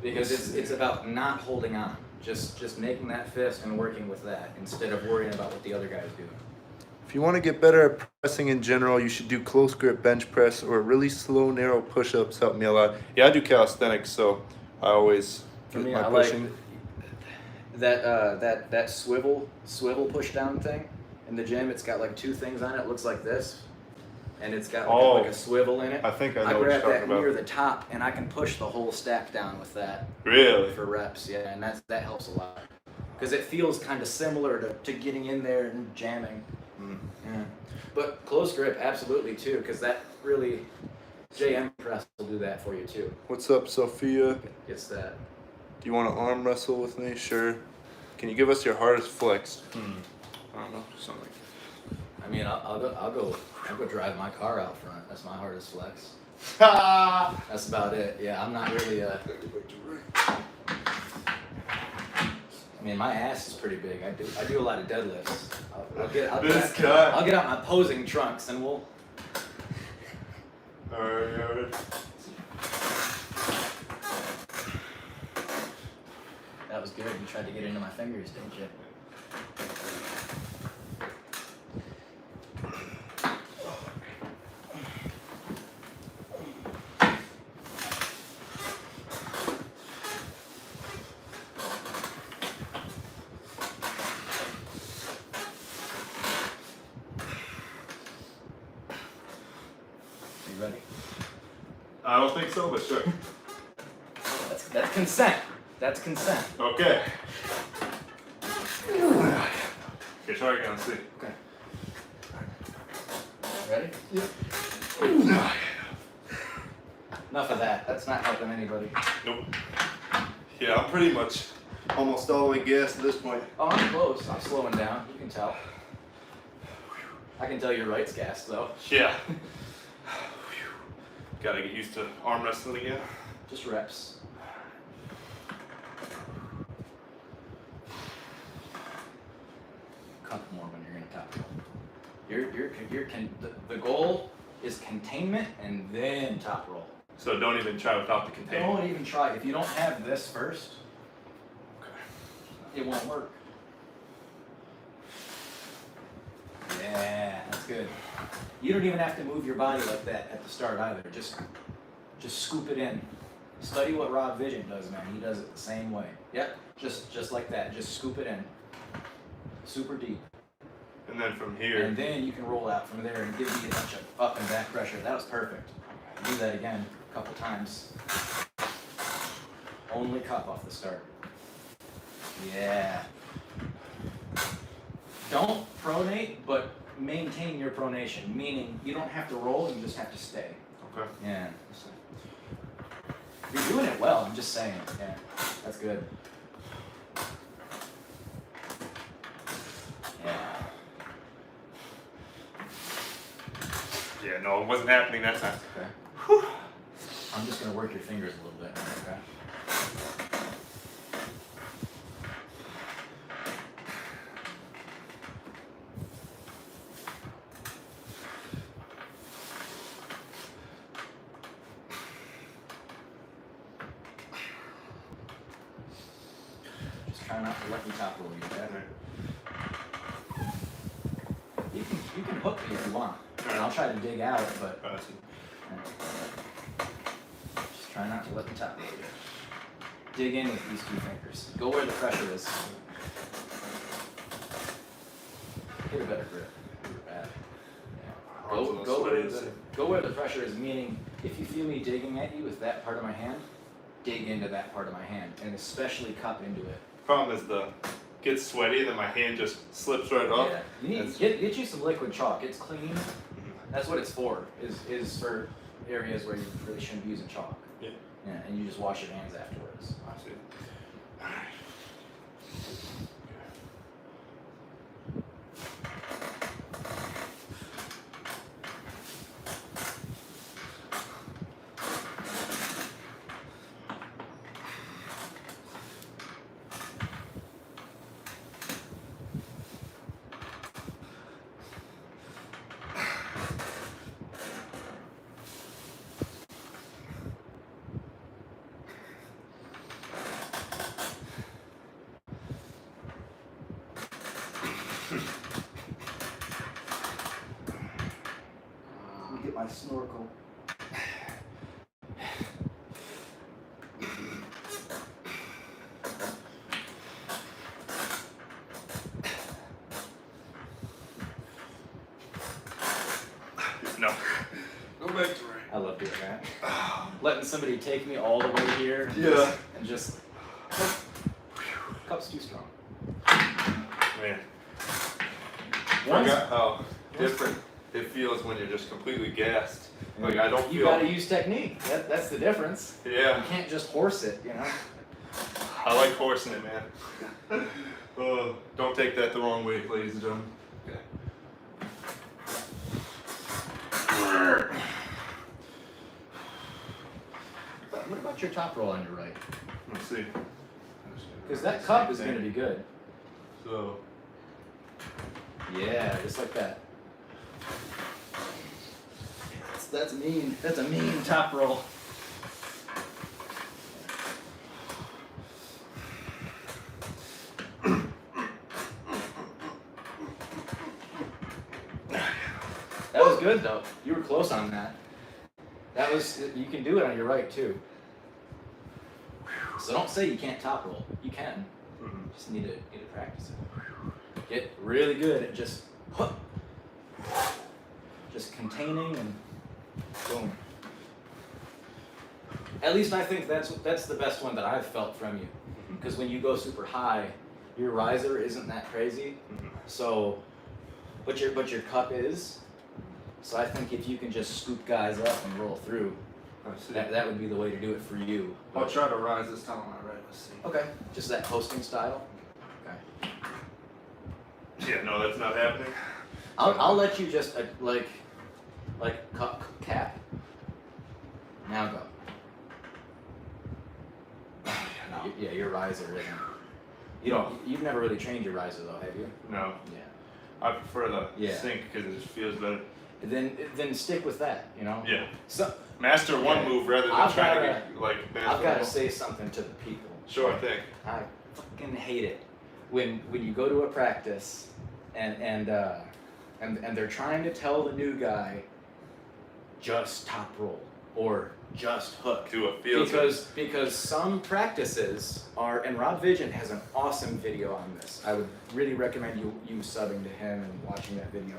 Because it's about not holding on. Just making that fist and working with that instead of worrying about what the other guys do. If you want to get better at pressing in general, you should do close grip bench press or really slow, narrow push-ups help me a lot. Yeah, I do calisthenics, so I always For get me, my I like pushing. that swivel push down thing in the gym. It's got like two things on it. It looks like this, and it's got like a swivel in it. I think I know I what you're grab talking that about. near the top, and I can push the whole stack down with that Really? for reps. Yeah, and that helps a lot because it feels kind of similar to getting in there and jamming. Mm. Yeah, but close grip absolutely too, because that really JM press will do that for you too. What's up, Sophia? Gets that. Do you want to arm wrestle with me? Sure. Can you give us your hardest flex? I don't know, something. I mean, I'll go drive my car out front. That's my hardest flex. Ha! That's about it. Yeah, I'm not really. I mean, my ass is pretty big. I do a lot of deadlifts. I'll get out my posing trunks and we'll. Alright. That was good. You tried to get into my fingers, didn't you? ready? I don't think so, but sure. That's consent. That's consent. Okay. Okay, try again, let's see. Okay. Ready? Yep. Enough of that. That's not helping anybody. Nope. Yeah, I'm pretty much almost all the way gassed at this point. Oh, I'm close. I'm slowing down. You can tell. I can tell your right's gassed though. Yeah. Gotta get used to arm wrestling again. Just reps. Couple more when you're in top roll. The goal is containment and then top roll. So don't even try without the container. Don't even try. If you don't have this first, it won't work. Yeah, that's good. You don't even have to move your body like that at the start either. Just scoop it in. Study what Rob Vision does, man. He does it the same way. Yep, just like that. Just scoop it in. Super deep. And then from here. And then you can roll out from there and give me a bunch of up and back pressure. That was perfect. Do that again a couple times. Only cup off the start. Yeah. Don't pronate, but maintain your pronation. Meaning you don't have to roll, you just have to stay. Okay. Yeah. You're doing it well, I'm just saying. Yeah, that's good. Yeah. Yeah, no, it wasn't happening that time. Okay. Whew. I'm just gonna work your fingers a little bit. Okay. Just try not to let me top roll you. Okay? You can hook me if you want. And I'll try to dig out, but just try not to let the top roll you. Dig in with these two fingers. Go where the pressure is. Get a better grip. You're bad. Yeah. Go where the pressure is, meaning if you feel me digging at you with that part of my hand, dig into that part of my hand, and especially cup into it. Problem is gets sweaty, then my hand just slips right off. Yeah. You need get you some liquid chalk. It's clean. That's what it's for. Is for areas where you really shouldn't be using chalk. Yeah. Yeah, and you just wash your hands afterwards. I see. Alright. Let me get my snorkel. No. Go back to right. I love doing that. Letting somebody take me all the way here. And just cup's too strong. Man. Once- Forgot how different it feels when you're just completely gassed. Like I don't You feel. gotta use technique. That's the difference. Yeah. You can't just horse it, you know. I like horsing it, man. Don't take that the wrong way, ladies and gentlemen. Okay. What about your top roll on your right? Let's see. Because that cup is gonna be good. So. Yeah, just like that. That's mean. That's a mean top roll. That was good though. You were close on that. That was, you can do it on your right too. So don't say you can't top roll. You can. Just need to practice it. Get really good at just containing and Boom. At least I think that's the best one that I've felt from you. Because when you go super high, your riser isn't that crazy. So, but your cup is. So I think if you can just scoop guys up and roll through, that would be the way to do it for you. I'll try to rise this time on my right. Let's see. Okay, just that hosting style. Okay. Yeah, no, that's not happening. I'll let you just like cup cap. Now go. Yeah, your riser isn't. You've never really trained your riser though, have you? No. Yeah. I prefer the sink because it just feels better. Then stick with that, you know. Yeah. So master one move rather than trying to get like. I've got to say something to the people. Sure thing. I fucking hate it when you go to a practice and they're trying to tell the new guy just top roll or just hook. Do a field because some practices are, and Rob Vision has an awesome video on this. I would really recommend you subbing to him and watching that video.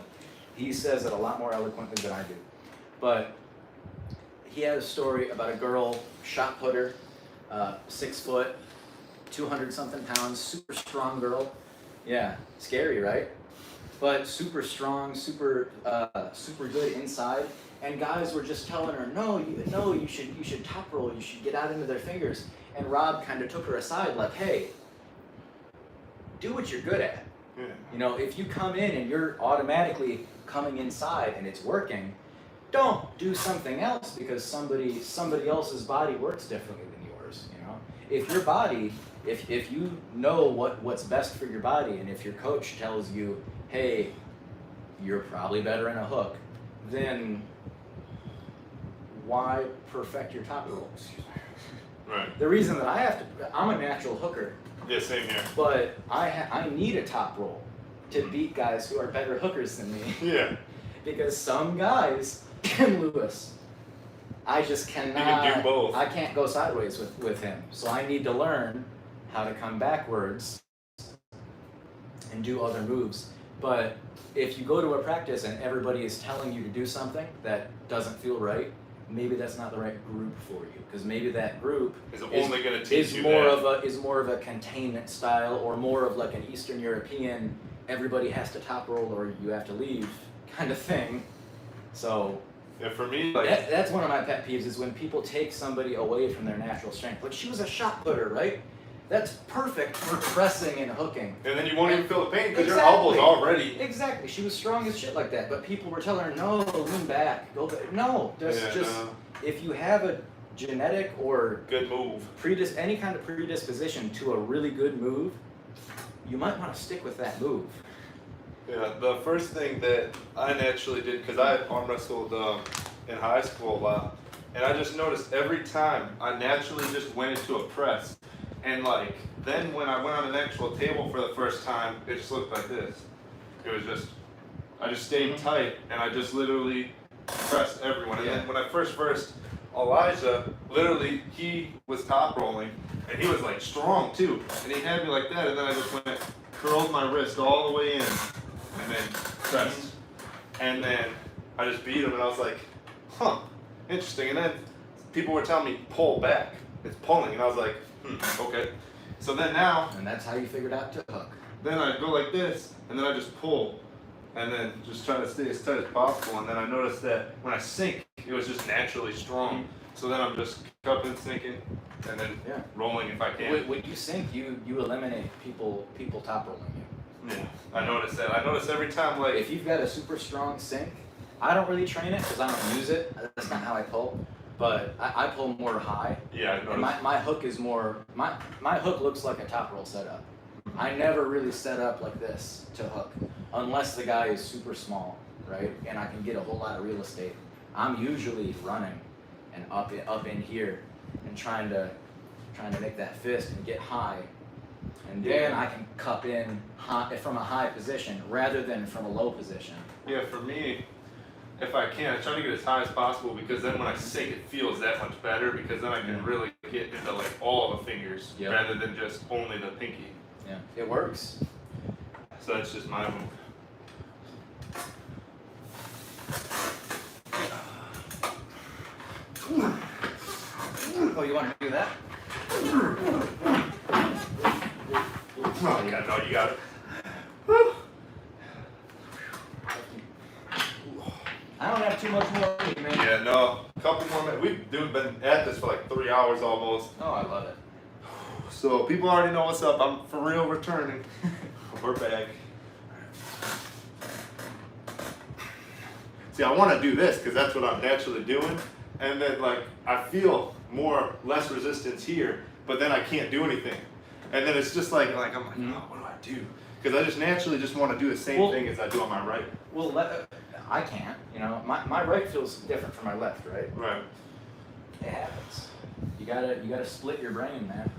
He says it a lot more eloquently than I do. But he had a story about a girl, shot putter, 6 foot, 200 something pounds, super strong girl. Yeah, scary, right? But super strong, super good inside. And guys were just telling her, no, you should top roll, you should get out into their fingers. And Rob kind of took her aside, like, hey, do what you're good at. Yeah. You know, if you come in and you're automatically coming inside and it's working, don't do something else because somebody else's body works differently than yours. You know, if your body, if you know what's best for your body, and if your coach tells you, hey, you're probably better in a hook, then why perfect your top roll? Right. The reason that I'm a natural hooker. Yeah, same here. But I need a top roll to beat guys who are better hookers than me. Yeah. Because some guys, Tim Lewis, I just cannot. You can do both. I can't go sideways with him. So I need to learn how to come backwards and do other moves. But if you go to a practice and everybody is telling you to do something that doesn't feel right, maybe that's not the right group for you. Because maybe that group is only going to teach you is more of a containment style, or more of like an Eastern European, everybody has to top roll or you have to leave kind of thing. So yeah, for me, like that's one of my pet peeves is when people take somebody away from their natural strength. Like, she was a shot putter, right? That's perfect for pressing and hooking. And then you won't even feel the pain because your elbow's already. Exactly. She was strong as shit like that, but people were telling her, no, lean back, go back. No, if you have a genetic or good move, any kind of predisposition to a really good move, you might want to stick with that move. Yeah, the first thing that I naturally did, because I arm wrestled in high school a lot, and I just noticed every time I naturally just went into a press, and like then when I went on an actual table for the first time, it just looked like this. It was just, I just stayed tight, and I just literally pressed everyone. And then when I first Elijah, literally, he was top rolling, and he was like strong too, and he had me like that, and then I just went, curled my wrist all the way in, and then pressed, and then I just beat him, and I was like, huh, interesting. And then people were telling me, pull back, it's pulling, and I was like, okay. So then now, and that's how you figured out to hook. Then I go like this, and then I just pull, and then just try to stay as tight as possible. And then I noticed that when I sink, it was just naturally strong. So then I'm just cupping, sinking, and then rolling if I can. When you sink, you eliminate people top rolling you. Yeah, I noticed that. I noticed every time, like, if you've got a super strong sink, I don't really train it because I don't use it. That's not how I pull. But I pull more high. Yeah, I noticed. My hook is more, my hook looks like a top roll setup. I never really set up like this to hook, unless the guy is super small, right? And I can get a whole lot of real estate. I'm usually running and up in here and trying to make that fist and get high. And then I can cup in from a high position rather than from a low position. Yeah, for me, if I can, I try to get as high as possible because then when I sink, it feels that much better because then I can really get into like all the fingers rather than just only the pinky. Yeah, it works. So that's just my move. Oh, you want to do that? Oh, yeah, no, you got it. I don't have too much more, man. Yeah, no. A couple more minutes. We've been at this for like 3 hours almost. Oh, I love it. So people already know what's up. I'm for real returning. We're back. See, I want to do this because that's what I'm naturally doing. And then like I feel less resistance here, but then I can't do anything. And then it's just like I'm like, oh, what do I do? Because I just naturally just want to do the same thing as I do on my right. Well, I can't. You know, my right feels different from my left, right? Right. It happens. You gotta split your brain, man.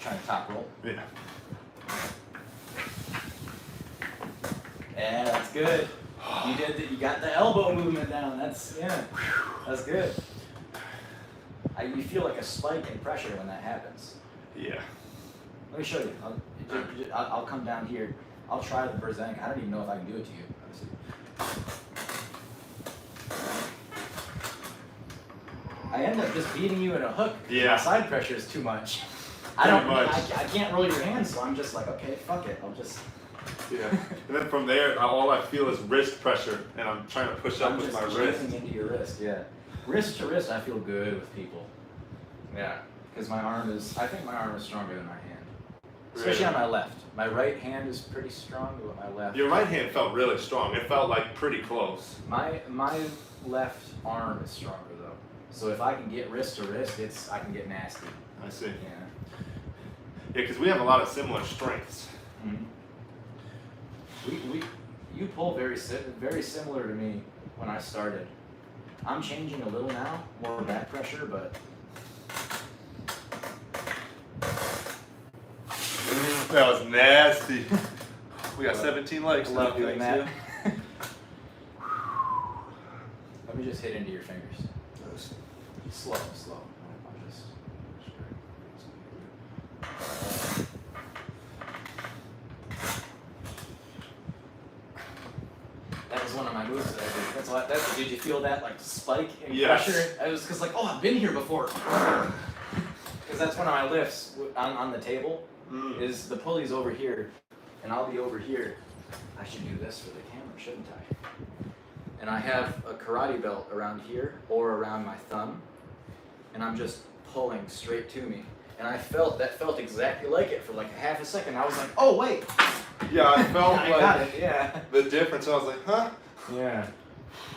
Trying to top roll. Yeah. Yeah, that's good. You got the elbow movement down. That's good. You feel like a spike in pressure when that happens. Yeah. Let me show you. I'll come down here. I'll try the Berserk. I don't even know if I can do it to you. I end up just beating you in a hook. Yeah. My side pressure is too much. I can't roll your hands, so I'm just like, okay, fuck it. I'll just. Yeah. And then from there, all I feel is wrist pressure, and I'm trying to push up with my wrist. I'm just into your wrist, yeah. Wrist to wrist, I feel good with people. Yeah. Because I think my arm is stronger than my hand. Especially on my left. My right hand is pretty strong, but my left. Your right hand felt really strong. It felt like pretty close. My left arm is stronger though. So if I can get wrist to wrist, I can get nasty. I see. Yeah. Yeah, because we have a lot of similar strengths. Mm-hmm. You pull very similar to me when I started. I'm changing a little now, more back pressure, but. That was nasty. We got 17 legs. I love doing that. Let me just hit into your fingers. Slow. I'll just. That was one of my moves that I did. Did you feel that like spike in pressure? I was just like, oh, I've been here before. Because that's one of my lifts on the table. Is the pulley's over here, and I'll be over here. I should do this for the camera, shouldn't I? And I have a karate belt around here or around my thumb, and I'm just pulling straight to me. And that felt exactly like it for like a half a second. I was like, oh wait. Yeah, I felt I got it. Yeah. The difference. I was like, huh? Yeah.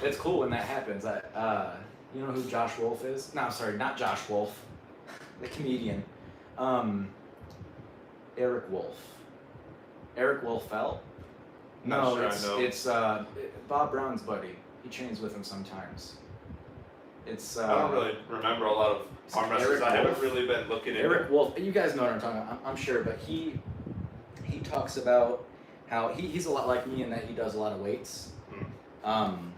It's cool when that happens. You know who Josh Wolf is? No, sorry, not Josh Wolf. The comedian. Eric Wolf. Eric Wolfelt? No, it's Bob Brown's buddy. He trains with him sometimes. It's I don't really remember a lot of arm wrestlers. I haven't really been looking into Eric Wolf. You guys know what I'm talking about, I'm sure, but he talks about how he's a lot like me in that he does a lot of weights. And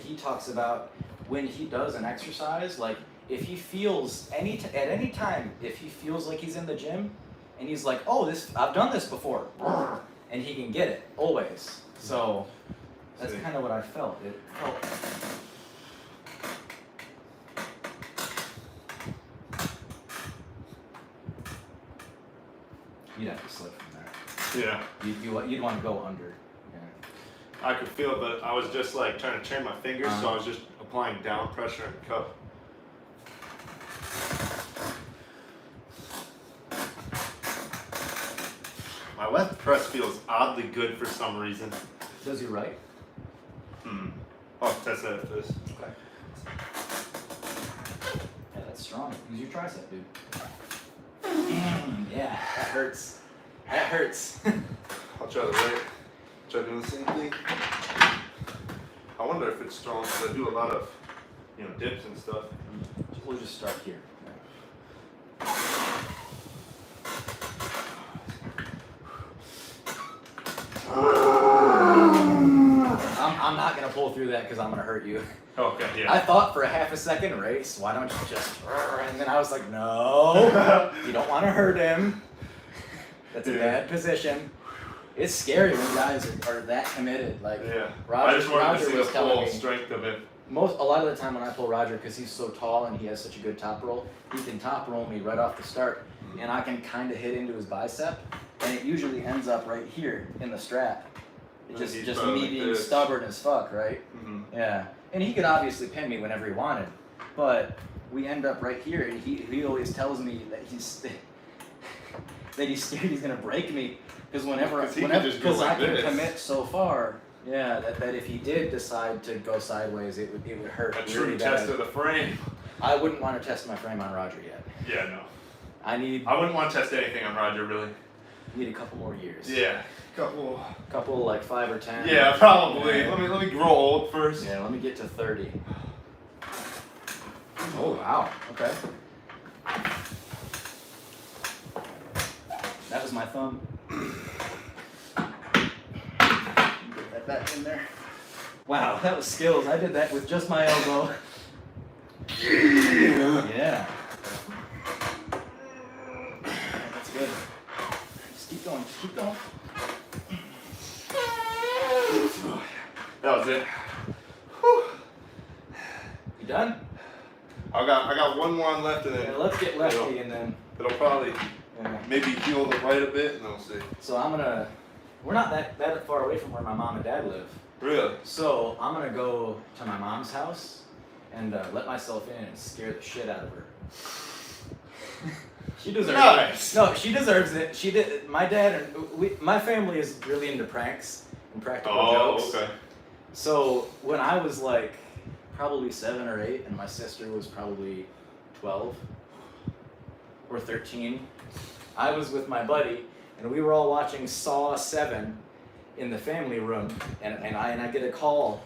he talks about when he does an exercise, like if he feels at any time, if he feels like he's in the gym and he's like, oh, I've done this before, and he can get it always. So that's kind of what I felt. It felt. You'd have to slip from there. Yeah. You'd want to go under. Yeah. I could feel it, but I was just like trying to turn my fingers, so I was just applying down pressure and cup. My left press feels oddly good for some reason. Does your right? I'll test that after this. Okay. Yeah, that's strong. Use your tricep, dude. Yeah, that hurts. That hurts. I'll try the right. Try doing the same thing. I wonder if it's strong because I do a lot of, dips and stuff. We'll just start here. I'm not gonna pull through that because I'm gonna hurt you. Okay, yeah. I thought for a half a second, race, why don't you just, and then I was like, no, you don't want to hurt him. That's a bad position. It's scary when guys are that committed. Like, Yeah. Roger, I just wanted Roger to see the was telling full me, strength of it. a lot of the time when I pull Roger, because he's so tall and he has such a good top roll, he can top roll me right off the start, and I can kind of hit into his bicep, and it usually ends up right here in the strap. It's And he's just probably me like being this. stubborn as fuck, right? Mm-hmm. Yeah, and he could obviously pin me whenever he wanted, but we end up right here, and he always tells me that he's scared he's gonna break me, because because I can commit so far. Yeah, that if he did decide to go sideways, it would hurt A really true bad. test of the frame. I wouldn't want to test my frame on Roger yet. Yeah, no. I I wouldn't want to test anything on Roger, really. need a couple more years. Yeah. Couple like 5 or 10. Yeah, probably. Yeah. Let me grow old first. Yeah, let me get to 30. Oh wow. Okay. That was my thumb. Get that back in there. Wow, that was skills. I did that with just my elbow. Yeah. That's good. Just keep going. Just keep going. That was it. Whew. You done? I got one more on left, and then Yeah, let's get lefty and then. it'll probably Yeah. maybe heal the right a bit, and then we'll see. So we're not that far away from where my mom and dad live. Really? So I'm gonna go to my mom's house and let myself in and scare the shit out of her. She deserves Nice. it. No, she deserves it. She did. My dad and my family is really into pranks and practical jokes. Okay. So when I was like probably 7 or 8, and my sister was probably 12 or 13, I was with my buddy, and we were all watching Saw 7 in the family room, and I get a call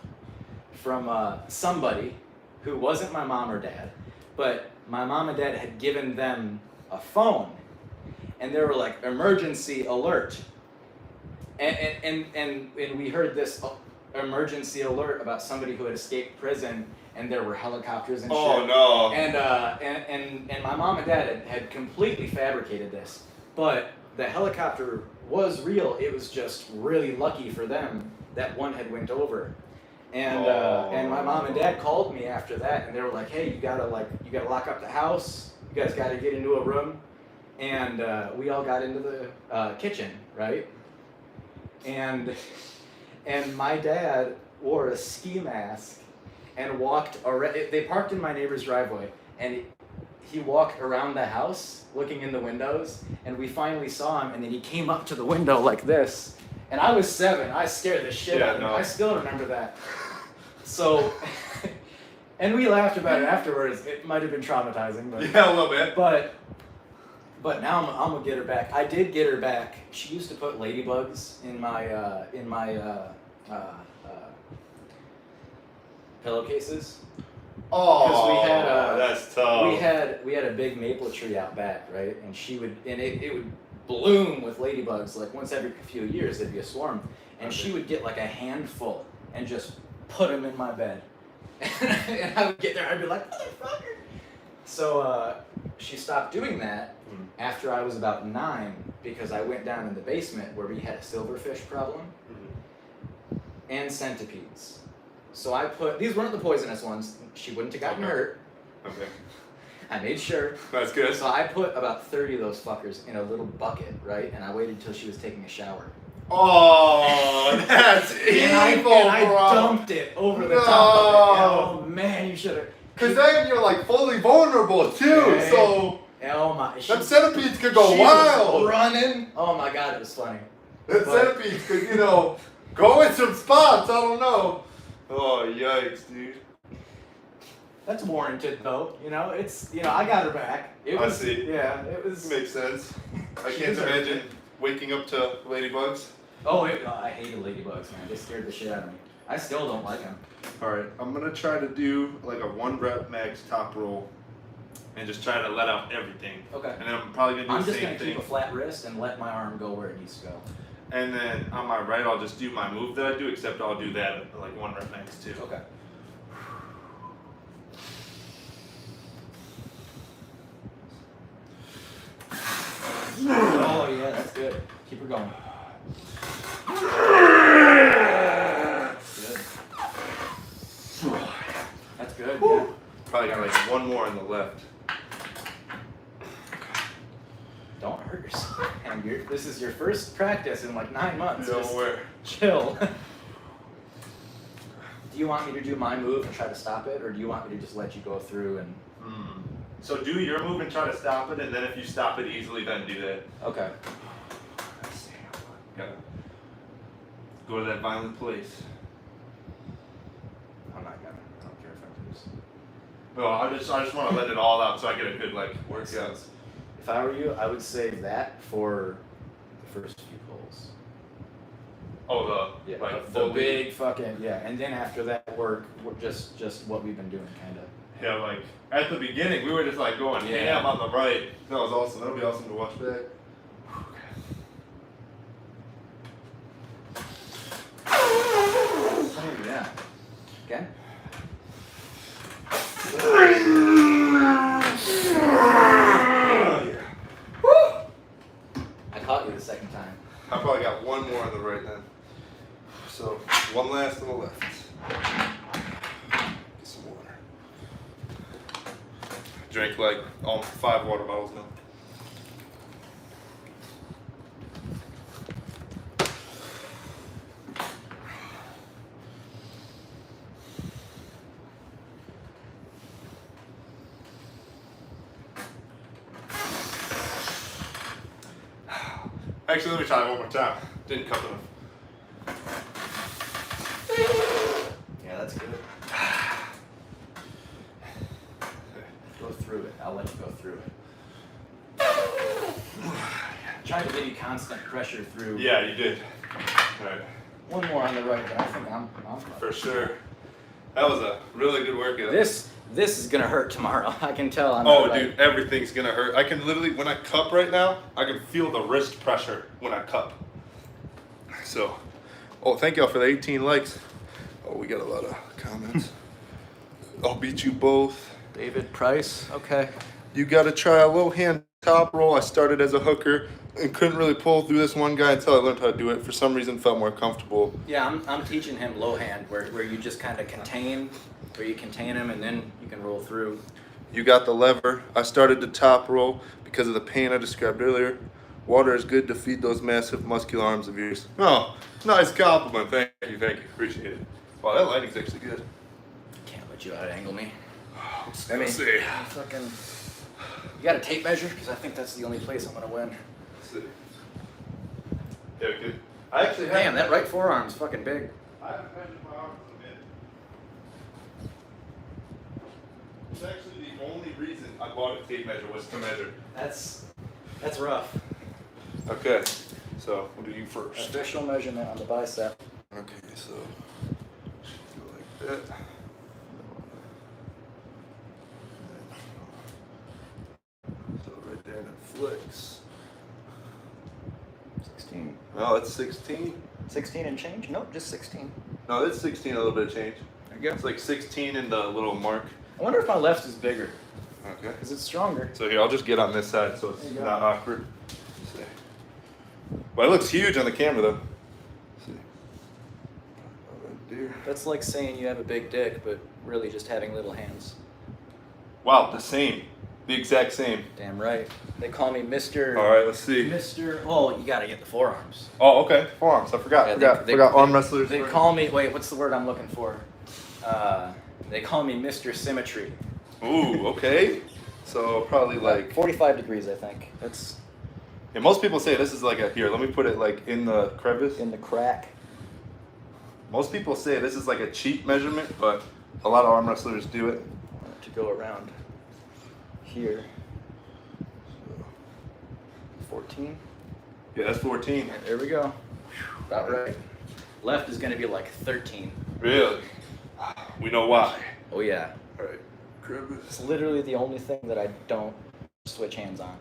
from somebody who wasn't my mom or dad, but my mom and dad had given them a phone, and they were like, emergency alert, and we heard this emergency alert about somebody who had escaped prison, and there were helicopters and shit. Oh no. And my mom and dad had completely fabricated this, but the helicopter was real. It was just really lucky for them that one had went over. And my mom and dad called me after that, and they were like, "Hey, you gotta lock up the house. You guys gotta get into a room." And we all got into the kitchen, right? And my dad wore a ski mask and walked around. They parked in my neighbor's driveway, and he walked around the house looking in the windows, and we finally saw him, and then he came up to the window like this. And I was 7. I scared the shit out of me. no. I still remember that. So, and we laughed about it afterwards. It might have been traumatizing, but Yeah, a little bit. but now I'm gonna get her back. I did get her back. She used to put ladybugs in my pillowcases. Oh, we had, that's tough. We had a big maple tree out back, right? And it would bloom with ladybugs like once every few years. There'd be a swarm, and she would get like a handful and just put them in my bed. And I would get there, I'd be like, motherfucker. So she stopped doing that after I was about 9, because I went down in the basement where we had a silverfish problem and centipedes. So I put, these weren't the poisonous ones, she wouldn't have gotten hurt. Okay. I made sure. That's good. So I put about 30 of those fuckers in a little bucket, right? And I waited until she was taking a shower. Oh, that's evil, and I bro. dumped it over the top of it. Oh man, you should have. Cause then you're like fully vulnerable too, Okay. so Oh my. them centipedes could go she wild. was running. Oh my god, it was funny. Them centipedes could, go in some spots. I don't know. Oh yikes, dude. That's warranted though. It's I got her back. I see. Yeah, it was. Makes sense. I She can't deserved imagine it. waking up to ladybugs. Oh, I hated ladybugs, man. They scared the shit out of me. I still don't like them. Alright, I'm gonna try to do like a 1 rep max top roll and just try to let out everything. Okay. And then I'm probably gonna do I'm the just same gonna thing. keep a flat wrist and let my arm go where it needs to go. and then on my right, I'll just do my move that I do, except I'll do that at like 1 rep max too. Okay. Oh yeah, that's good. Keep her going. Good. That's good. Yeah. Probably got like one more on the left. Don't hurt yourself. And this is your first practice in like 9 months. Don't Just worry. chill. Do you want me to do my move and try to stop it, or do you want me to just let you go through and? So do your move and try to stop it, and then if you stop it easily, then do that. Okay. Let's see. Gotta go to that violent place. I'm not gonna. I don't care if I lose. No, I just want to let it all out so I get a good like workout. If I were you, I would save that for the first few pulls. Oh, Yeah, like the fully- big fucking and then after that we're just what we've been doing, kind of. Yeah, like at the beginning, we were just like going Yeah. ham on the right. That was awesome. That'll be awesome to watch back. Oh yeah. Okay. I caught you the second time. I probably got one more on the right then. So one last on the left. Get some water. Drink like 5 water bottles now. Actually, let me try it one more time. Didn't come enough. Yeah, that's good. Go through it. I'll let you go through it. Try to give you constant pressure through. Yeah, you did. All right. One more on the right, but I think I'm For sure. That was a really good workout. This is gonna hurt tomorrow. I can tell. Oh, dude, everything's gonna hurt. I can literally, when I cup right now, I can feel the wrist pressure when I cup. So, oh, thank y'all for the 18 likes. Oh, we got a lot of comments. I'll beat you both. David Price. Okay. You gotta try a low hand top roll. I started as a hooker and couldn't really pull through this one guy until I learned how to do it. For some reason, felt more comfortable. Yeah, I'm teaching him low hand, where you just kind of contain him and then you can roll through. You got the lever. I started the top roll because of the pain I described earlier. Water is good to feed those massive muscular arms of yours. Oh, nice compliment. Thank you. Appreciate it. Wow, that lighting's actually good. Can't let you out angle me. Let me see. Fucking. You got a tape measure? Because I think that's the only place I'm gonna win. Let's see. Yeah, good. I actually have. Damn, that right forearm's fucking big. I haven't measured my arms in a minute. It's actually the only reason I bought a tape measure was to measure. That's rough. Okay, so we'll do you first. Official measurement on the bicep. Okay, so go like that. So right there, and it flicks. 16. Oh, that's 16. 16 and change? Nope, just 16. No, that's 16. A little bit of change. There you go. It's like 16 in the little mark. I wonder if my left is bigger Okay. because it's stronger. So here, I'll just get on this side so it's There you go. not awkward. Let's see. But it looks huge on the camera though. Let's see. Right there. That's like saying you have a big dick, but really just having little hands. Wow, the same. The exact same. Damn right. They call me Mr. All right, let's see. Mr. Oh, you gotta get the forearms. Oh, okay. Forearms. I forgot. Yeah, forgot arm wrestlers. They call me. Wait, what's the word I'm looking for? They call me Mr. Symmetry. Ooh, okay. So probably like 45 degrees, I think. That's yeah, most people say this is like a here, let me put it like in the crevice. in the crack. Most people say this is like a cheap measurement, but a lot of arm wrestlers do it. To go around here. 14. Yeah, that's 14. There we go. About right. Left is gonna be like 13. Really? We know why. Oh yeah. All right. Crevice. It's literally the only thing that I don't switch hands on.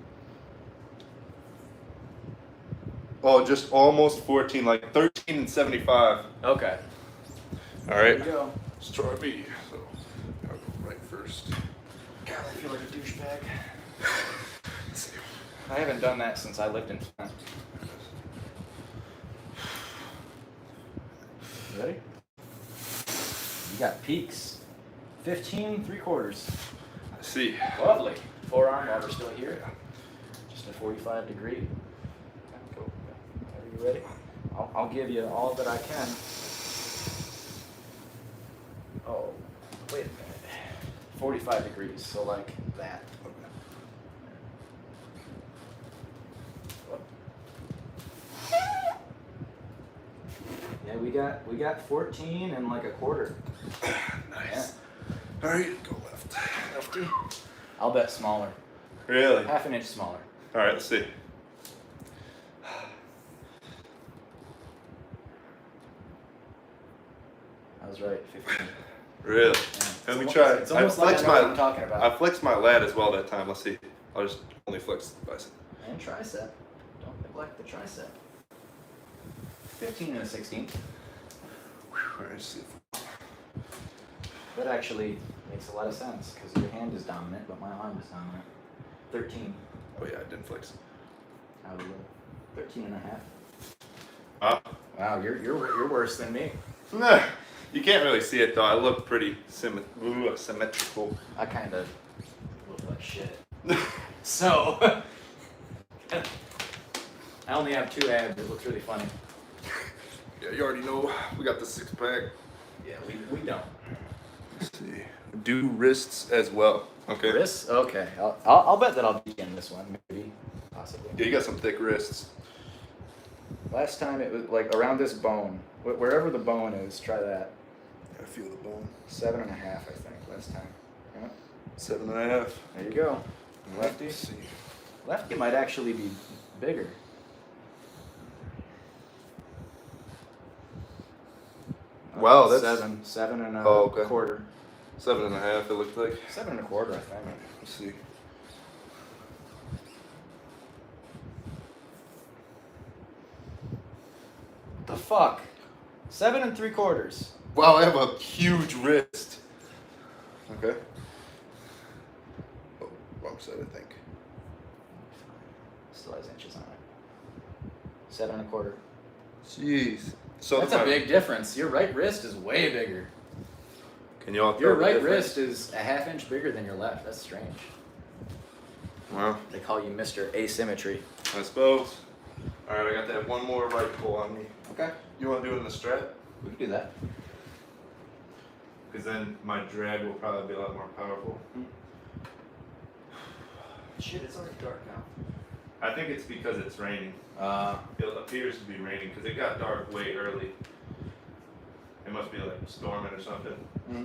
Oh, just almost 14, like 13 and 75. Okay. All right. There you go. Let's try B. So I'll go right first. God, I feel like a douchebag. Let's see. I haven't done that since I lived in Flint. Ready? You got peaks. 15 3/4. Let's see. Lovely. Forearm while we're still here. Just a 45 degree. Go. Are you ready? I'll give you all that I can. Oh, wait a minute. 45 degrees, so like that. Yeah, we got 14 and like a quarter. Nice. All right, go left. Lefty. I'll bet smaller. Really? Half an inch smaller. All right, let's see. I was right. 15. Really? Yeah. Let me It's try. It's almost like I know what I'm talking about. I flexed my lat as well that time. Let's see. I'll just only flex the bicep. And tricep. Don't neglect the tricep. 15 and a 16. All right, let's see. That actually makes a lot of sense because your hand is dominant, but my arm is dominant. 13. Oh yeah, I didn't flex. Out of 13 and a half. Huh? Wow, you're worse than me. Nah, you can't really see it though. I look pretty symmetrical. I kind of look like shit. So, I only have 2 abs. It looks really funny. Yeah, you already know. We got the 6-pack. Yeah, we don't. Let's see. Do wrists as well. Okay. Wrists? Okay. I'll bet that I'll be in this one, maybe, possibly. Yeah, you got some thick wrists. Last time it was like around this bone, wherever the bone is. Try that. I feel the bone. 7.5, I think, last time. Yeah. 7.5. There you go. Lefty. Let's see. Lefty might actually be bigger. Wow, that's 7 and a Oh, okay. quarter. 7.5. It looked like. 7 and a quarter, I think. Let's see. What the fuck? 7 3/4. Wow, I have a huge wrist. Okay. Oh, wrong side, I think. Still has inches on it. 7 and a quarter. Jeez. So That's a big difference. Your right wrist is way bigger. Can you all Your tell the right difference? wrist is a half inch bigger than your left. That's strange. Wow. They call you Mr. Asymmetry. I suppose. All right, I got that one more right pull on me. Okay. You want to do it in the strap? We can do that. Because then my drag will probably be a lot more powerful. Shit, it's already dark now. I think it's because it's raining. It appears to be raining because it got dark way early. It must be like storming or something. Mm-hmm.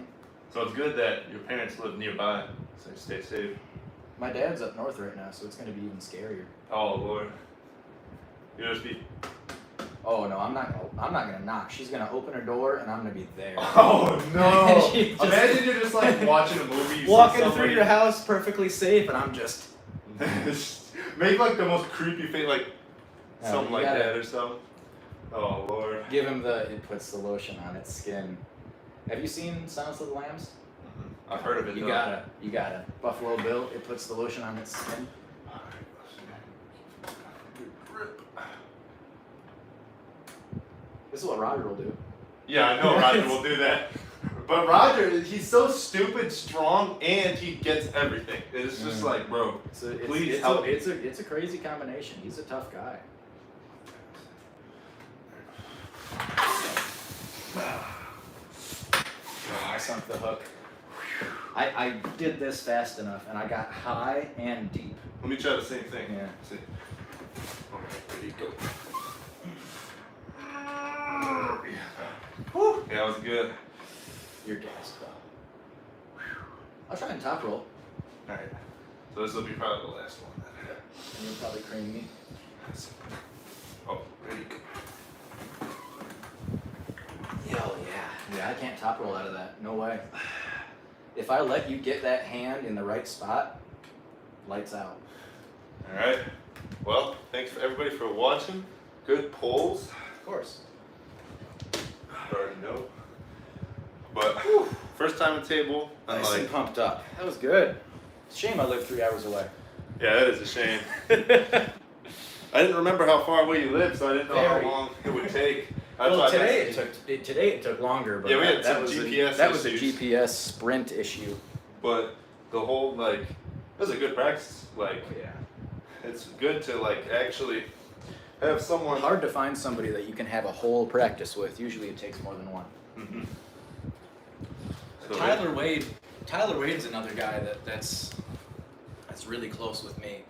So it's good that your parents live nearby, so you stay safe. My dad's up north right now, so it's going to be even scarier. Oh Lord. You'll just be. Oh no, I'm not gonna knock. She's gonna open her door and I'm gonna be there. Oh no! She just- Imagine you're just like watching a movie. You Walking see through somebody- your house perfectly safe, and I'm just. Make like the most creepy face, like No, something you like gotta- that or something. Oh Lord. Give him it puts the lotion on its skin. Have you seen Silence of the Lambs? I've heard of it. You though. gotta. Buffalo Bill, it puts the lotion on its skin. This is what Roger will do. Yeah, I know Roger will do that. But Roger, he's so stupid, strong, and he gets everything. It's just like, bro, So please help me. it's a crazy combination. He's a tough guy. I sunk the hook. I did this fast enough, and I got high and deep. Let me try the same thing. Yeah. See. Okay, there you go. Whew. Yeah, that was good. You're gassed though. I'll try and top roll. Alright. So this will be probably the last one then. And you'll probably cream me. Oh, ready? Hell yeah. Yeah, I can't top roll out of that. No way. If I let you get that hand in the right spot, lights out. Alright. Well, thanks for everybody for watching. good pulls. Of course. I already know. But first time at table, I'm Nice and like, pumped up. That was good. Shame I live 3 hours away. yeah, that is a shame. I didn't remember how far away you lived, so I didn't know Very. how long it would take. Well, today it took longer, but Yeah, we had that some was GPS that was a issues. GPS sprint issue. But the whole like, it was a good practice. Like, Yeah. it's good to like actually have someone. Hard to find somebody that you can have a whole practice with. Usually it takes more than one. Mm-hmm. So Tyler Wade's another guy that's really close with me.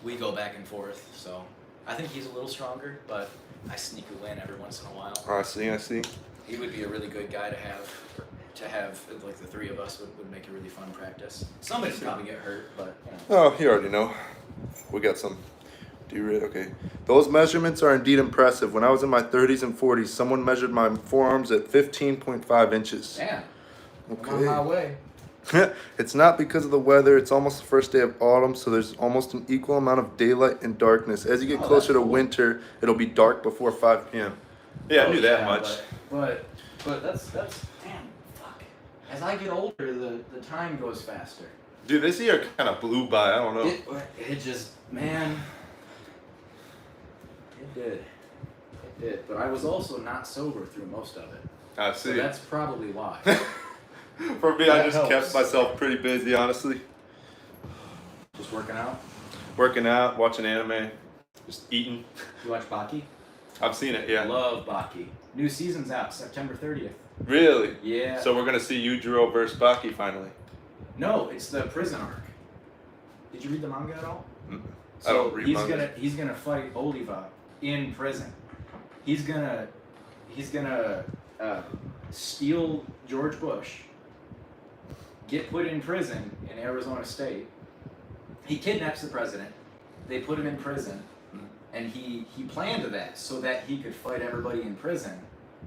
We go back and forth, so I think he's a little stronger, but I sneak a win every once in a while. I see. He would be a really good guy to have like the three of us would make a really fun practice. Somebody'd probably get hurt, but you know. Oh, you already know. We got some. Okay. Those measurements are indeed impressive. When I was in my 30s and 40s, someone measured my forearms at 15.5 inches. Damn. Okay. I'm on my way. It's not because of the weather. It's almost the first day of autumn, so there's almost an equal amount of daylight and darkness. As you get closer to winter, it'll be dark before 5 p.m. Yeah, I knew that much. But that's damn fuck. As I get older, the time goes faster. Dude, this year kind of blew by. I don't know. It just, man, it did. It did. But I was also not sober through most of it. I see. So that's probably why. For me, I That just helps. kept myself pretty busy, honestly. Just working out. Working out, watching anime, just eating. You watch Baki? I've seen it, yeah. Love Baki. New season's out September 30th. Really? Yeah. So we're gonna see Yujiro versus Baki finally. No, it's the prison arc. Did you read the manga at all? I don't read manga. He's gonna fight Oliva in prison. He's gonna steal George Bush, get put in prison in Arizona State. He kidnaps the president. They put him in prison, and he planned that so that he could fight everybody in prison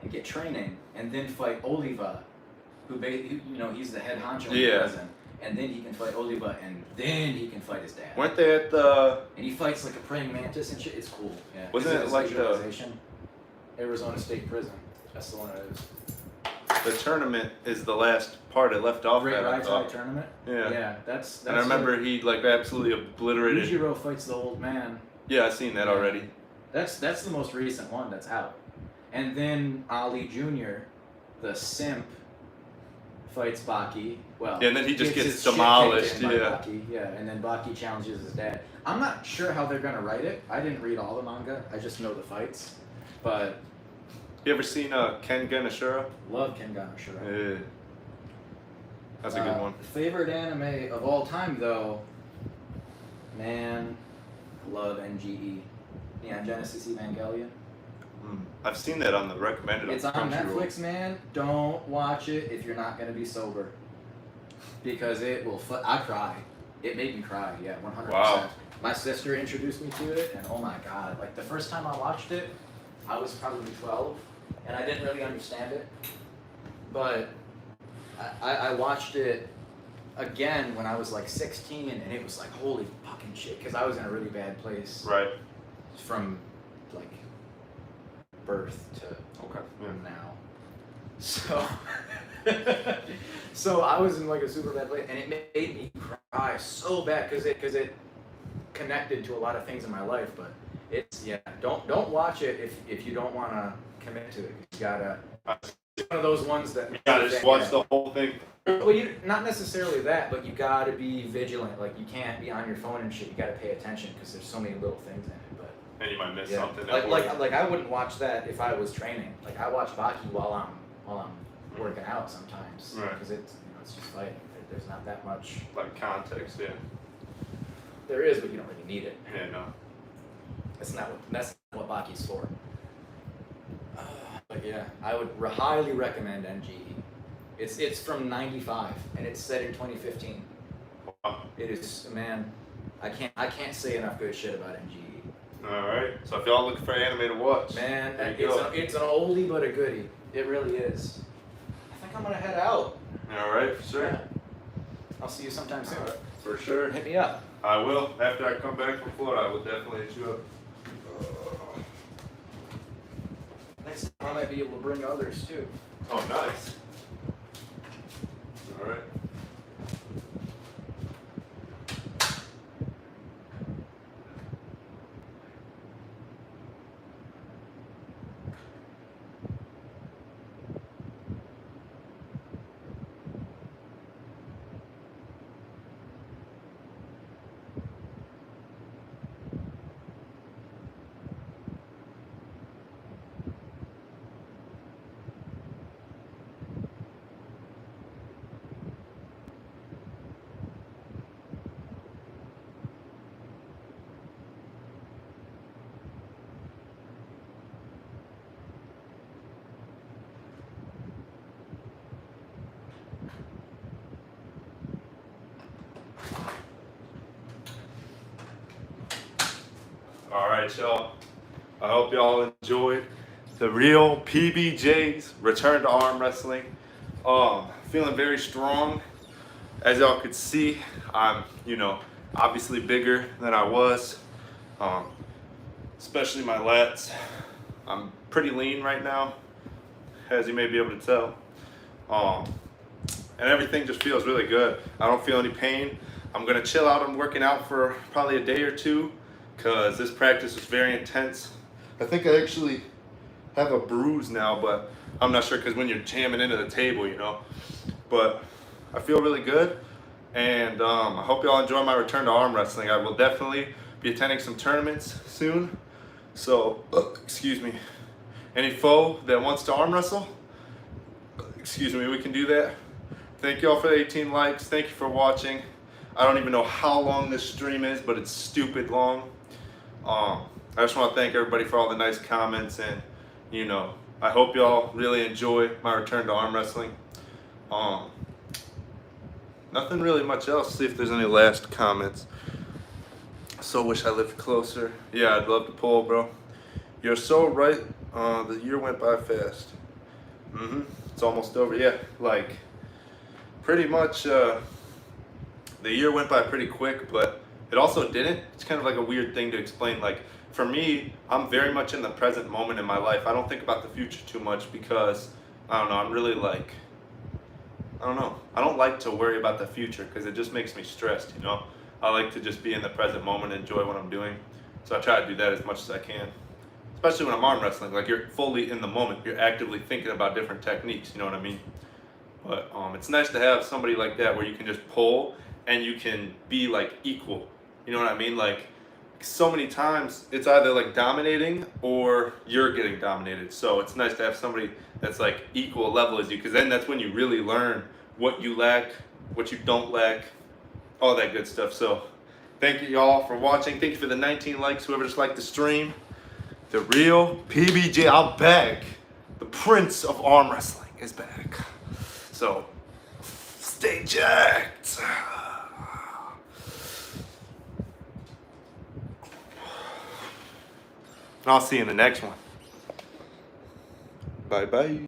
and get training, and then fight Oliva, who he's the head honcho in prison. And then he can fight Oliva, and then he can fight his dad. Weren't they at the? And he fights like a praying mantis and shit. It's cool. Yeah. Wasn't it like the Arizona State Prison? That's the one it is. The tournament is the last part it left off Great at. I Rai thought. tournament. Yeah. Yeah, that's. And I remember he like absolutely obliterated. Yujiro fights the old man. Yeah, I've seen that already. That's the most recent one that's out. And then Ali Jr., the simp, fights Baki. Well, yeah, and then he just gets his shit demolished. kicked in by Yeah. Baki. Yeah, and then Baki challenges his dad. I'm not sure how they're gonna write it. I didn't read all the manga. I just know the fights. But You ever seen Kengan Ashura? love Kengan Ashura. Yeah. That's a good one. Favorite anime of all time, though. Man, love NGE. Neon Genesis Evangelion. I've seen that on the recommended. It's on Netflix, man. Don't watch it if you're not gonna be sober, because it will. I cried. It made me cry. Yeah, 100%. Wow. My sister introduced me to it, and oh my god! Like the first time I watched it, I was probably 12, and I didn't really understand it. But I watched it again when I was like 16, and it was like holy fucking shit, because I was in a really bad place. Right. From like birth to now. So so I was in like a super bad place, and it made me cry so bad because it connected to a lot of things in my life. But it's don't watch it if you don't want to commit to it. You gotta, it's one of those ones that You gotta just watch the whole thing. well, not necessarily that, but you gotta be vigilant. Like you can't be on your phone and shit. You gotta pay attention because there's so many little things in it. But And you might miss yeah. something. Like I wouldn't watch that if I was training. Like I watch Baki while I'm working out sometimes, Right. because it's just fighting. There's not that much. like context, yeah. There is, but you don't really need it. Yeah, no. That's not what Baki's for. But yeah, I would highly recommend NGE. It's from '95 and it's set in 2015. Wow. It is, man. I can't say enough good shit about NGE. All right. So if y'all looking for anime to watch, Man, there you go. it's an oldie but a goodie. It really is. I think I'm gonna head out. All right, for sure. Yeah. I'll see you sometime soon. For sure. Hit me up. I will. After I come back from Florida, I will definitely hit you up. Next time I might be able to bring others too. Oh, nice. All right. All right, y'all. I hope y'all enjoyed the real PBJ's return to arm wrestling. Feeling very strong. As y'all could see, I'm, obviously bigger than I was. Especially my lats. I'm pretty lean right now, as you may be able to tell. And everything just feels really good. I don't feel any pain. I'm gonna chill out on working out for probably a day or two, because this practice was very intense. I think I actually have a bruise now, but I'm not sure, because when you're jamming into the table, But I feel really good, and I hope y'all enjoy my return to arm wrestling. I will definitely be attending some tournaments soon. So, excuse me. Any foe that wants to arm wrestle, excuse me, we can do that. Thank y'all for the 18 likes. Thank you for watching. I don't even know how long this stream is, but it's stupid long. I just want to thank everybody for all the nice comments, and I hope y'all really enjoy my return to arm wrestling. Nothing really much else. See if there's any last comments. So wish I lived closer. Yeah, I'd love to pull, bro. You're so right. The year went by fast. It's almost over. Yeah, like pretty much. The year went by pretty quick, but it also didn't. It's kind of like a weird thing to explain. Like for me, I'm very much in the present moment in my life. I don't think about the future too much, because I don't know. I'm really like, I don't know. I don't like to worry about the future, because it just makes me stressed. I like to just be in the present moment and enjoy what I'm doing. So I try to do that as much as I can. Especially when I'm arm wrestling, like you're fully in the moment. You're actively thinking about different techniques, you know what I mean? But it's nice to have somebody like that where you can just pull and you can be like equal. You know what I mean? Like so many times it's either like dominating or you're getting dominated. So it's nice to have somebody that's like equal level as you, because then that's when you really learn what you lack, what you don't lack, all that good stuff. So thank you y'all for watching. Thank you for the 19 likes, whoever just liked the stream. The real PBJ, I'm back. The Prince of Arm Wrestling is back. So stay jacked. And I'll see you in the next one. Bye bye.